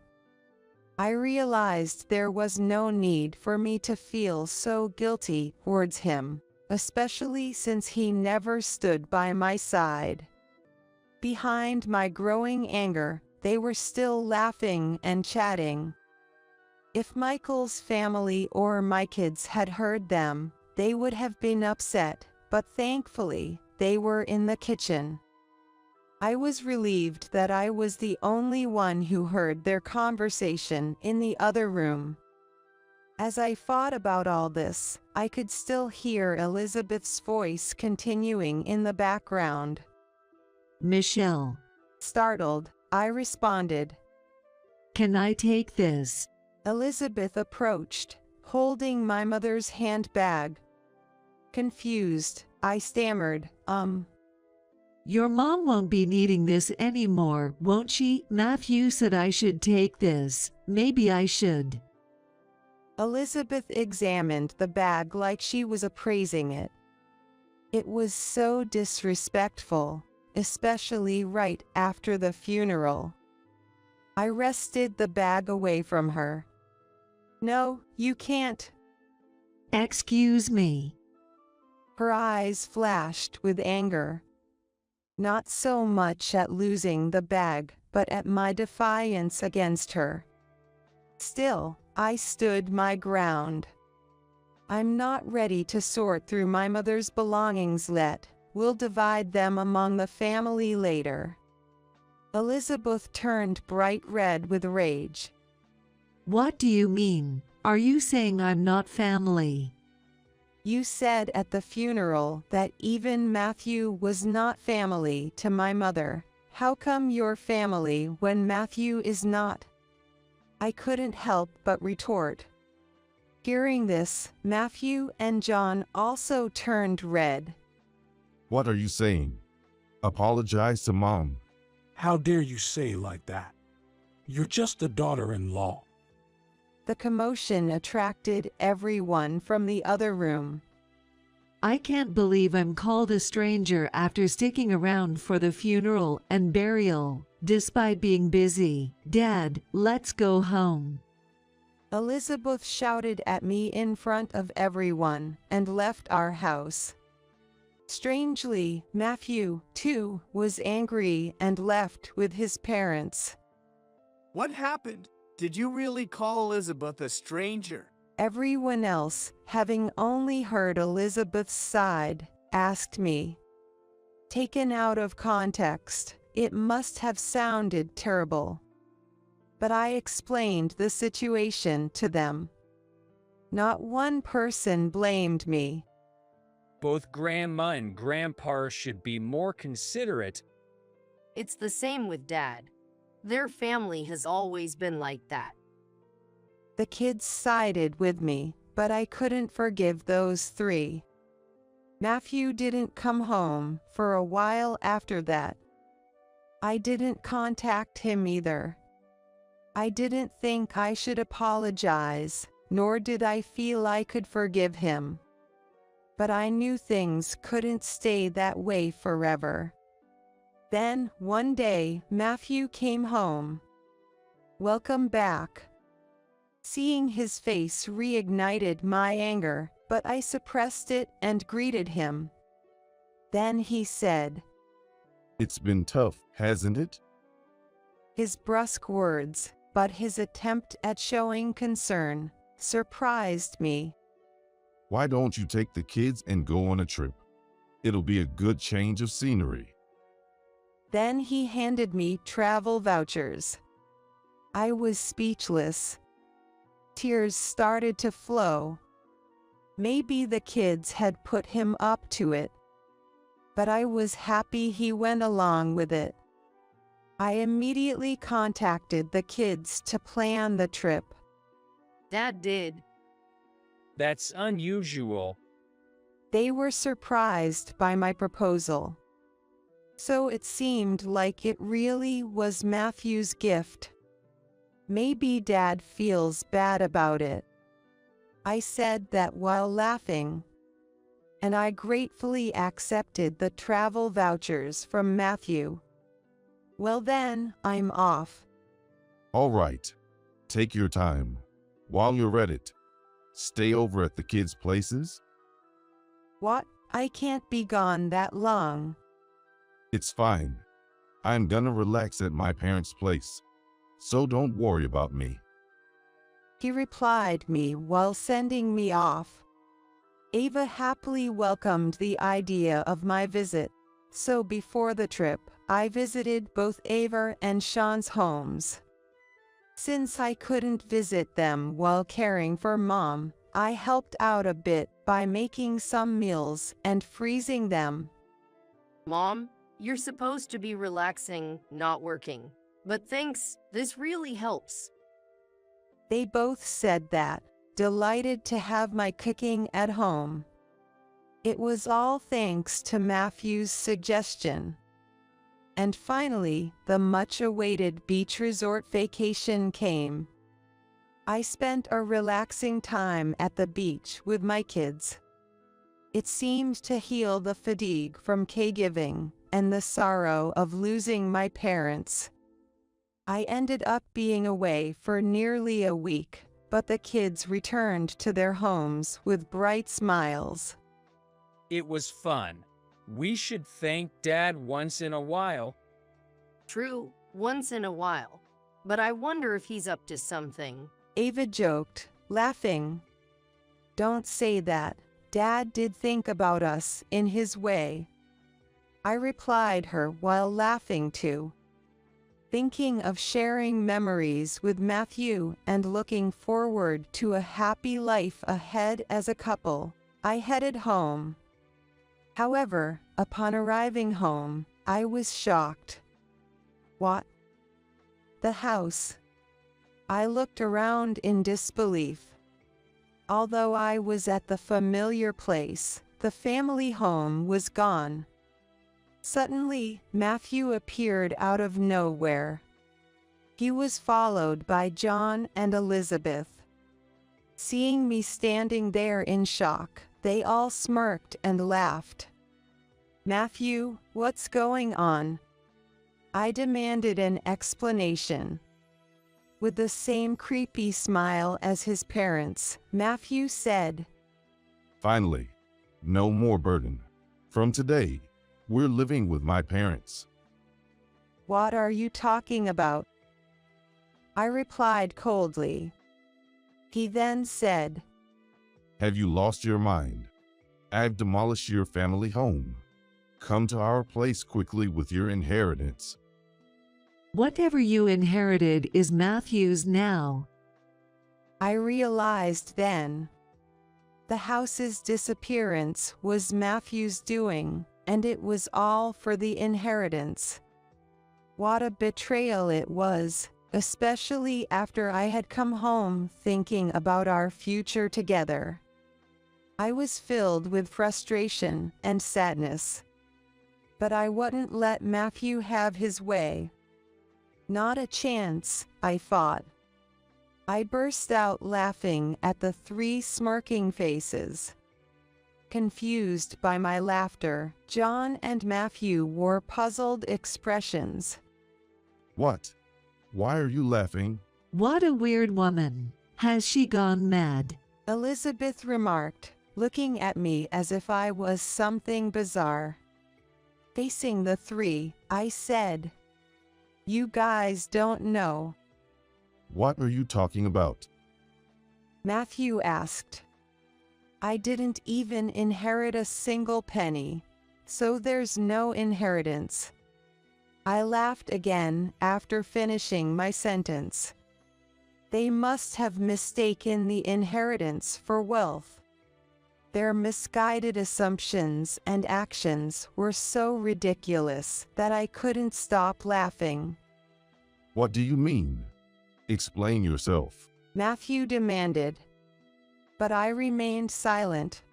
I realized there was no need for me to feel so guilty towards him, especially since he never stood by my side. Behind my growing anger, they were still laughing and chatting. If Michael's family or my kids had heard them, they would have been upset, but thankfully, they were in the kitchen. I was relieved that I was the only one who heard their conversation in the other room. As I thought about all this, I could still hear Elizabeth's voice continuing in the background. Michelle. Startled, I responded. Can I take this? Elizabeth approached, holding my mother's handbag. Confused, I stammered, Your mom won't be needing this anymore, won't she? Matthew said I should take this. Maybe I should. Elizabeth examined the bag like she was appraising it. It was so disrespectful, especially right after the funeral. I wrested the bag away from her. No, you can't. Excuse me. Her eyes flashed with anger. Not so much at losing the bag, but at my defiance against her. Still, I stood my ground. I'm not ready to sort through my mother's belongings yet. We'll divide them among the family later. Elizabeth turned bright red with rage. What do you mean? Are you saying I'm not family? You said at the funeral that even Matthew was not family to my mother. How come you're family when Matthew is not? I couldn't help but retort. Hearing this, Matthew and John also turned red. What are you saying? Apologize to Mom. How dare you say like that? You're just a daughter-in-law. The commotion attracted everyone from the other room. I can't believe I'm called a stranger after sticking around for the funeral and burial. despite being busy. Dad, let's go home. Elizabeth shouted at me in front of everyone and left our house. Strangely, Matthew, too, was angry and left with his parents. What happened? Did you really call Elizabeth a stranger? Everyone else, having only heard Elizabeth's side, asked me. Taken out of context, it must have sounded terrible. But I explained the situation to them. Not one person blamed me. Both Grandma and Grandpa should be more considerate. It's the same with Dad. Their family has always been like that. The kids sided with me, but I couldn't forgive those three. Matthew didn't come home for a while after that. I didn't contact him either. I didn't think I should apologize, nor did I feel I could forgive him. But I knew things couldn't stay that way forever. Then, one day, Matthew came home. Welcome back. Seeing his face reignited my anger, but I suppressed it and greeted him. Then he said, "It's been tough, hasn't it?" His brusque words, but his attempt at showing concern, surprised me. "Why don't you take the kids and go on a trip? It'll be a good change of scenery." Then he handed me travel vouchers. I was speechless. Tears started to flow. Maybe the kids had put him up to it. But I was happy he went along with it. I immediately contacted the kids to plan the trip. Dad did. That's unusual. They were surprised by my proposal. So it seemed like it really was Matthew's gift. Maybe Dad feels bad about it. I said that while laughing, and I gratefully accepted the travel vouchers from Matthew. Well then, I'm off. All right. Take your time. While you're at it, stay over at the kids' places. What? I can't be gone that long. It's fine. I'm gonna relax at my parents' place, so don't worry about me. He replied me while sending me off. Ava happily welcomed the idea of my visit, so before the trip, I visited both Ava and Sean's homes. Since I couldn't visit them while caring for Mom, I helped out a bit by making some meals and freezing them. Mom, you're supposed to be relaxing, not working. But thanks, this really helps. They both said that, delighted to have my cooking at home. It was all thanks to Matthew's suggestion. And finally, the much-awaited beach resort vacation came. I spent a relaxing time at the beach with my kids. It seemed to heal the fatigue from caregiving and the sorrow of losing my parents. I ended up being away for nearly a week, but the kids returned to their homes with bright smiles. It was fun. We should thank Dad once in a while. True, once in a while. But I wonder if he's up to something. Ava joked, laughing. Don't say that. Dad did think about us in his way. I replied her while laughing too. Thinking of sharing memories with Matthew and looking forward to a happy life ahead as a couple, I headed home. However, upon arriving home, I was shocked. What? The house. I looked around in disbelief. Although I was at the familiar place, the family home was gone. Suddenly, Matthew appeared out of nowhere. He was followed by John and Elizabeth. Seeing me standing there in shock, they all smirked and laughed. "Matthew, what's going on?" I demanded an explanation. With the same creepy smile as his parents, Matthew said, Finally, no more burden. From today, we're living with my parents. What are you talking about? I replied coldly. He then said, Have you lost your mind? I've demolished your family home. Come to our place quickly with your inheritance. Whatever you inherited is Matthew's now. I realized then. The house's disappearance was Matthew's doing, and it was all for the inheritance. What a betrayal it was, especially after I had come home thinking about our future together. I was filled with frustration and sadness. But I wouldn't let Matthew have his way. Not a chance, I thought. I burst out laughing at the three smirking faces. Confused by my laughter, John and Matthew wore puzzled expressions. What? Why are you laughing? What a weird woman. Has she gone mad? Elizabeth remarked, looking at me as if I was something bizarre. Facing the three, I said, You guys don't know. What are you talking about? Matthew asked. I didn't even inherit a single penny, so there's no inheritance. I laughed again after finishing my sentence. They must have mistaken the inheritance for wealth. Their misguided assumptions and actions were so ridiculous that I couldn't stop laughing. What do you mean? Explain yourself. Matthew demanded. But I remained silent.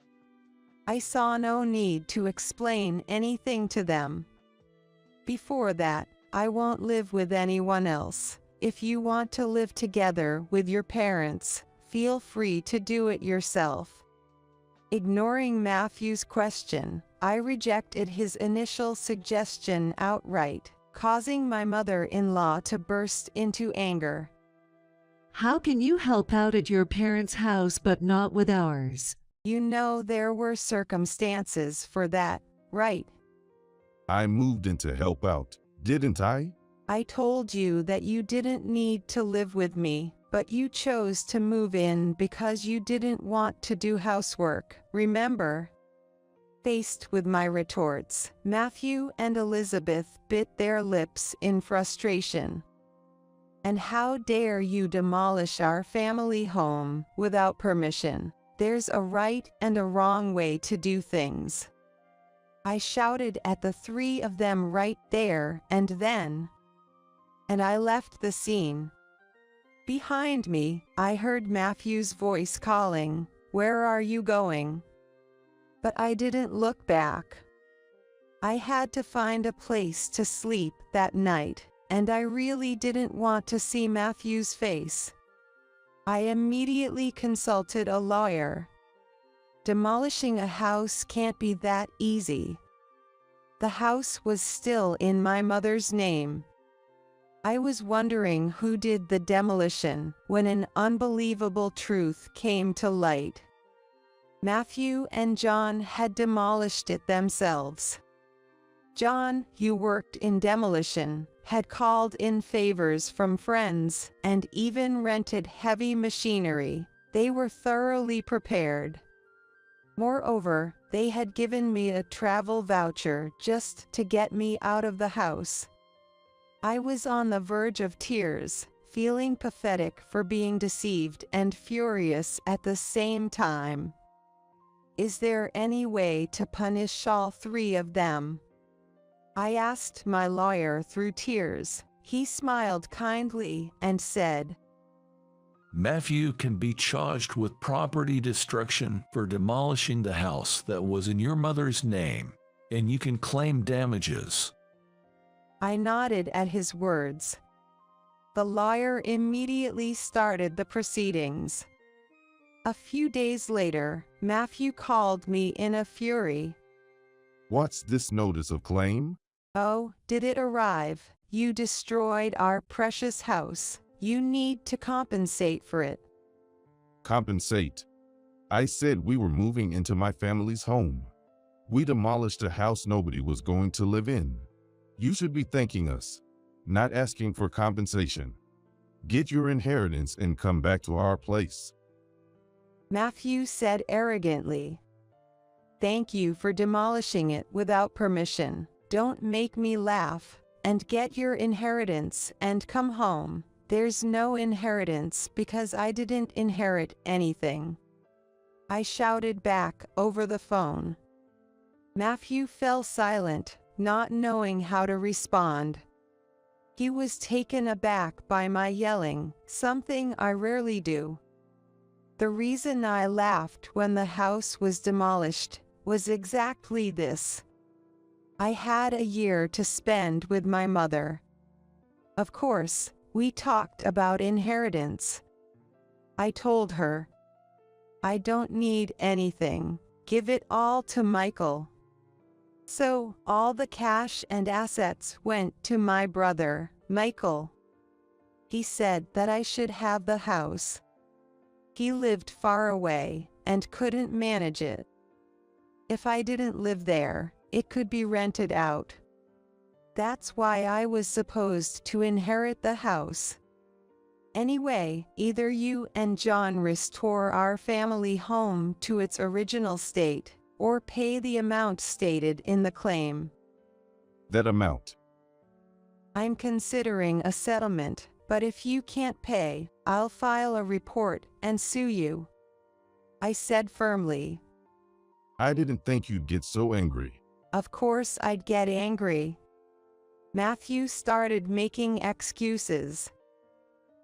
I saw no need to explain anything to them. Before that, I won't live with anyone else. If you want to live together with your parents, feel free to do it yourself. Ignoring Matthew's question, I rejected his initial suggestion outright, causing my mother-in-law to burst into anger. How can you help out at your parents' house but not with ours? You know there were circumstances for that, right? I moved in to help out, didn't I? I told you that you didn't need to live with me, but you chose to move in because you didn't want to do housework, remember? Faced with my retorts, Matthew and Elizabeth bit their lips in frustration. And how dare you demolish our family home without permission? There's a right and a wrong way to do things. I shouted at the three of them right there and then. And I left the scene. Behind me, I heard Matthew's voice calling, "Where are you going?" But I didn't look back. I had to find a place to sleep that night, and I really didn't want to see Matthew's face. I immediately consulted a lawyer. Demolishing a house can't be that easy. The house was still in my mother's name. I was wondering who did the demolition when an unbelievable truth came to light. Matthew and John had demolished it themselves. John, who worked in demolition, had called in favors from friends and even rented heavy machinery. They were thoroughly prepared. Moreover, they had given me a travel voucher just to get me out of the house. I was on the verge of tears, feeling pathetic for being deceived and furious at the same time. Is there any way to punish all three of them? I asked my lawyer through tears. He smiled kindly and said, Matthew can be charged with property destruction for demolishing the house that was in your mother's name, and you can claim damages. I nodded at his words. The lawyer immediately started the proceedings. A few days later, Matthew called me in a fury. What's this notice of claim? Oh, did it arrive You destroyed our precious house. You need to compensate for it. Compensate? I said we were moving into my family's home. We demolished a house nobody was going to live in. You should be thanking us, not asking for compensation. Get your inheritance and come back to our place. Matthew said arrogantly. Thank you for demolishing it without permission. Don't make me laugh. And get your inheritance and come home. There's no inheritance because I didn't inherit anything. I shouted back over the phone. Matthew fell silent, not knowing how to respond. He was taken aback by my yelling, something I rarely do. The reason I laughed when the house was demolished was exactly this. I had a year to spend with my mother. Of course, we talked about inheritance. I told her, I don't need anything. Give it all to Michael. So, all the cash and assets went to my brother, Michael. He said that I should have the house. He lived far away and couldn't manage it. If I didn't live there, it could be rented out. That's why I was supposed to inherit the house. Anyway, either you and John restore our family home to its original state, or pay the amount stated in the claim. That amount? I'm considering a settlement, but if you can't pay, I'll file a report and sue you. I said firmly. I didn't think you'd get so angry. Of course I'd get angry. Matthew started making excuses.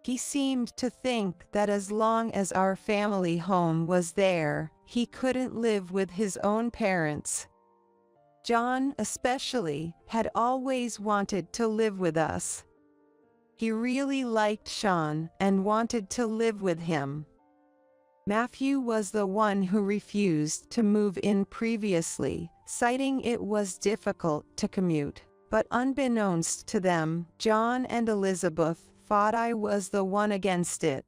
He seemed to think that as long as our family home was there, he couldn't live with his own parents. John, especially, had always wanted to live with us. He really liked Sean and wanted to live with him. Matthew was the one who refused to move in previously, citing it was difficult to commute. But unbeknownst to them, John and Elizabeth thought I was the one against it.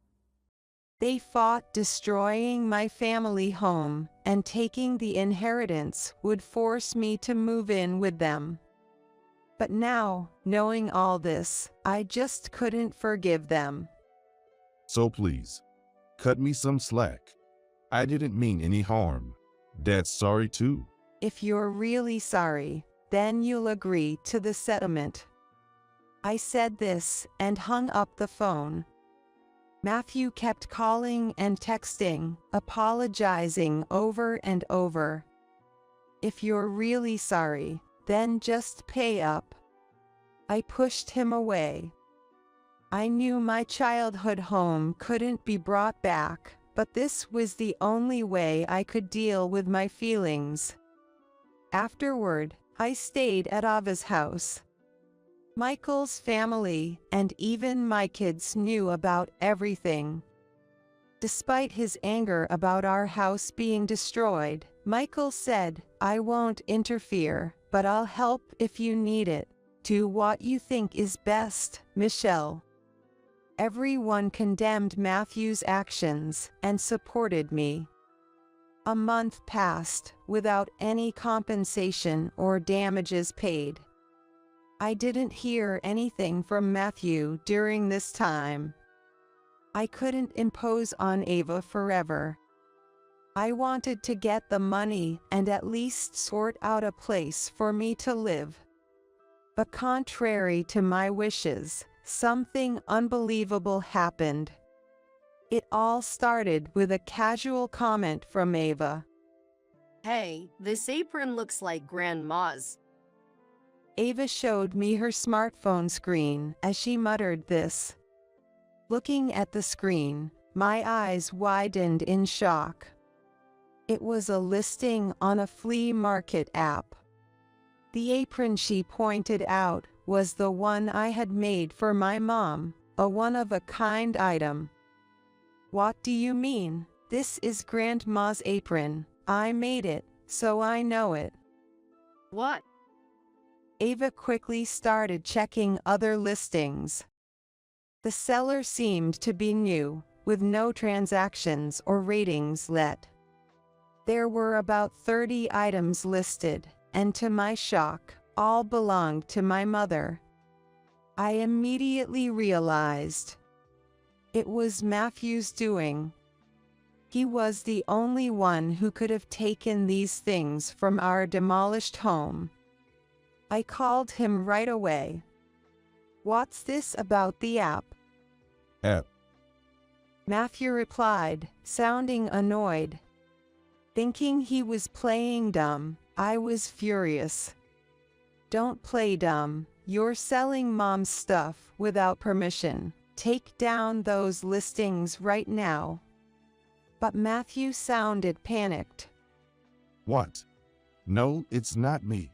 They fought destroying my family home, and taking the inheritance would force me to move in with them. But now, knowing all this, I just couldn't forgive them. So please, cut me some slack. I didn't mean any harm. Dad's sorry too. If you're really sorry, then you'll agree to the settlement. I said this and hung up the phone. Matthew kept calling and texting, apologizing over and over. If you're really sorry, then just pay up. I pushed him away. I knew my childhood home couldn't be brought back, but this was the only way I could deal with my feelings. Afterward, I stayed at Ava's house. Michael's family and even my kids knew about everything. Despite his anger about our house being destroyed, Michael said, I won't interfere, but I'll help if you need it. Do what you think is best, Michelle. Everyone condemned Matthew's actions and supported me. A month passed without any compensation or damages paid. I didn't hear anything from Matthew during this time. I couldn't impose on Ava forever. I wanted to get the money and at least sort out a place for me to live. But contrary to my wishes, something unbelievable happened. It all started with a casual comment from Ava. Hey, this apron looks like Grandma's. Ava showed me her smartphone screen as she muttered this. Looking at the screen, my eyes widened in shock. It was a listing on a flea market app. The apron she pointed out was the one I had made for my mom, a one-of-a-kind item. What do you mean? This is Grandma's apron. I made it, so I know it. What? Ava quickly started checking other listings. The seller seemed to be new, with no transactions or ratings let. There were about 30 items listed, and to my shock, all belonged to my mother. I immediately realized it was Matthew's doing. He was the only one who could have taken these things from our demolished home. I called him right away. "What's this about the app?" App. Matthew replied, sounding annoyed. Thinking he was playing dumb, I was furious. "Don't play dumb. You're selling Mom's stuff without permission. Take down those listings right now." But Matthew sounded panicked. What? No, it's not me.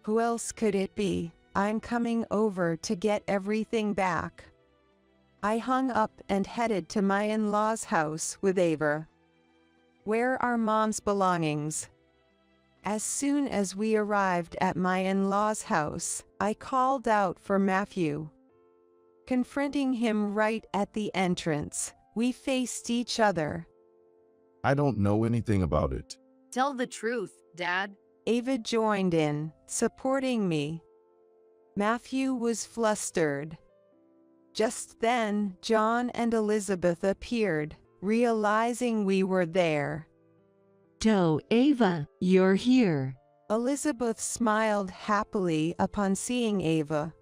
"Who else could it be? I'm coming over to get everything back." I hung up and headed to my in-laws' house with Ava. "Where are Mom's belongings?" As soon as we arrived at my in-laws' house, I called out for Matthew. Confronting him right at the entrance, we faced each other. I don't know anything about it. Tell the truth, Dad. Ava joined in, supporting me. Matthew was flustered. Just then, John and Elizabeth appeared, realizing we were there. "So, Ava, you're here." Elizabeth smiled happily upon seeing Ava.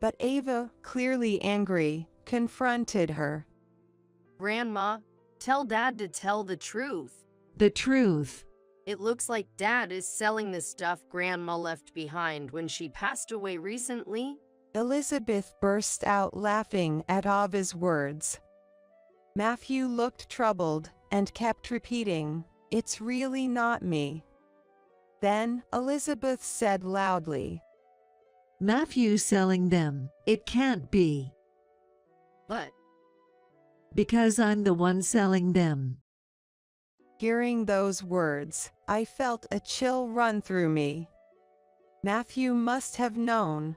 But Ava, clearly angry, confronted her. Grandma, tell Dad to tell the truth. The truth. It looks like Dad is selling the stuff Grandma left behind when she passed away recently. Elizabeth burst out laughing at Ava's words. Matthew looked troubled and kept repeating, "It's really not me." Then Elizabeth said loudly, "Matthew's selling them. It can't be." But "Because I'm the one selling them." Hearing those words, I felt a chill run through me. Matthew must have known.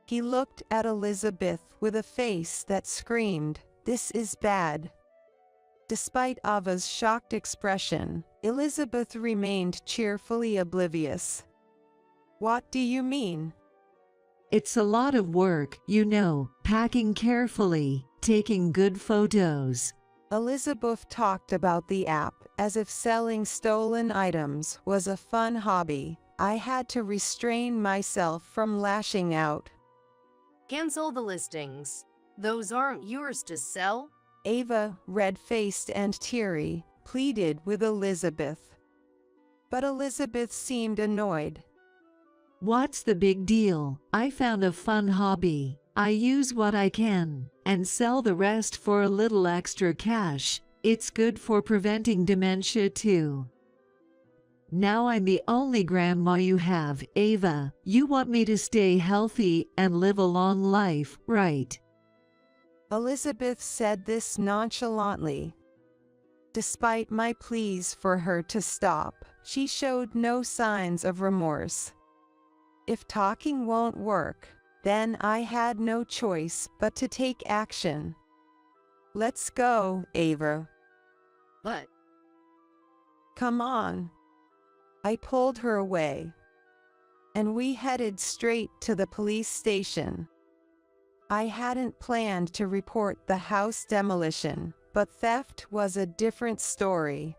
He looked at Elizabeth with a face that screamed, "This is bad." Despite Ava's shocked expression, Elizabeth remained cheerfully oblivious. "What do you mean?" "It's a lot of work, you know, packing carefully, taking good photos." Elizabeth talked about the app as if selling stolen items was a fun hobby. I had to restrain myself from lashing out. Cancel the listings. Those aren't yours to sell. Ava, red-faced and teary, pleaded with Elizabeth. But Elizabeth seemed annoyed. "What's the big deal? I found a fun hobby. I use what I can and sell the rest for a little extra cash. It's good for preventing dementia too." "Now I'm the only grandma you have, Ava. You want me to stay healthy and live a long life, right?" Elizabeth said this nonchalantly. Despite my pleas for her to stop, she showed no signs of remorse. If talking won't work, then I had no choice but to take action. "Let's go, Ava." But "Come on." I pulled her away, and we headed straight to the police station. I hadn't planned to report the house demolition, but theft was a different story.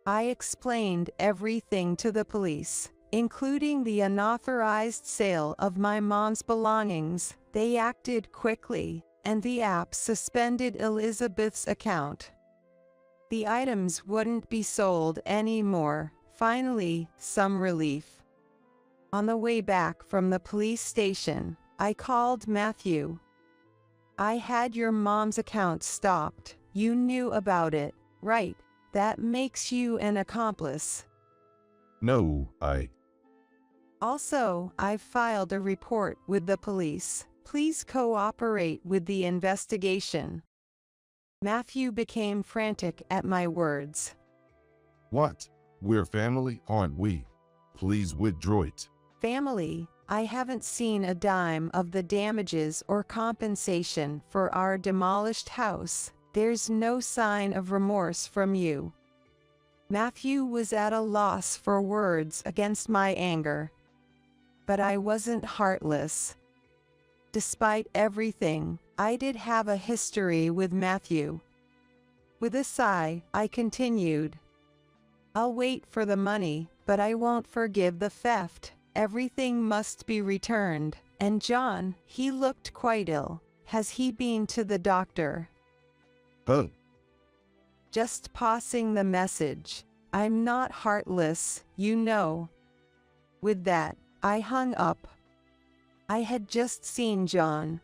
I explained everything to the police, including the unauthorized sale of my mom's belongings. They acted quickly, and the app suspended Elizabeth's account. The items wouldn't be sold anymore. Finally, some relief. On the way back from the police station, I called Matthew. "I had your mom's account stopped. You knew about it, right? That makes you an accomplice." No, Also, I've filed a report with the police. Please cooperate with the investigation." Matthew became frantic at my words. What? We're family, aren't we? Please withdraw it. Family, I haven't seen a dime of the damages or compensation for our demolished house. There's no sign of remorse from you. Matthew was at a loss for words against my anger. But I wasn't heartless. Despite everything, I did have a history with Matthew. With a sigh, I continued. I'll wait for the money, but I won't forgive the theft. Everything must be returned. And John, he looked quite ill. Has he been to the doctor? Huh? Just passing the message. I'm not heartless, you know. With that, I hung up. I had just seen John.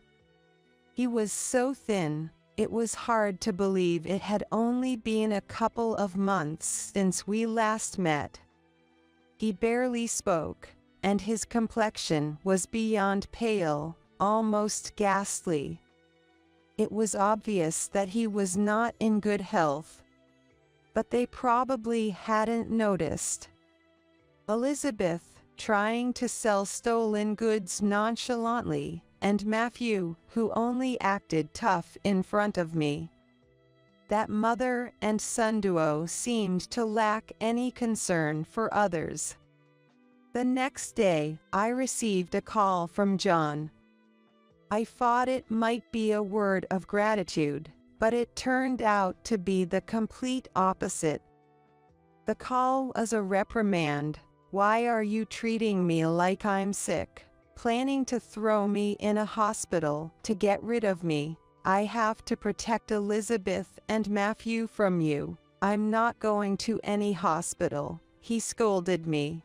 He was so thin, it was hard to believe it had only been a couple of months since we last met. He barely spoke, and his complexion was beyond pale, almost ghastly. It was obvious that he was not in good health. But they probably hadn't noticed. Elizabeth, trying to sell stolen goods nonchalantly, and Matthew, who only acted tough in front of me. That mother and son duo seemed to lack any concern for others. The next day, I received a call from John. I thought it might be a word of gratitude, but it turned out to be the complete opposite. The call was a reprimand. Why are you treating me like I'm sick? Planning to throw me in a hospital to get rid of me? I have to protect Elizabeth and Matthew from you. I'm not going to any hospital, he scolded me.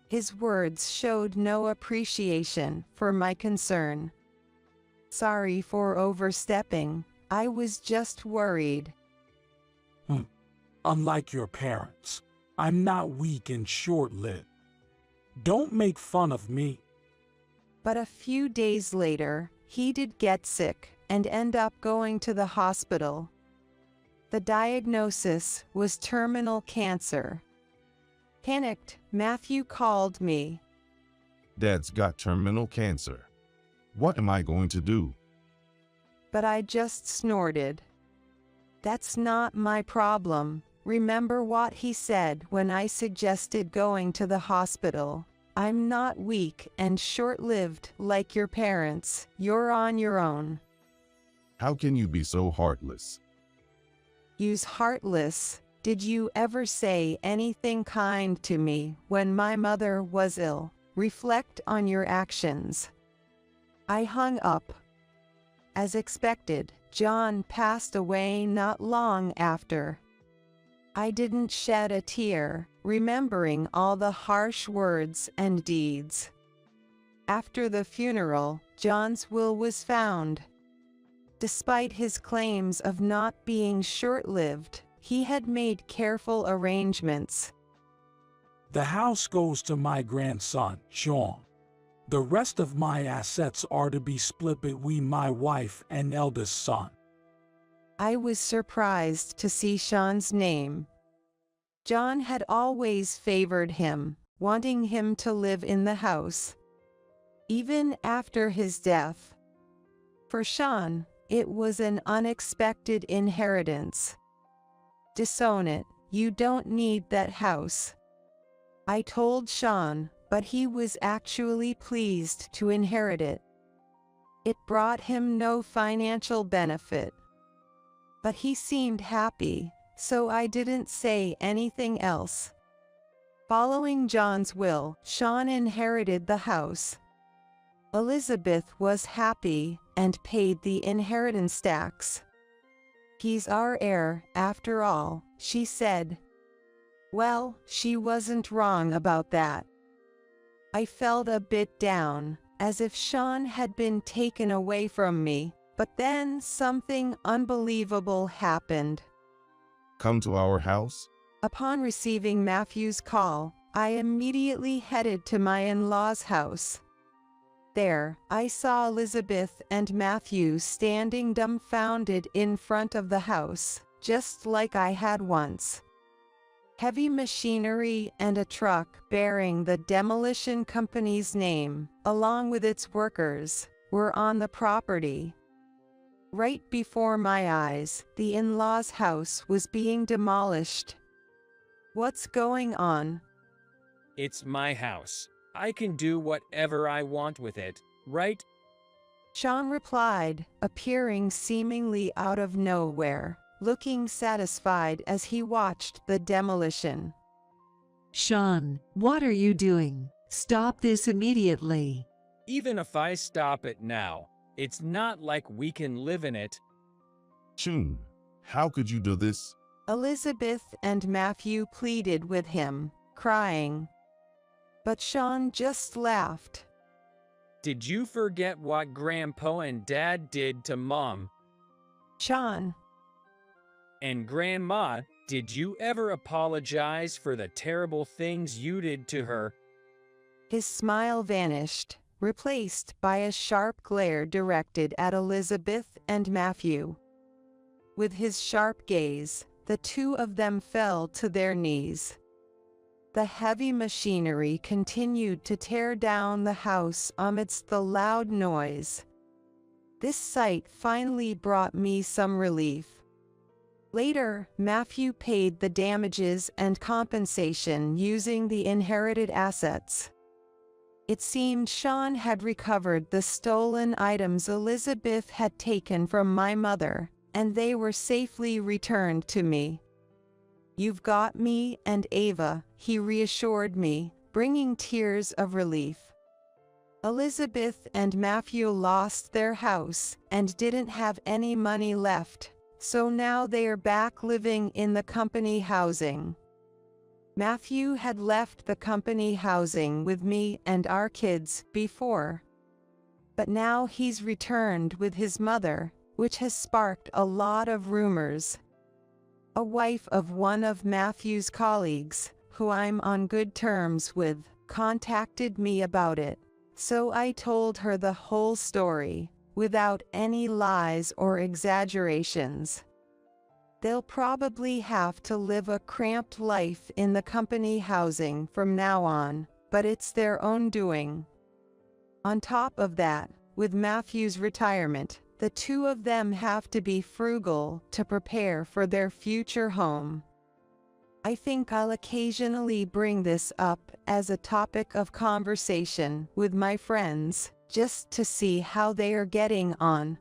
His words showed no appreciation for my concern. Sorry for overstepping. I was just worried. Unlike your parents, I'm not weak and short-lived. Don't make fun of me. But a few days later, he did get sick and end up going to the hospital. The diagnosis was terminal cancer. Panicked, Matthew called me. Dad's got terminal cancer. What am I going to do? But I just snorted. That's not my problem. Remember what he said when I suggested going to the hospital. I'm not weak and short-lived like your parents. You're on your own. How can you be so heartless? Use heartless. Did you ever say anything kind to me when my mother was ill? Reflect on your actions. I hung up. As expected, John passed away not long after. I didn't shed a tear, remembering all the harsh words and deeds. After the funeral, John's will was found. Despite his claims of not being short-lived, he had made careful arrangements. The house goes to my grandson, Sean. The rest of my assets are to be split between my wife and eldest son. I was surprised to see Sean's name. John had always favored him, wanting him to live in the house, even after his death. For Sean, it was an unexpected inheritance. Disown it, you don't need that house. I told Sean, but he was actually pleased to inherit it. It brought him no financial benefit. But he seemed happy, so I didn't say anything else. Following John's will, Sean inherited the house. Elizabeth was happy and paid the inheritance tax. He's our heir, after all, she said. Well, she wasn't wrong about that. I felt a bit down, as if Sean had been taken away from me, but then something unbelievable happened. Come to our house? Upon receiving Matthew's call, I immediately headed to my in-laws' house. There, I saw Elizabeth and Matthew standing dumbfounded in front of the house, just like I had once. Heavy machinery and a truck bearing the demolition company's name, along with its workers, were on the property. Right before my eyes, the in-laws' house was being demolished. What's going on? It's my house. I can do whatever I want with it, right? Sean replied, appearing seemingly out of nowhere, looking satisfied as he watched the demolition. Sean, what are you doing? Stop this immediately. Even if I stop it now, it's not like we can live in it. Sean, how could you do this? Elizabeth and Matthew pleaded with him, crying. But Sean just laughed. Did you forget what Grandpa and Dad did to Mom? Sean. And Grandma, did you ever apologize for the terrible things you did to her? His smile vanished, replaced by a sharp glare directed at Elizabeth and Matthew. With his sharp gaze, the two of them fell to their knees. The heavy machinery continued to tear down the house amidst the loud noise. This sight finally brought me some relief. Later, Matthew paid the damages and compensation using the inherited assets. It seemed Sean had recovered the stolen items Elizabeth had taken from my mother, and they were safely returned to me. "You've got me and Ava," he reassured me, bringing tears of relief. Elizabeth and Matthew lost their house and didn't have any money left, so now they are back living in the company housing. Matthew had left the company housing with me and our kids before, but now he's returned with his mother, which has sparked a lot of rumors. A wife of one of Matthew's colleagues, who I'm on good terms with, contacted me about it, so I told her the whole story, without any lies or exaggerations. They'll probably have to live a cramped life in the company housing from now on, but it's their own doing. On top of that, with Matthew's retirement, the two of them have to be frugal to prepare for their future home. I think I'll occasionally bring this up as a topic of conversation with my friends, just to see how they are getting on.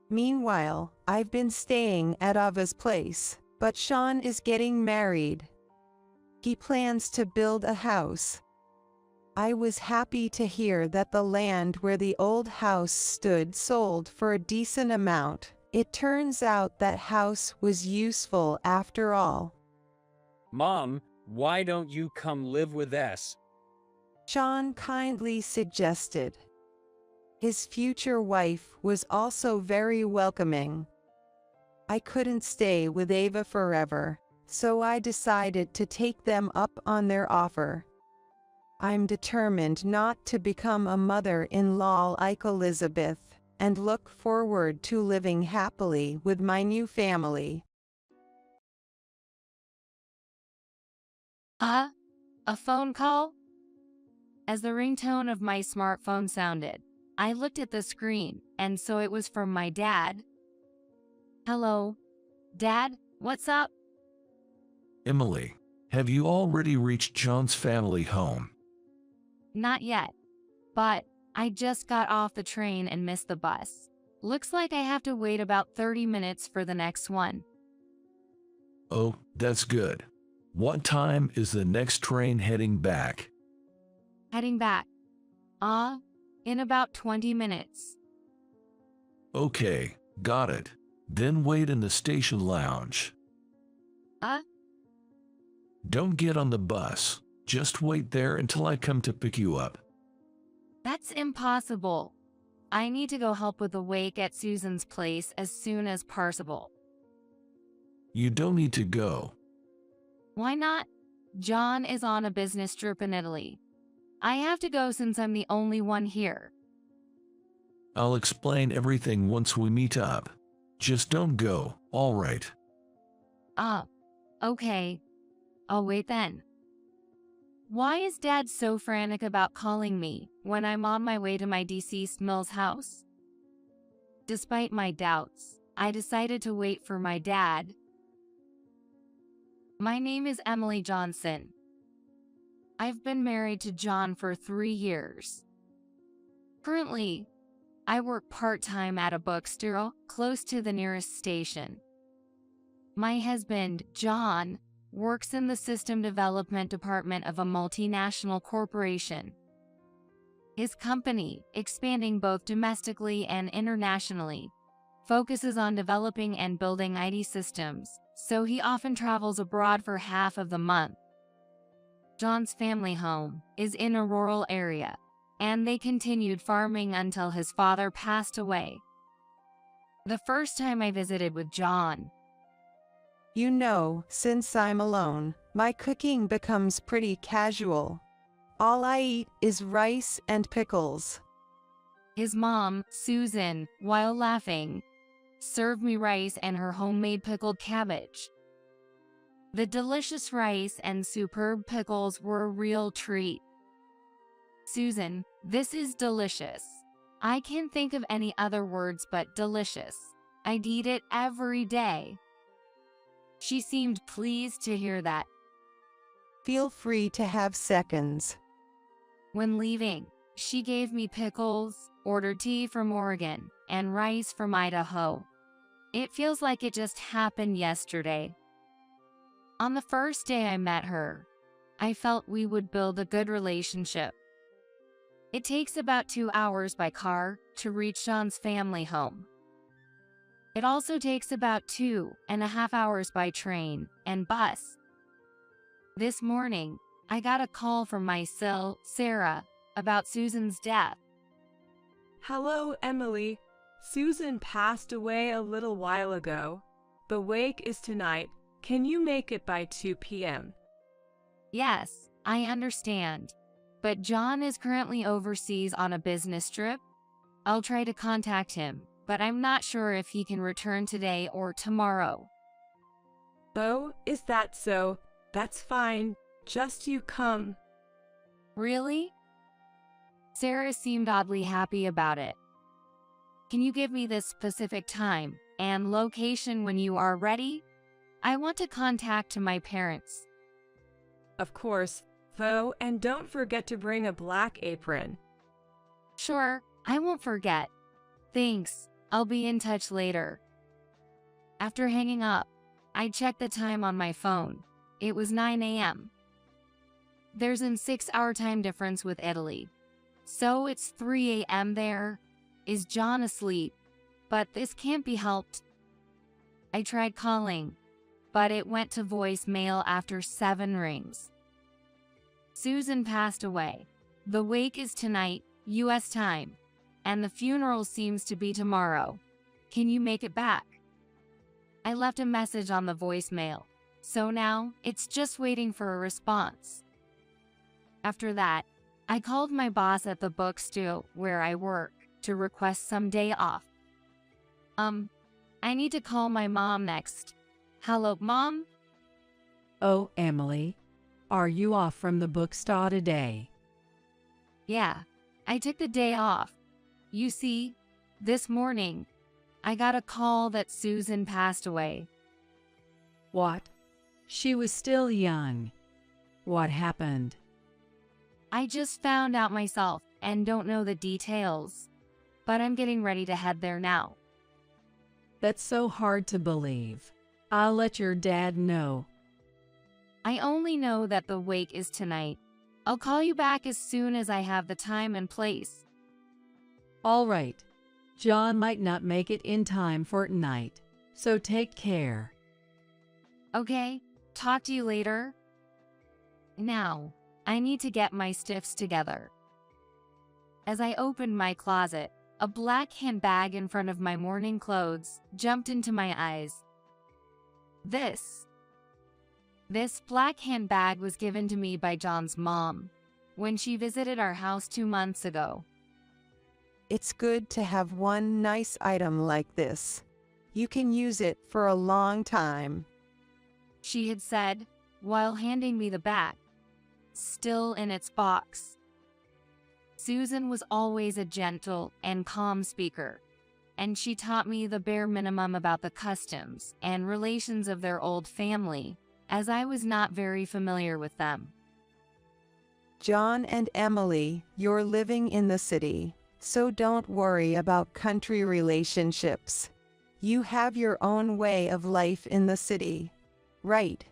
Meanwhile, I've been staying at Ava's place, but Sean is getting married. He plans to build a house. I was happy to hear that the land where the old house stood sold for a decent amount. It turns out that house was useful after all. Mom, why don't you come live with us? Sean kindly suggested. His future wife was also very welcoming. I couldn't stay with Ava forever, so I decided to take them up on their offer. I'm determined not to become a mother-in-law like Elizabeth, and look forward to living happily with my new family. A phone call? As the ringtone of my smartphone sounded, I looked at the screen, and so it was from my dad. Hello? Dad, what's up? Emily, have you already reached John's family home? Not yet. But I just got off the train and missed the bus. Looks like I have to wait about 30 minutes for the next one. Oh, that's good. What time is the next train heading back? Heading back. In about 20 minutes. Okay, got it. Then wait in the station lounge. Don't get on the bus. Just wait there until I come to pick you up. That's impossible. I need to go help with the wake at Susan's place as soon as possible. You don't need to go. Why not? John is on a business trip in Italy. I have to go since I'm the only one here. I'll explain everything once we meet up. Just don't go, all right? Okay. I'll wait then. Why is Dad so frantic about calling me when I'm on my way to my deceased Mill's house? Despite my doubts, I decided to wait for my dad. My name is Emily Johnson. I've been married to John for 3 years. Currently, I work part-time at a bookstore close to the nearest station. My husband, John, works in the system development department of a multinational corporation. His company, expanding both domestically and internationally, focuses on developing and building IT systems, so he often travels abroad for half of the month. John's family home is in a rural area, and they continued farming until his father passed away. The first time I visited with John, You know, since I'm alone, my cooking becomes pretty casual. All I eat is rice and pickles. his mom, Susan, while laughing, served me rice and her homemade pickled cabbage. The delicious rice and superb pickles were a real treat. Susan, this is delicious. I can't think of any other words but delicious. I'd eat it every day. She seemed pleased to hear that. Feel free to have seconds. When leaving, she gave me pickles, ordered tea from Oregon, and rice from Idaho. It feels like it just happened yesterday. On the first day I met her, I felt we would build a good relationship. It takes about 2 hours by car to reach John's family home. It also takes about 2.5 hours by train and bus. This morning, I got a call from my sil, Sarah, about Susan's death. Hello, Emily. Susan passed away a little while ago. The wake is tonight. Can you make it by 2 p.m.? Yes, I understand. But John is currently overseas on a business trip. I'll try to contact him, but I'm not sure if he can return today or tomorrow. Oh, is that so? That's fine. Just you come. Really? Sarah seemed oddly happy about it. Can you give me the specific time and location when you are ready? I want to contact my parents. Of course, though, and don't forget to bring a black apron. Sure, I won't forget. Thanks, I'll be in touch later. After hanging up, I checked the time on my phone. It was 9 a.m. There's a 6-hour time difference with Italy, so it's 3 a.m. there. Is John asleep? But this can't be helped. I tried calling, but it went to voicemail after 7 rings. Susan passed away. The wake is tonight, U.S. time, and the funeral seems to be tomorrow. Can you make it back? I left a message on the voicemail, so now it's just waiting for a response. After that, I called my boss at the bookstore where I work to request some day off. I need to call my mom next. Hello, Mom? Oh, Emily, are you off from the bookstore today? Yeah, I took the day off. You see, this morning, I got a call that Susan passed away. What? She was still young. What happened? I just found out myself and don't know the details, but I'm getting ready to head there now. That's so hard to believe. I'll let your dad know. I only know that the wake is tonight. I'll call you back as soon as I have the time and place. All right. John might not make it in time for tonight, so take care. Okay, talk to you later. Now, I need to get my stiffs together. As I opened my closet, a black handbag in front of my morning clothes jumped into my eyes. This black handbag was given to me by John's mom when she visited our house 2 months ago. It's good to have one nice item like this. You can use it for a long time. She had said, while handing me the bag, still in its box. Susan was always a gentle and calm speaker, and she taught me the bare minimum about the customs and relations of their old family, as I was not very familiar with them. John and Emily, you're living in the city, so don't worry about country relationships. You have your own way of life in the city. Right.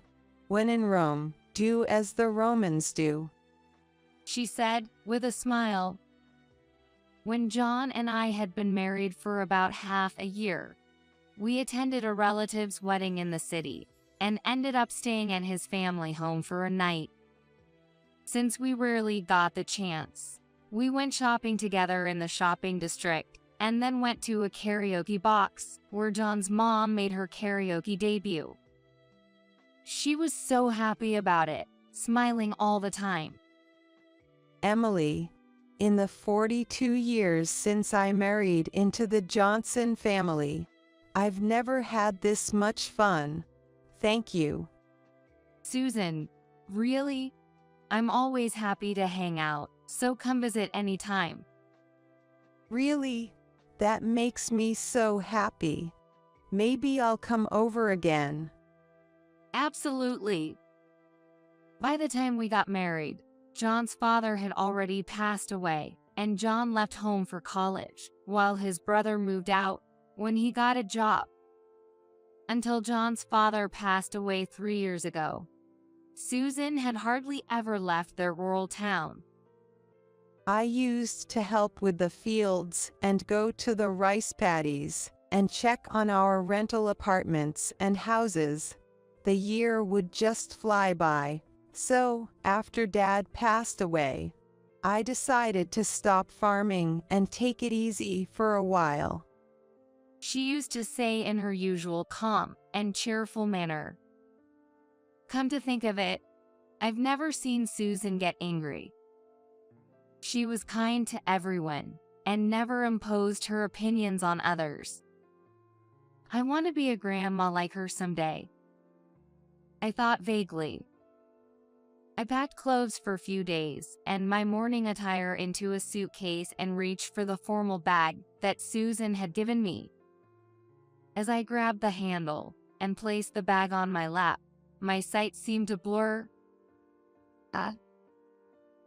When in Rome, do as the Romans do, she said, with a smile. When John and I had been married for about half a year, we attended a relative's wedding in the city and ended up staying at his family home for a night. Since we rarely got the chance, we went shopping together in the shopping district and then went to a karaoke box where John's mom made her karaoke debut. She was so happy about it, smiling all the time. Emily, in the 42 years since I married into the Johnson family, I've never had this much fun. Thank you. Susan, really? I'm always happy to hang out, so come visit anytime. Really? That makes me so happy. Maybe I'll come over again. Absolutely. By the time we got married, John's father had already passed away, and John left home for college, while his brother moved out when he got a job. Until John's father passed away 3 years ago, Susan had hardly ever left their rural town. I used to help with the fields and go to the rice paddies and check on our rental apartments and houses. The year would just fly by. So, after Dad passed away, I decided to stop farming and take it easy for a while, she used to say in her usual calm and cheerful manner. Come to think of it, I've never seen Susan get angry. She was kind to everyone and never imposed her opinions on others. I want to be a grandma like her someday, I thought vaguely. I packed clothes for a few days and my morning attire into a suitcase and reached for the formal bag that Susan had given me. As I grabbed the handle and placed the bag on my lap, my sight seemed to blur.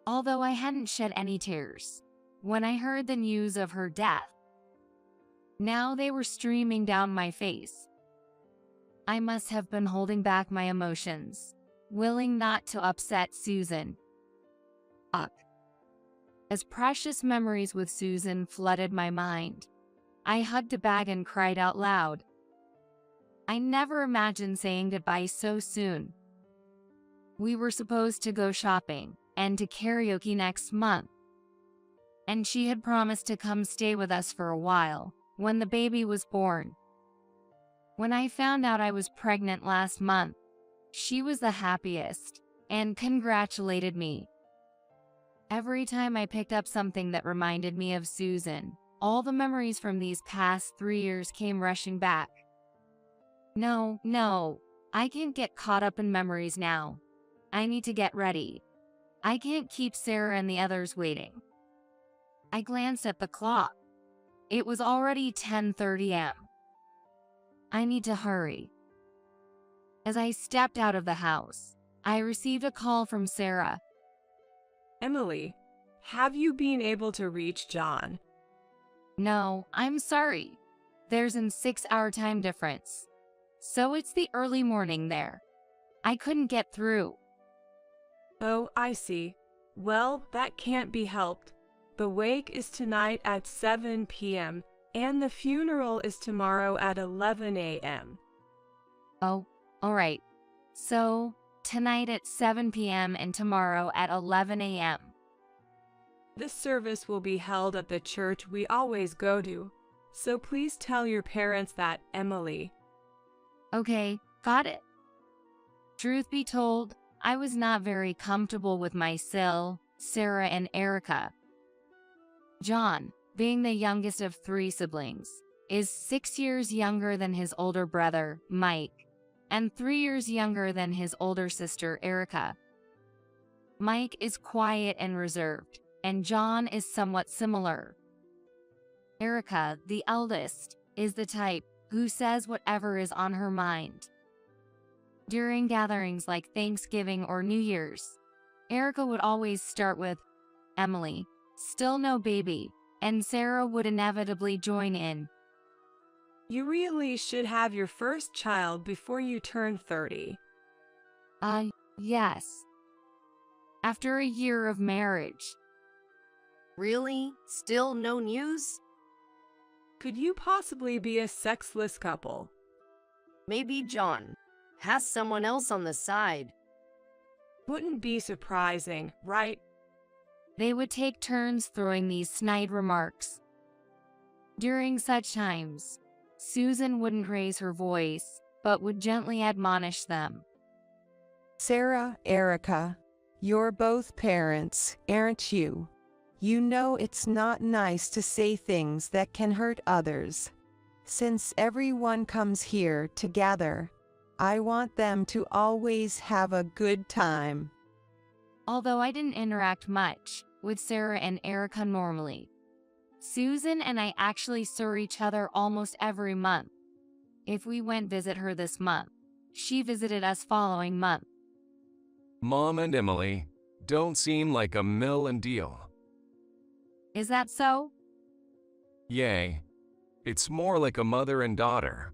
Although I hadn't shed any tears when I heard the news of her death, now they were streaming down my face. I must have been holding back my emotions, willing not to upset Susan. As precious memories with Susan flooded my mind, I hugged a bag and cried out loud. I never imagined saying goodbye so soon. We were supposed to go shopping and to karaoke next month, and she had promised to come stay with us for a while when the baby was born. When I found out I was pregnant last month, she was the happiest and congratulated me. Every time I picked up something that reminded me of Susan, all the memories from these past 3 years came rushing back. No, I can't get caught up in memories now. I need to get ready. I can't keep Sarah and the others waiting. I glanced at the clock. It was already 10:30 am. I need to hurry. As I stepped out of the house, I received a call from Sarah. Emily, have you been able to reach John? No, I'm sorry. There's a 6-hour time difference. So it's the early morning there. I couldn't get through. Oh, I see. Well, that can't be helped. The wake is tonight at 7 p.m. and the funeral is tomorrow at 11 a.m. Oh, all right. So, tonight at 7 p.m. and tomorrow at 11 a.m. This service will be held at the church we always go to, so please tell your parents that, Emily. Okay, got it. Truth be told, I was not very comfortable with my Sarah and Erica. John, being the youngest of 3 siblings, is 6 years younger than his older brother, Mike. and 3 years younger than his older sister, Erica. Mike is quiet and reserved, and John is somewhat similar. Erica, the eldest, is the type who says whatever is on her mind. During gatherings like Thanksgiving or New Year's, Erica would always start with, "Emily, still no baby," and Sarah would inevitably join in. You really should have your first child before you turn 30. Yes. After a year of marriage. Really? Still no news? Could you possibly be a sexless couple? Maybe John has someone else on the side. Wouldn't be surprising, right? They would take turns throwing these snide remarks. During such times, Susan wouldn't raise her voice, but would gently admonish them. Sarah, Erica, you're both parents, aren't you? You know it's not nice to say things that can hurt others. Since everyone comes here together, I want them to always have a good time. Although I didn't interact much with Sarah and Erica normally, Susan and I actually saw each other almost every month. If we went visit her this month, she visited us following month. Mom and Emily don't seem like a mill and deal. Is that so? Yay. It's more like a mother and daughter.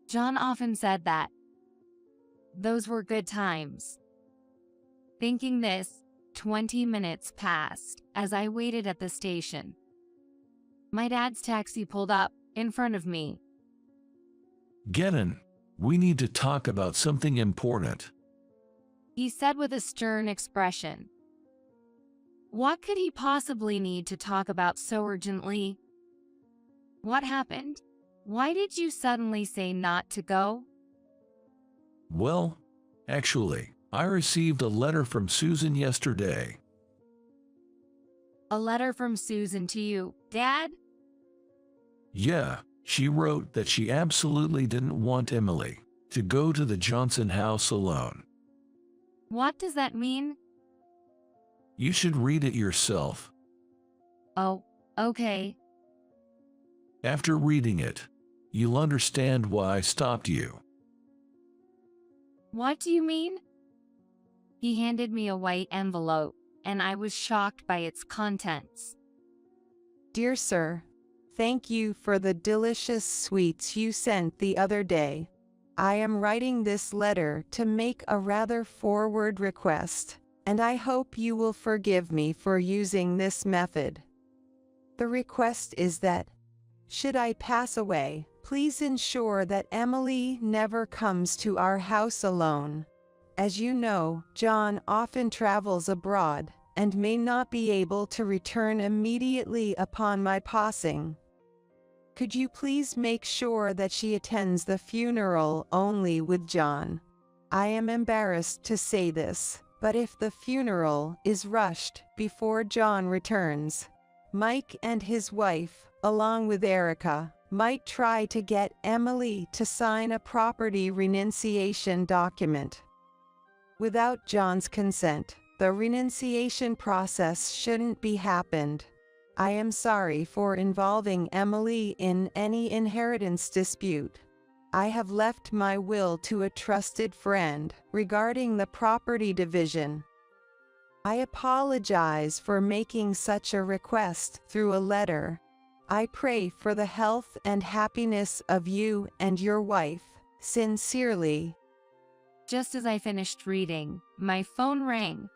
John often said that. Those were good times. Thinking this, 20 minutes passed as I waited at the station. My dad's taxi pulled up in front of me. Get in. We need to talk about something important. He said with a stern expression. What could he possibly need to talk about so urgently? What happened? Why did you suddenly say not to go? Well, actually, I received a letter from Susan yesterday. A letter from Susan to you, Dad? Yeah, she wrote that she absolutely didn't want Emily to go to the Johnson house alone. What does that mean? You should read it yourself. Oh, okay. After reading it, you'll understand why I stopped you. What do you mean? He handed me a white envelope, and I was shocked by its contents. Dear Sir, thank you for the delicious sweets you sent the other day. I am writing this letter to make a rather forward request, and I hope you will forgive me for using this method. The request is that, should I pass away, please ensure that Emily never comes to our house alone. As you know, John often travels abroad and may not be able to return immediately upon my passing. Could you please make sure that she attends the funeral only with John? I am embarrassed to say this, but if the funeral is rushed before John returns, Mike and his wife, along with Erica, might try to get Emily to sign a property renunciation document. Without John's consent, the renunciation process shouldn't be happened. I am sorry for involving Emily in any inheritance dispute. I have left my will to a trusted friend regarding the property division. I apologize for making such a request through a letter. I pray for the health and happiness of you and your wife. Sincerely. Just as I finished reading, my phone rang.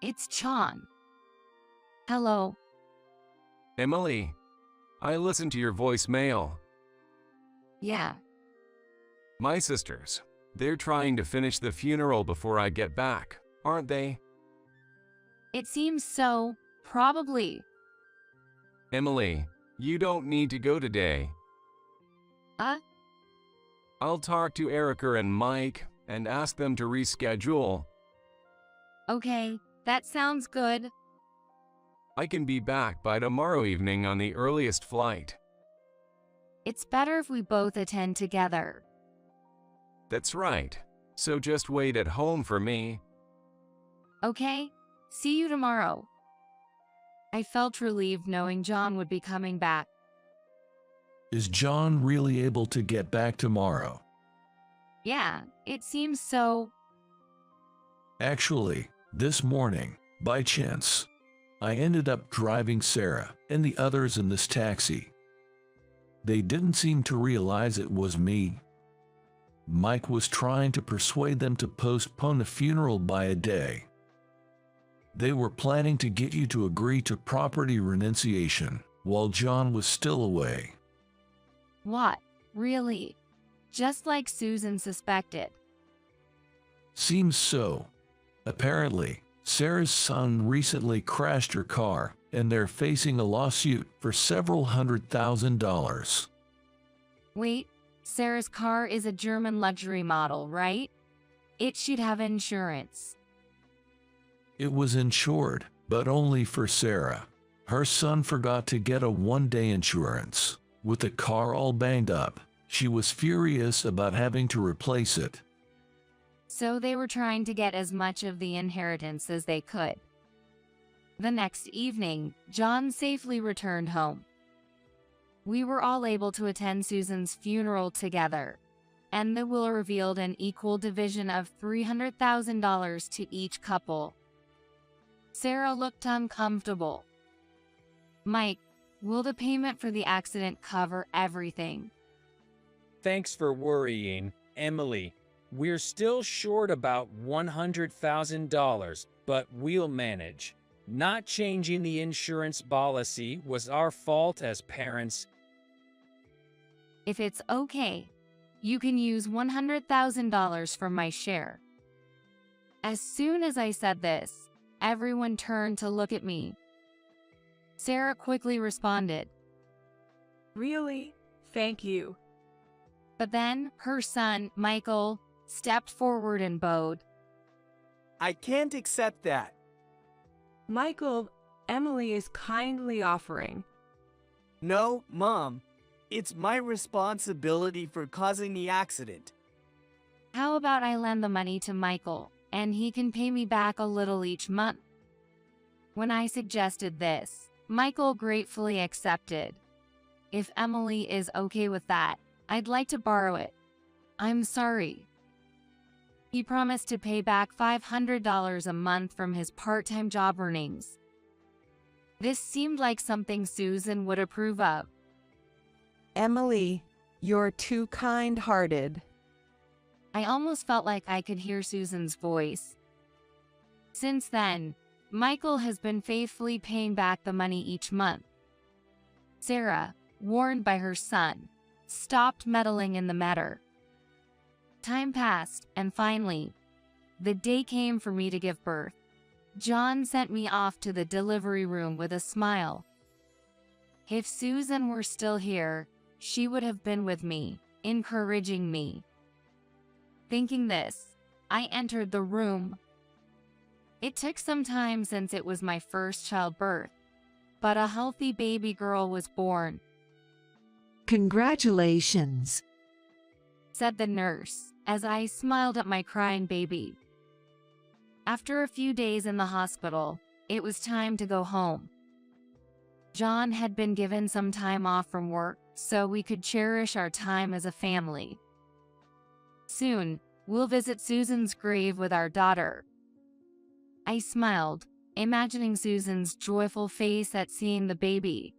It's John. Hello. Emily, I listened to your voicemail. Yeah. My sisters, they're trying to finish the funeral before I get back, aren't they? It seems so, probably. Emily, you don't need to go today. I'll talk to Erica and Mike and ask them to reschedule. Okay, that sounds good. I can be back by tomorrow evening on the earliest flight. It's better if we both attend together. That's right. So just wait at home for me. Okay, see you tomorrow. I felt relieved knowing John would be coming back. Is John really able to get back tomorrow? Yeah, it seems so. Actually, this morning, by chance, I ended up driving Sarah and the others in this taxi. They didn't seem to realize it was me. Mike was trying to persuade them to postpone the funeral by a day. They were planning to get you to agree to property renunciation while John was still away. What? Really? Just like Susan suspected. Seems so. Apparently, Sarah's son recently crashed her car, and they're facing a lawsuit for several $100,000. Wait, Sarah's car is a German luxury model, right? It should have insurance. It was insured, but only for Sarah. Her son forgot to get a one-day insurance. With the car all banged up, she was furious about having to replace it. So they were trying to get as much of the inheritance as they could. The next evening, John safely returned home. We were all able to attend Susan's funeral together, and the will revealed an equal division of $300,000 to each couple. Sarah looked uncomfortable. Mike, will the payment for the accident cover everything? Thanks for worrying, Emily. We're still short about $100,000, but we'll manage. Not changing the insurance policy was our fault as parents. If it's okay, you can use $100,000 from my share. As soon as I said this, everyone turned to look at me. Sarah quickly responded, Really? Thank you. But then her son, Michael, stepped forward and bowed. I can't accept that. Michael, Emily is kindly offering. No, Mom. It's my responsibility for causing the accident. How about I lend the money to Michael, and he can pay me back a little each month? When I suggested this, Michael gratefully accepted. If Emily is okay with that, I'd like to borrow it. I'm sorry. He promised to pay back $500 a month from his part-time job earnings. This seemed like something Susan would approve of. Emily, you're too kind-hearted. I almost felt like I could hear Susan's voice. Since then, Michael has been faithfully paying back the money each month. Sarah, warned by her son, stopped meddling in the matter. Time passed, and finally, the day came for me to give birth. John sent me off to the delivery room with a smile. If Susan were still here, she would have been with me, encouraging me. Thinking this, I entered the room. It took some time since it was my first childbirth, but a healthy baby girl was born. Congratulations, said the nurse, as I smiled at my crying baby. After a few days in the hospital, it was time to go home. John had been given some time off from work so we could cherish our time as a family. Soon, we'll visit Susan's grave with our daughter. I smiled, imagining Susan's joyful face at seeing the baby.